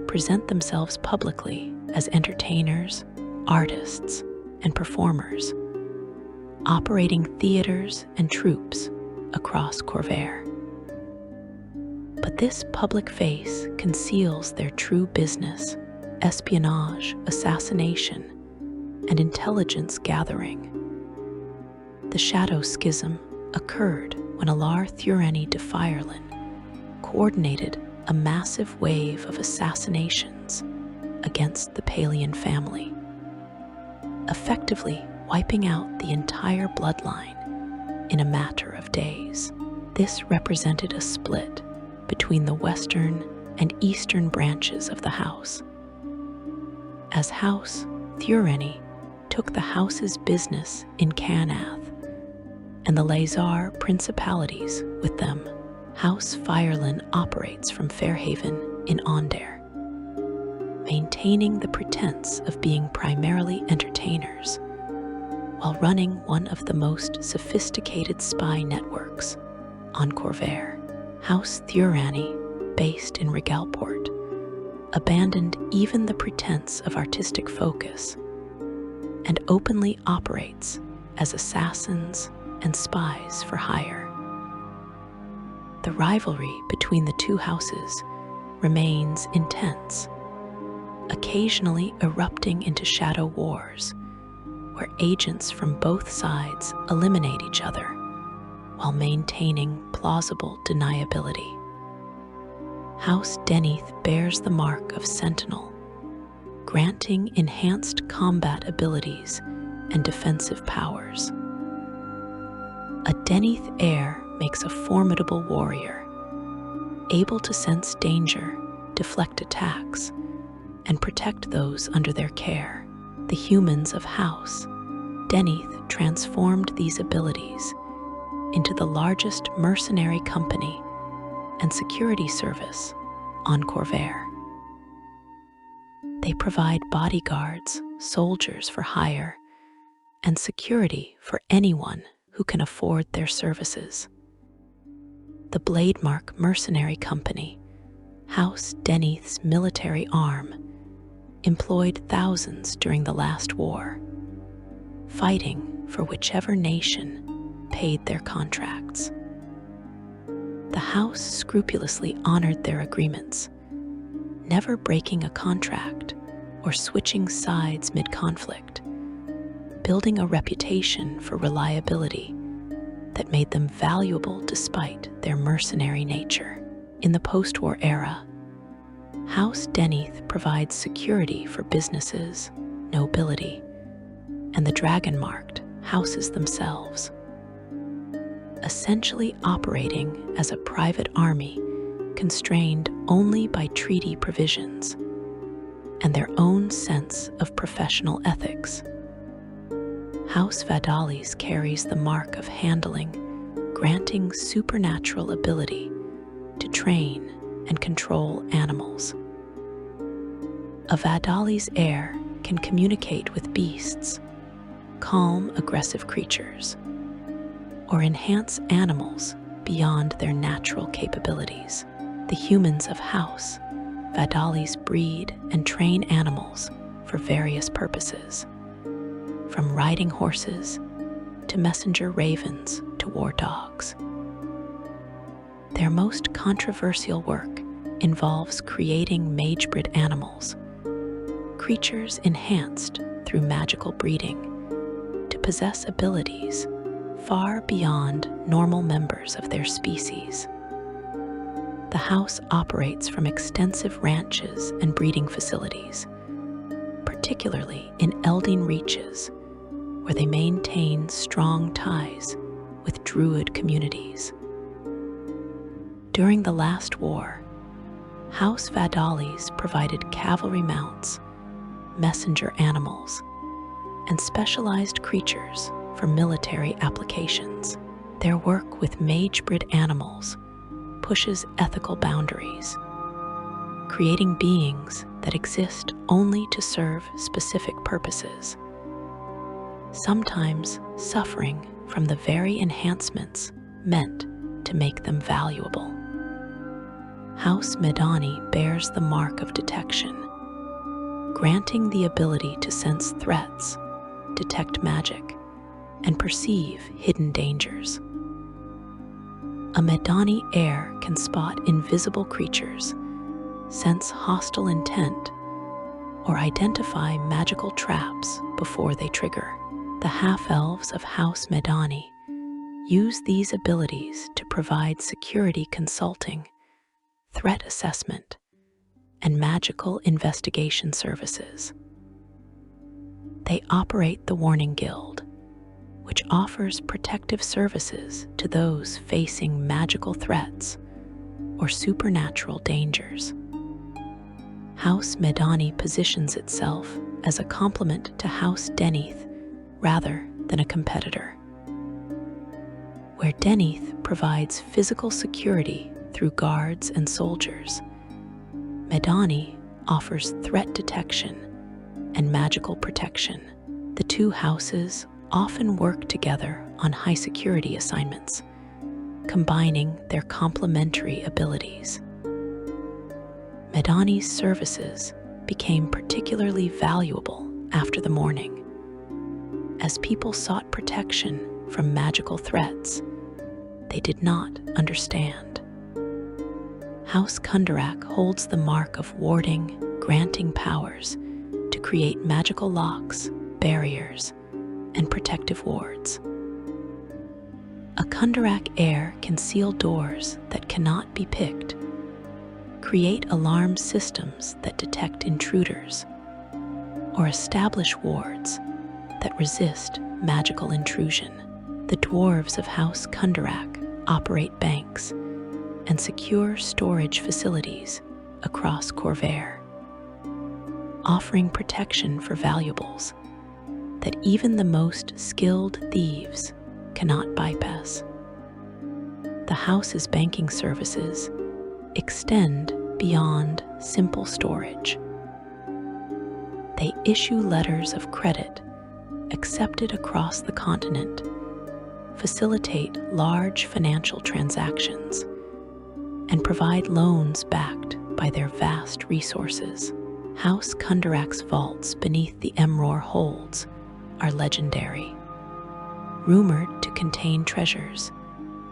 present themselves publicly as entertainers, artists, and performers, operating theaters and troupes across Corvair. But this public face conceals their true business: espionage, assassination, and intelligence gathering. The Shadow Schism occurred when Alar Thureni de Firelin coordinated a massive wave of assassinations against the Palian family, effectively wiping out the entire bloodline in a matter of days. This represented a split between the western and eastern branches of the house, as House Thureni took the house's business in Canath and the Lazar principalities with them. House Firelin operates from Fairhaven in Aundair, maintaining the pretense of being primarily entertainers while running one of the most sophisticated spy networks on Corvair. House Thurani, based in Regalport, abandoned even the pretense of artistic focus and openly operates as assassins and spies for hire. The rivalry between the two houses remains intense, occasionally erupting into shadow wars, where agents from both sides eliminate each other while maintaining plausible deniability. House Deneth bears the mark of Sentinel, granting enhanced combat abilities and defensive powers. A Deneth heir makes a formidable warrior, able to sense danger, deflect attacks, and protect those under their care. The humans of House Deneth transformed these abilities into the largest mercenary company and security service on Corvair. They provide bodyguards, soldiers for hire, and security for anyone who can afford their services. The Blademark Mercenary Company, House Deneth's military arm, employed thousands during the last war, fighting for whichever nation paid their contracts. The house scrupulously honored their agreements, never breaking a contract or switching sides mid-conflict, building a reputation for reliability that made them valuable despite their mercenary nature. In the post-war era, House Deneth provides security for businesses, nobility, and the dragon-marked houses themselves, essentially operating as a private army constrained only by treaty provisions and their own sense of professional ethics. House Vadalis carries the mark of handling, granting supernatural ability to train and control animals. A Vadali's heir can communicate with beasts, calm aggressive creatures, or enhance animals beyond their natural capabilities. The humans of House Vadalis breed and train animals for various purposes, from riding horses to messenger ravens to war dogs. Their most controversial work involves creating magebred animals, creatures enhanced through magical breeding to possess abilities far beyond normal members of their species. The house operates from extensive ranches and breeding facilities, particularly in Eldin reaches, where they maintain strong ties with druid communities. During the last war, House Vadalis provided cavalry mounts, messenger animals, and specialized creatures for military applications. Their work with magebred animals pushes ethical boundaries, creating beings that exist only to serve specific purposes, sometimes suffering from the very enhancements meant to make them valuable. House Medani bears the mark of detection, granting the ability to sense threats, detect magic, and perceive hidden dangers. A Medani heir can spot invisible creatures, sense hostile intent, or identify magical traps before they trigger. The half-elves of House Medani use these abilities to provide security consulting, threat assessment, and magical investigation services. They operate the Warning Guild, which offers protective services to those facing magical threats or supernatural dangers. House Medani positions itself as a complement to House Denith rather than a competitor. Where Denith provides physical security through guards and soldiers, Medani offers threat detection and magical protection. The two houses often work together on high security assignments, combining their complementary abilities. Medani's services became particularly valuable after the mourning, as people sought protection from magical threats they did not understand. House Kundarak holds the mark of warding, granting powers to create magical locks, barriers, and protective wards. A Kundarak heir can seal doors that cannot be picked, create alarm systems that detect intruders, or establish wards that resist magical intrusion. The dwarves of House Kundarak operate banks and secure storage facilities across Corvair, offering protection for valuables that even the most skilled thieves cannot bypass. The house's banking services extend beyond simple storage. They issue letters of credit accepted across the continent, facilitate large financial transactions, and provide loans backed by their vast resources. House Kundarak's vaults beneath the Emror holds are legendary, rumored to contain treasures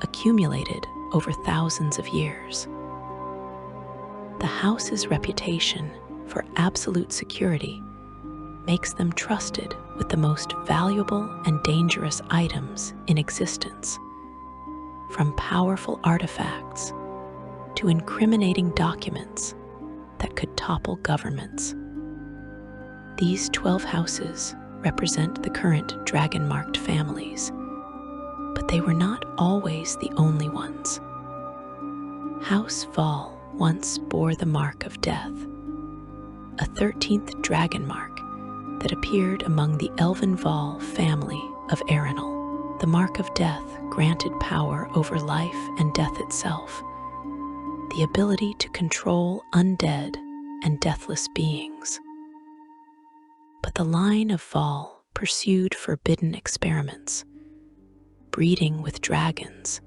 accumulated over thousands of years. The house's reputation for absolute security makes them trusted with the most valuable and dangerous items in existence, from powerful artifacts to incriminating documents that could topple governments. These 12 houses represent the current dragon-marked families, but they were not always the only ones. House Val once bore the mark of death, a 13th dragon mark that appeared among the elven Val family of Eberron. The mark of death granted power over life and death itself, the ability to control undead and deathless beings. But the line of Val pursued forbidden experiments, breeding with dragons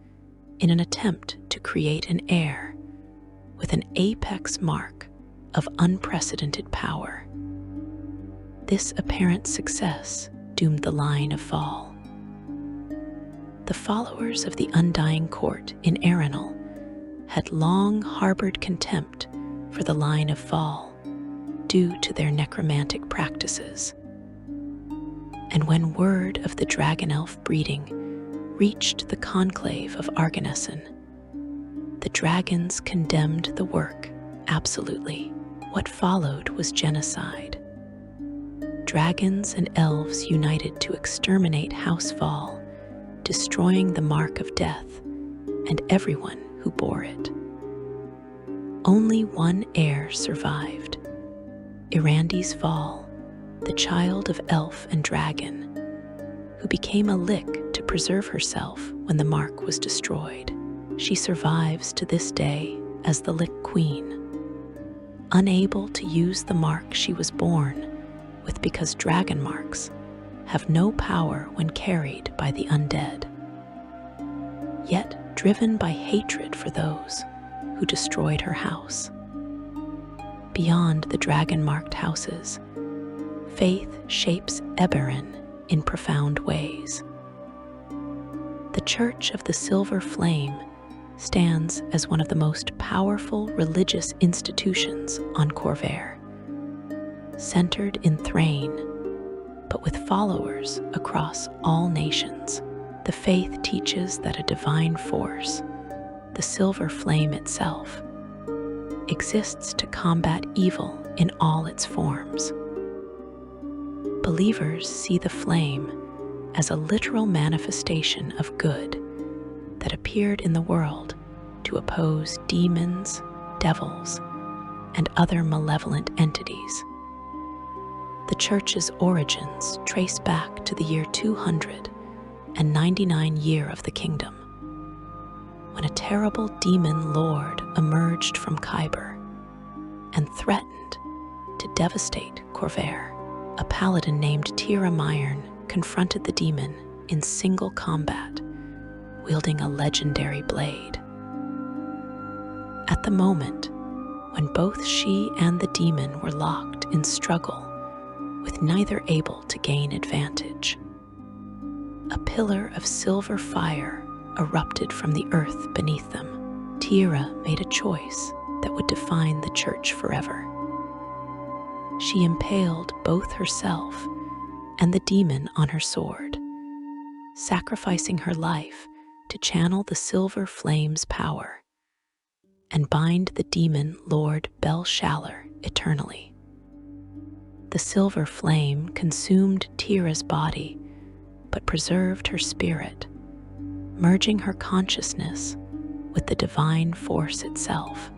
in an attempt to create an heir with an apex mark of unprecedented power. This apparent success doomed the line of Val. The followers of the Undying Court in Eberron had long harbored contempt for the line of Val due to their necromantic practices. And when word of the dragon elf breeding reached the conclave of Argonesson, the dragons condemned the work absolutely. What followed was genocide. Dragons and elves united to exterminate House Val, destroying the mark of death and everyone who bore it. Only one heir survived, Erandis Val, the child of elf and dragon, who became a lick to preserve herself when the mark was destroyed. She survives to this day as the Lick Queen, unable to use the mark she was born with because dragon marks have no power when carried by the undead. Yet driven by hatred for those who destroyed her house. Beyond the dragon-marked houses, faith shapes Eberron in profound ways. The Church of the Silver Flame stands as one of the most powerful religious institutions on Corvair, centered in Thrain, but with followers across all nations. The faith teaches that a divine force, the Silver Flame itself, exists to combat evil in all its forms. Believers see the flame as a literal manifestation of good that appeared in the world to oppose demons, devils, and other malevolent entities. The Church's origins trace back to the year 299 year of the kingdom, when a terrible demon lord emerged from Khyber and threatened to devastate Corvair. A paladin named Tira Myron confronted the demon in single combat, wielding a legendary blade. At the moment when both she and the demon were locked in struggle, with neither able to gain advantage, a pillar of silver fire erupted from the earth beneath them. Tira made a choice that would define the Church forever. She impaled both herself and the demon on her sword, sacrificing her life to channel the Silver Flame's power and bind the demon Lord Belshazzar eternally. The Silver Flame consumed Tira's body, but preserved her spirit, merging her consciousness with the divine force itself.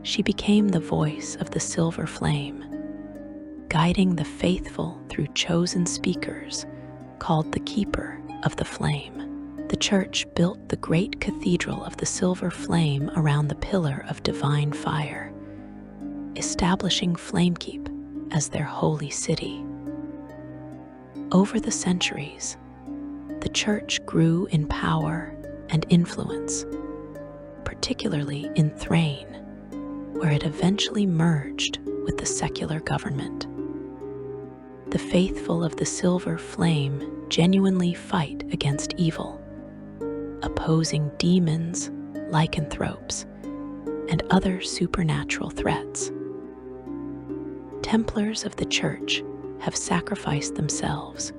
She became the voice of the Silver Flame, guiding the faithful through chosen speakers called the Keeper of the Flame. The Church built the great cathedral of the Silver Flame around the pillar of divine fire, establishing Flamekeep as their holy city. Over the centuries, the Church grew in power and influence, particularly in Thrain, where it eventually merged with the secular government. The faithful of the Silver Flame genuinely fight against evil, opposing demons, lycanthropes, and other supernatural threats. Templars of the Church have sacrificed themselves,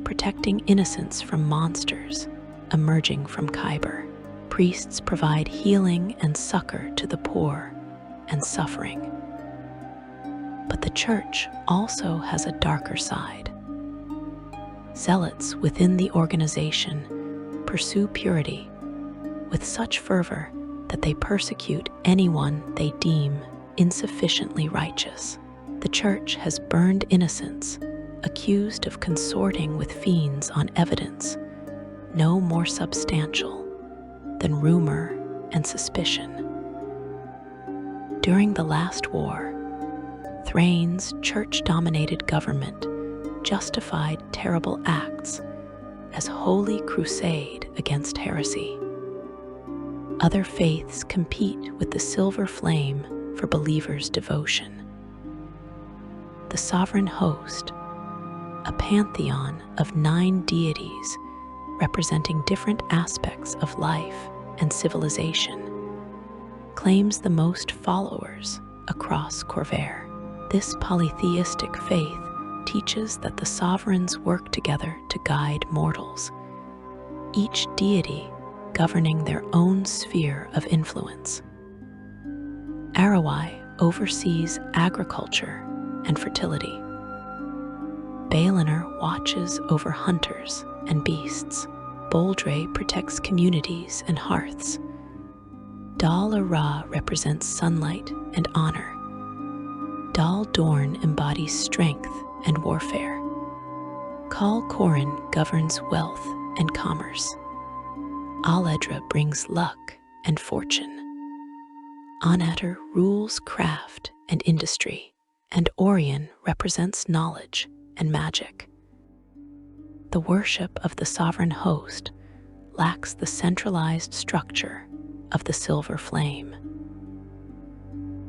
protecting innocents from monsters emerging from Khyber. Priests provide healing and succor to the poor and suffering. But the Church also has a darker side. Zealots within the organization pursue purity with such fervor that they persecute anyone they deem insufficiently righteous. The Church has burned innocents accused of consorting with fiends on evidence no more substantial than rumor and suspicion. During the last war, Thrain's church-dominated government justified terrible acts as holy crusade against heresy. Other faiths compete with the silver flame for believers' devotion. The sovereign host, a pantheon of 9 deities representing different aspects of life and civilization, claims the most followers across Khorvaire. This polytheistic faith teaches that the sovereigns work together to guide mortals, each deity governing their own sphere of influence. Arawai oversees agriculture and fertility. Balinor watches over hunters and beasts. Boldre protects communities and hearths. Dal Ara represents sunlight and honor. Dal Dorn embodies strength and warfare. Kal Korin governs wealth and commerce. Aledra brings luck and fortune. Anatar rules craft and industry, and Orion represents knowledge and magic. The worship of the sovereign host lacks the centralized structure of the silver flame.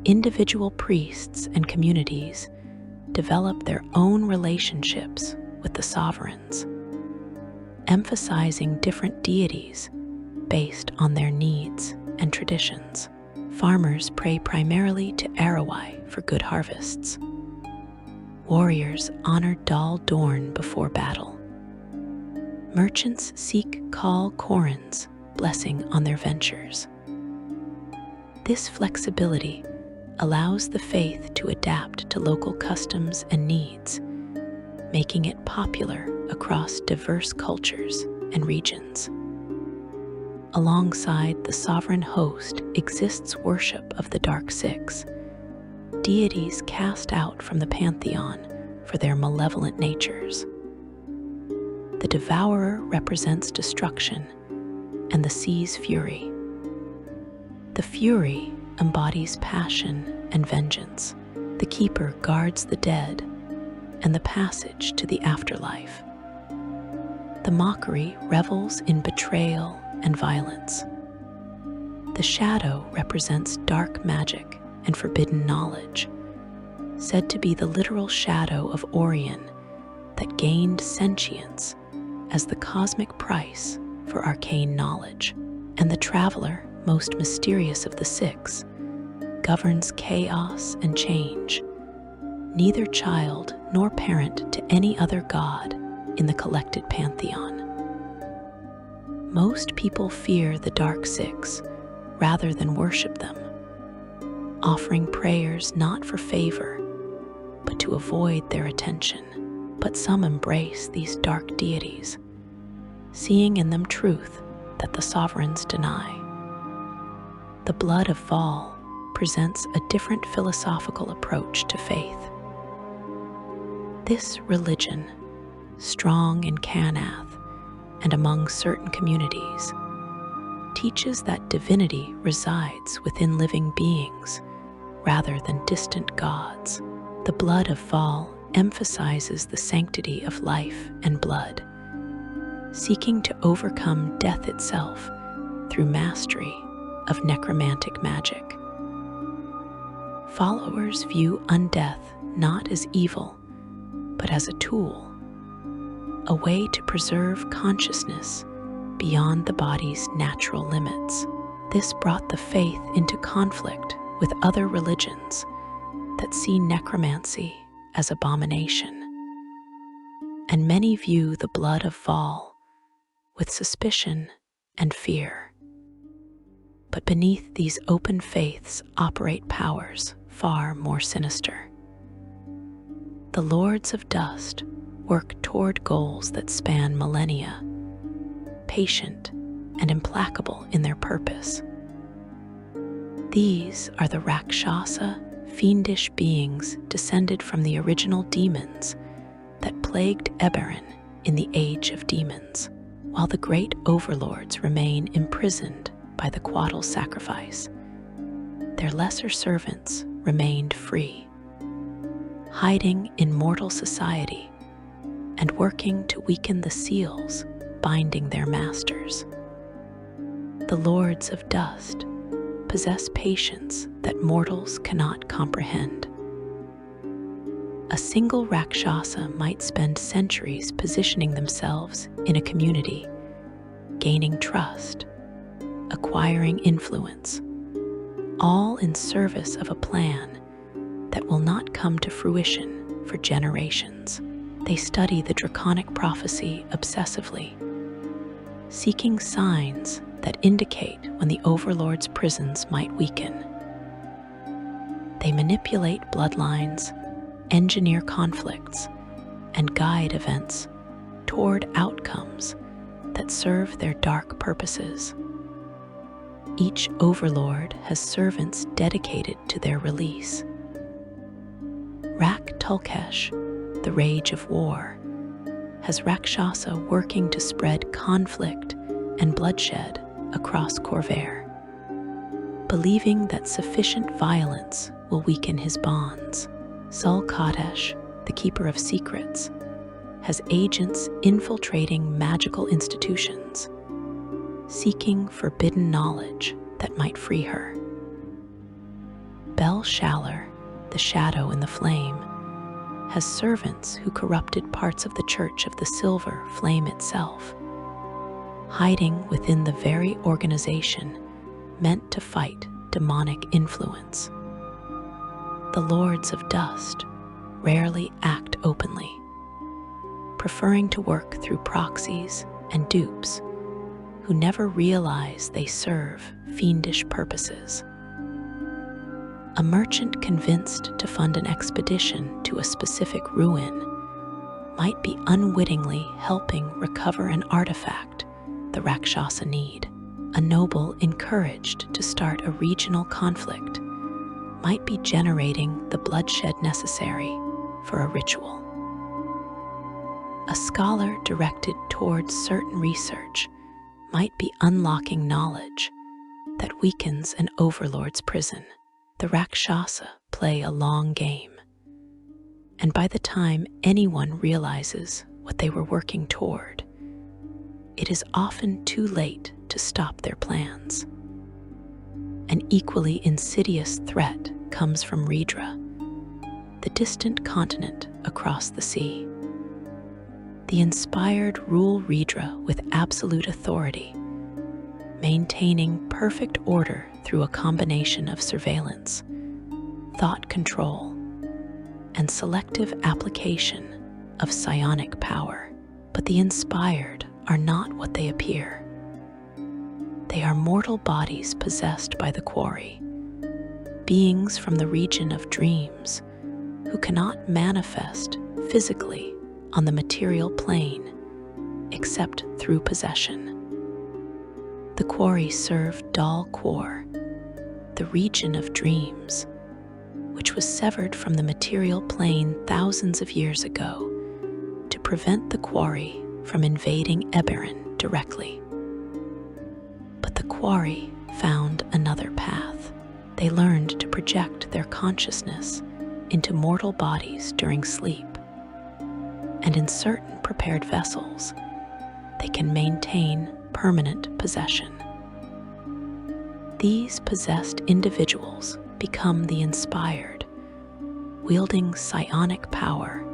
Individual priests and communities develop their own relationships with the sovereigns, emphasizing different deities based on their needs and traditions. Farmers pray primarily to Arawai for good harvests. Warriors honor Dal Dorn before battle. Merchants seek Kal Korin's blessing on their ventures. This flexibility allows the faith to adapt to local customs and needs, making it popular across diverse cultures and regions. Alongside the sovereign host exists worship of the Dark Six, deities cast out from the pantheon for their malevolent natures. The Devourer represents destruction and the sea's fury. The Fury embodies passion and vengeance. The Keeper guards the dead and the passage to the afterlife. The Mockery revels in betrayal and violence. The Shadow represents dark magic and forbidden knowledge, said to be the literal shadow of Orion that gained sentience as the cosmic price for arcane knowledge. And the Traveler, most mysterious of the six, governs chaos and change, neither child nor parent to any other god in the collected pantheon. Most people fear the Dark Six rather than worship them, offering prayers not for favor, but to avoid their attention. But some embrace these dark deities, seeing in them truth that the sovereigns deny. The Blood of Val presents a different philosophical approach to faith. This religion, strong in Canath and among certain communities, teaches that divinity resides within living beings rather than distant gods. The Blood of Val emphasizes the sanctity of life and blood, seeking to overcome death itself through mastery of necromantic magic. Followers view undeath not as evil, but as a tool, a way to preserve consciousness beyond the body's natural limits. This brought the faith into conflict with other religions that see necromancy as abomination. And many view the Blood of Val with suspicion and fear. But beneath these open faiths operate powers far more sinister. The Lords of Dust work toward goals that span millennia, patient and implacable in their purpose. These are the Rakshasa, fiendish beings descended from the original demons that plagued Eberron in the Age of Demons, while the great overlords remain imprisoned by the quattle sacrifice. Their lesser servants remained free, hiding in mortal society and working to weaken the seals binding their masters. The Lords of Dust possess patience that mortals cannot comprehend. A single Rakshasa might spend centuries positioning themselves in a community, gaining trust, acquiring influence, all in service of a plan that will not come to fruition for generations. They study the draconic prophecy obsessively, seeking signs that indicate when the overlord's prisons might weaken. They manipulate bloodlines, engineer conflicts, and guide events toward outcomes that serve their dark purposes. Each overlord has servants dedicated to their release. Rak Tulkesh, the Rage of War, has Rakshasa working to spread conflict and bloodshed across Corvair, believing that sufficient violence will weaken his bonds. Sul Kadesh, the Keeper of Secrets, has agents infiltrating magical institutions, seeking forbidden knowledge that might free her. Bel Shaller, the Shadow in the Flame, has servants who corrupted parts of the Church of the Silver Flame itself, hiding within the very organization meant to fight demonic influence. The Lords of Dust rarely act openly, preferring to work through proxies and dupes who never realize they serve fiendish purposes. A merchant convinced to fund an expedition to a specific ruin might be unwittingly helping recover an artifact the Rakshasa need. A noble encouraged to start a regional conflict might be generating the bloodshed necessary for a ritual. A scholar directed towards certain research might be unlocking knowledge that weakens an overlord's prison. The Rakshasa play a long game, and by the time anyone realizes what they were working toward, it is often too late to stop their plans. An equally insidious threat comes from Ridra, the distant continent across the sea. The inspired rule Ridra with absolute authority, maintaining perfect order through a combination of surveillance, thought control, and selective application of psionic power. But the inspired are not what they appear. They are mortal bodies possessed by the quori, beings from the region of dreams who cannot manifest physically on the material plane except through possession. The quori serve Daelkyr, the region of dreams, which was severed from the material plane thousands of years ago to prevent the quori from invading Eberron directly. But the quori found another path. They learned to project their consciousness into mortal bodies during sleep, and in certain prepared vessels, they can maintain permanent possession. These possessed individuals become the inspired, wielding psionic power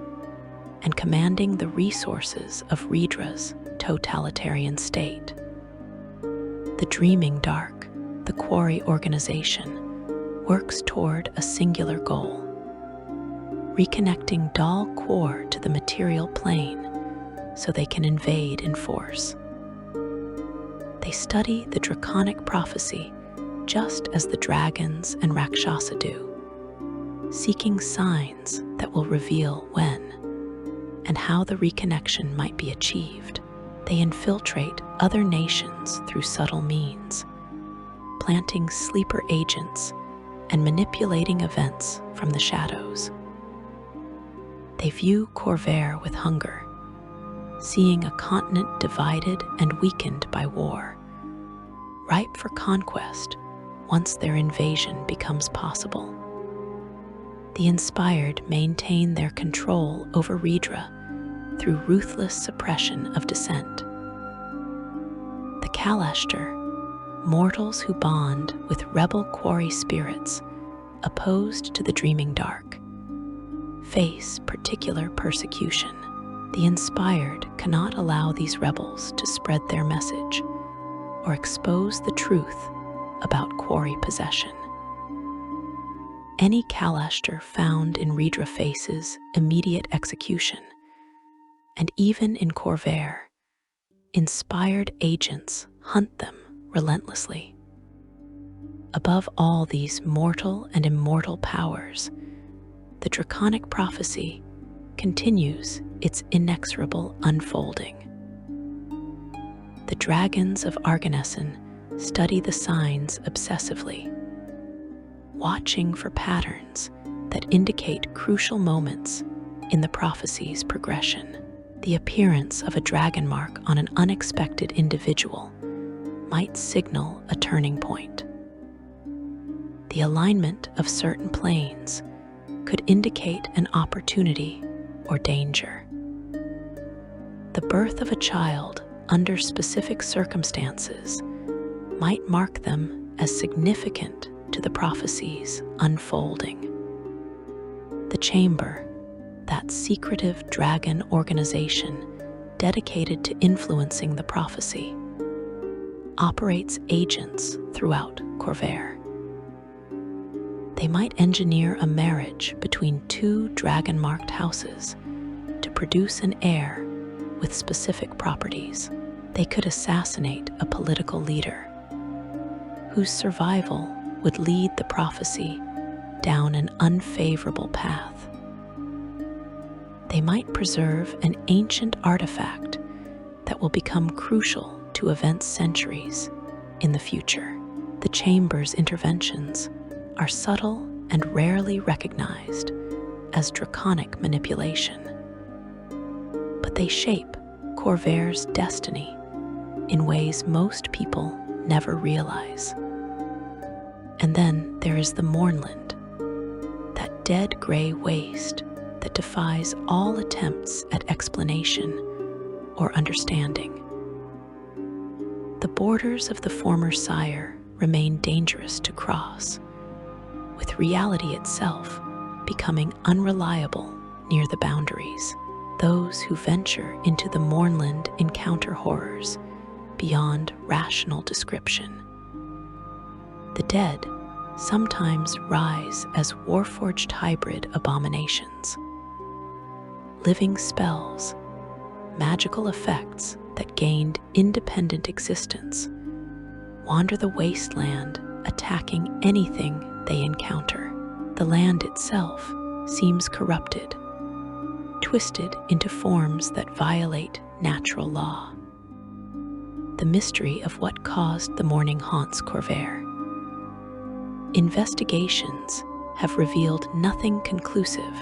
and commanding the resources of Ridra's totalitarian state. The Dreaming Dark, the quori organization, works toward a singular goal: reconnecting Daelkyr to the material plane so they can invade in force. They study the draconic prophecy just as the dragons and Rakshasa do, seeking signs that will reveal when and how the reconnection might be achieved. They infiltrate other nations through subtle means, planting sleeper agents and manipulating events from the shadows. They view Khorvaire with hunger, seeing a continent divided and weakened by war, ripe for conquest once their invasion becomes possible. The inspired maintain their control over Redra through ruthless suppression of dissent. The Kalashtar, mortals who bond with rebel quori spirits opposed to the dreaming dark, face particular persecution. The inspired cannot allow these rebels to spread their message or expose the truth about quori possession. Any Kalashtar found in Redra faces immediate execution, and even in Khorvaire, inspired agents hunt them relentlessly. Above all these mortal and immortal powers, the draconic prophecy continues its inexorable unfolding. The dragons of Arganessen study the signs obsessively, watching for patterns that indicate crucial moments in the prophecy's progression. The appearance of a dragon mark on an unexpected individual might signal a turning point. The alignment of certain planes could indicate an opportunity or danger. The birth of a child under specific circumstances might mark them as significant to the prophecy's unfolding. The Chamber, that secretive dragon organization dedicated to influencing the prophecy, operates agents throughout Khorvaire. They might engineer a marriage between two dragon-marked houses to produce an heir with specific properties. They could assassinate a political leader whose survival would lead the prophecy down an unfavorable path. They might preserve an ancient artifact that will become crucial to events centuries in the future. The Chamber's interventions are subtle and rarely recognized as draconic manipulation, but they shape Khorvaire's destiny in ways most people never realize. And then there is the Mournland, that dead gray waste that defies all attempts at explanation or understanding. The borders of the former sire remain dangerous to cross, with reality itself becoming unreliable near the boundaries. Those who venture into the Mournland encounter horrors beyond rational description. The dead sometimes rise as warforged hybrid abominations. Living spells, magical effects that gained independent existence, wander the wasteland, attacking anything they encounter. The land itself seems corrupted, twisted into forms that violate natural law. The mystery of what caused the mourning haunts Khorvaire. Investigations have revealed nothing conclusive,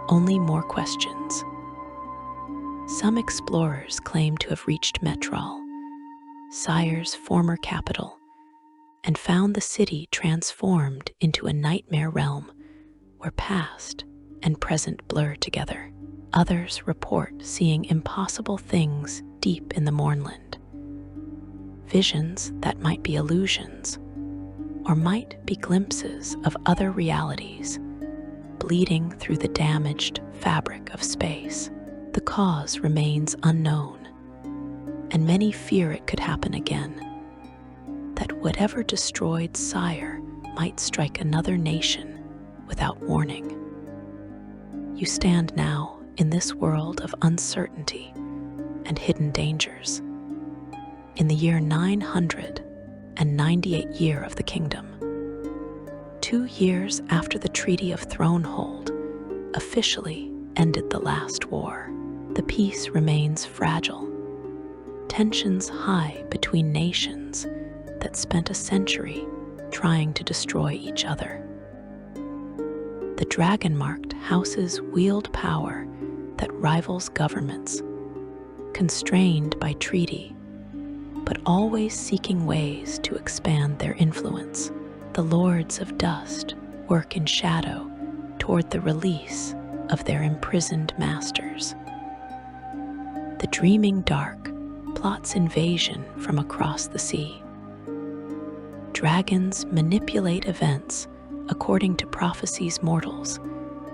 only more questions. Some explorers claim to have reached Metral, Sire's former capital, and found the city transformed into a nightmare realm where past and present blur together. Others report seeing impossible things deep in the Mournland, visions that might be illusions, or might be glimpses of other realities bleeding through the damaged fabric of space. The cause remains unknown, and many fear it could happen again, that whatever destroyed Sire might strike another nation without warning. You stand now in this world of uncertainty and hidden dangers, in the year 998 year of the kingdom. 2 years after the Treaty of Thronehold officially ended the last war, the peace remains fragile. Tensions high between nations that spent a century trying to destroy each other. The dragon-marked houses wield power that rivals governments, constrained by treaty, but always seeking ways to expand their influence. The Lords of Dust work in shadow toward the release of their imprisoned masters. The Dreaming Dark plots invasion from across the sea. Dragons manipulate events according to prophecies mortals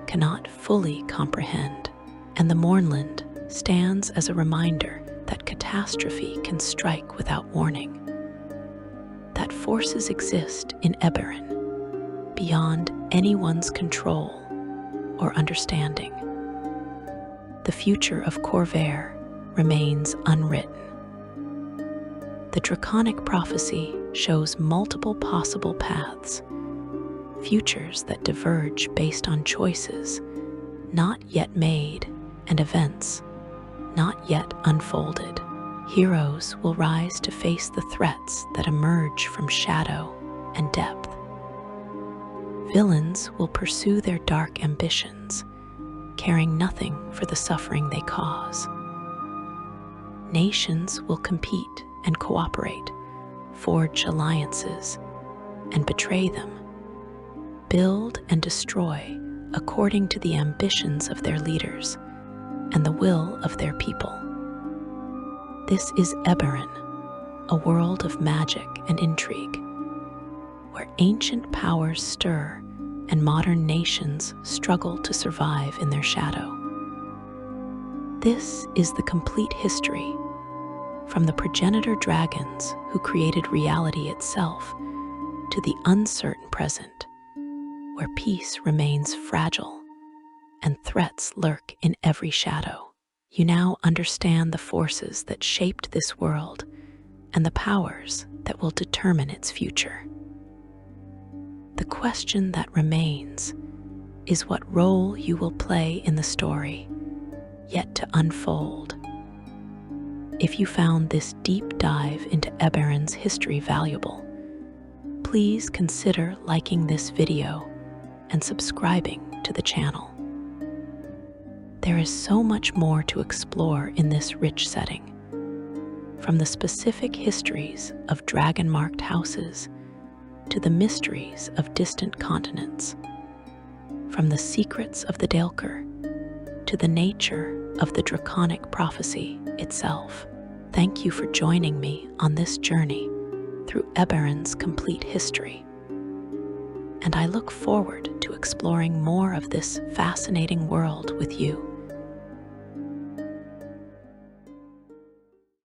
cannot fully comprehend, and the Mournland stands as a reminder that catastrophe can strike without warning, that forces exist in Eberron beyond anyone's control or understanding. The future of Corvair remains unwritten. The draconic prophecy shows multiple possible paths, futures that diverge based on choices not yet made and events not yet unfolded. Heroes will rise to face the threats that emerge from shadow and depth. Villains will pursue their dark ambitions, caring nothing for the suffering they cause. Nations will compete and cooperate, forge alliances, and betray them, build and destroy according to the ambitions of their leaders and the will of their people. This is Eberron, a world of magic and intrigue, where ancient powers stir and modern nations struggle to survive in their shadow. This is the complete history, from the Progenitor Dragons who created reality itself to the uncertain present, where peace remains fragile and threats lurk in every shadow. You now understand the forces that shaped this world and the powers that will determine its future. The question that remains is what role you will play in the story yet to unfold. If you found this deep dive into Eberron's history valuable, please consider liking this video and subscribing to the channel. There is so much more to explore in this rich setting, from the specific histories of dragon-marked houses to the mysteries of distant continents, from the secrets of the Daelkyr to the nature of the draconic prophecy itself. Thank you for joining me on this journey through Eberron's complete history, and I look forward to exploring more of this fascinating world with you.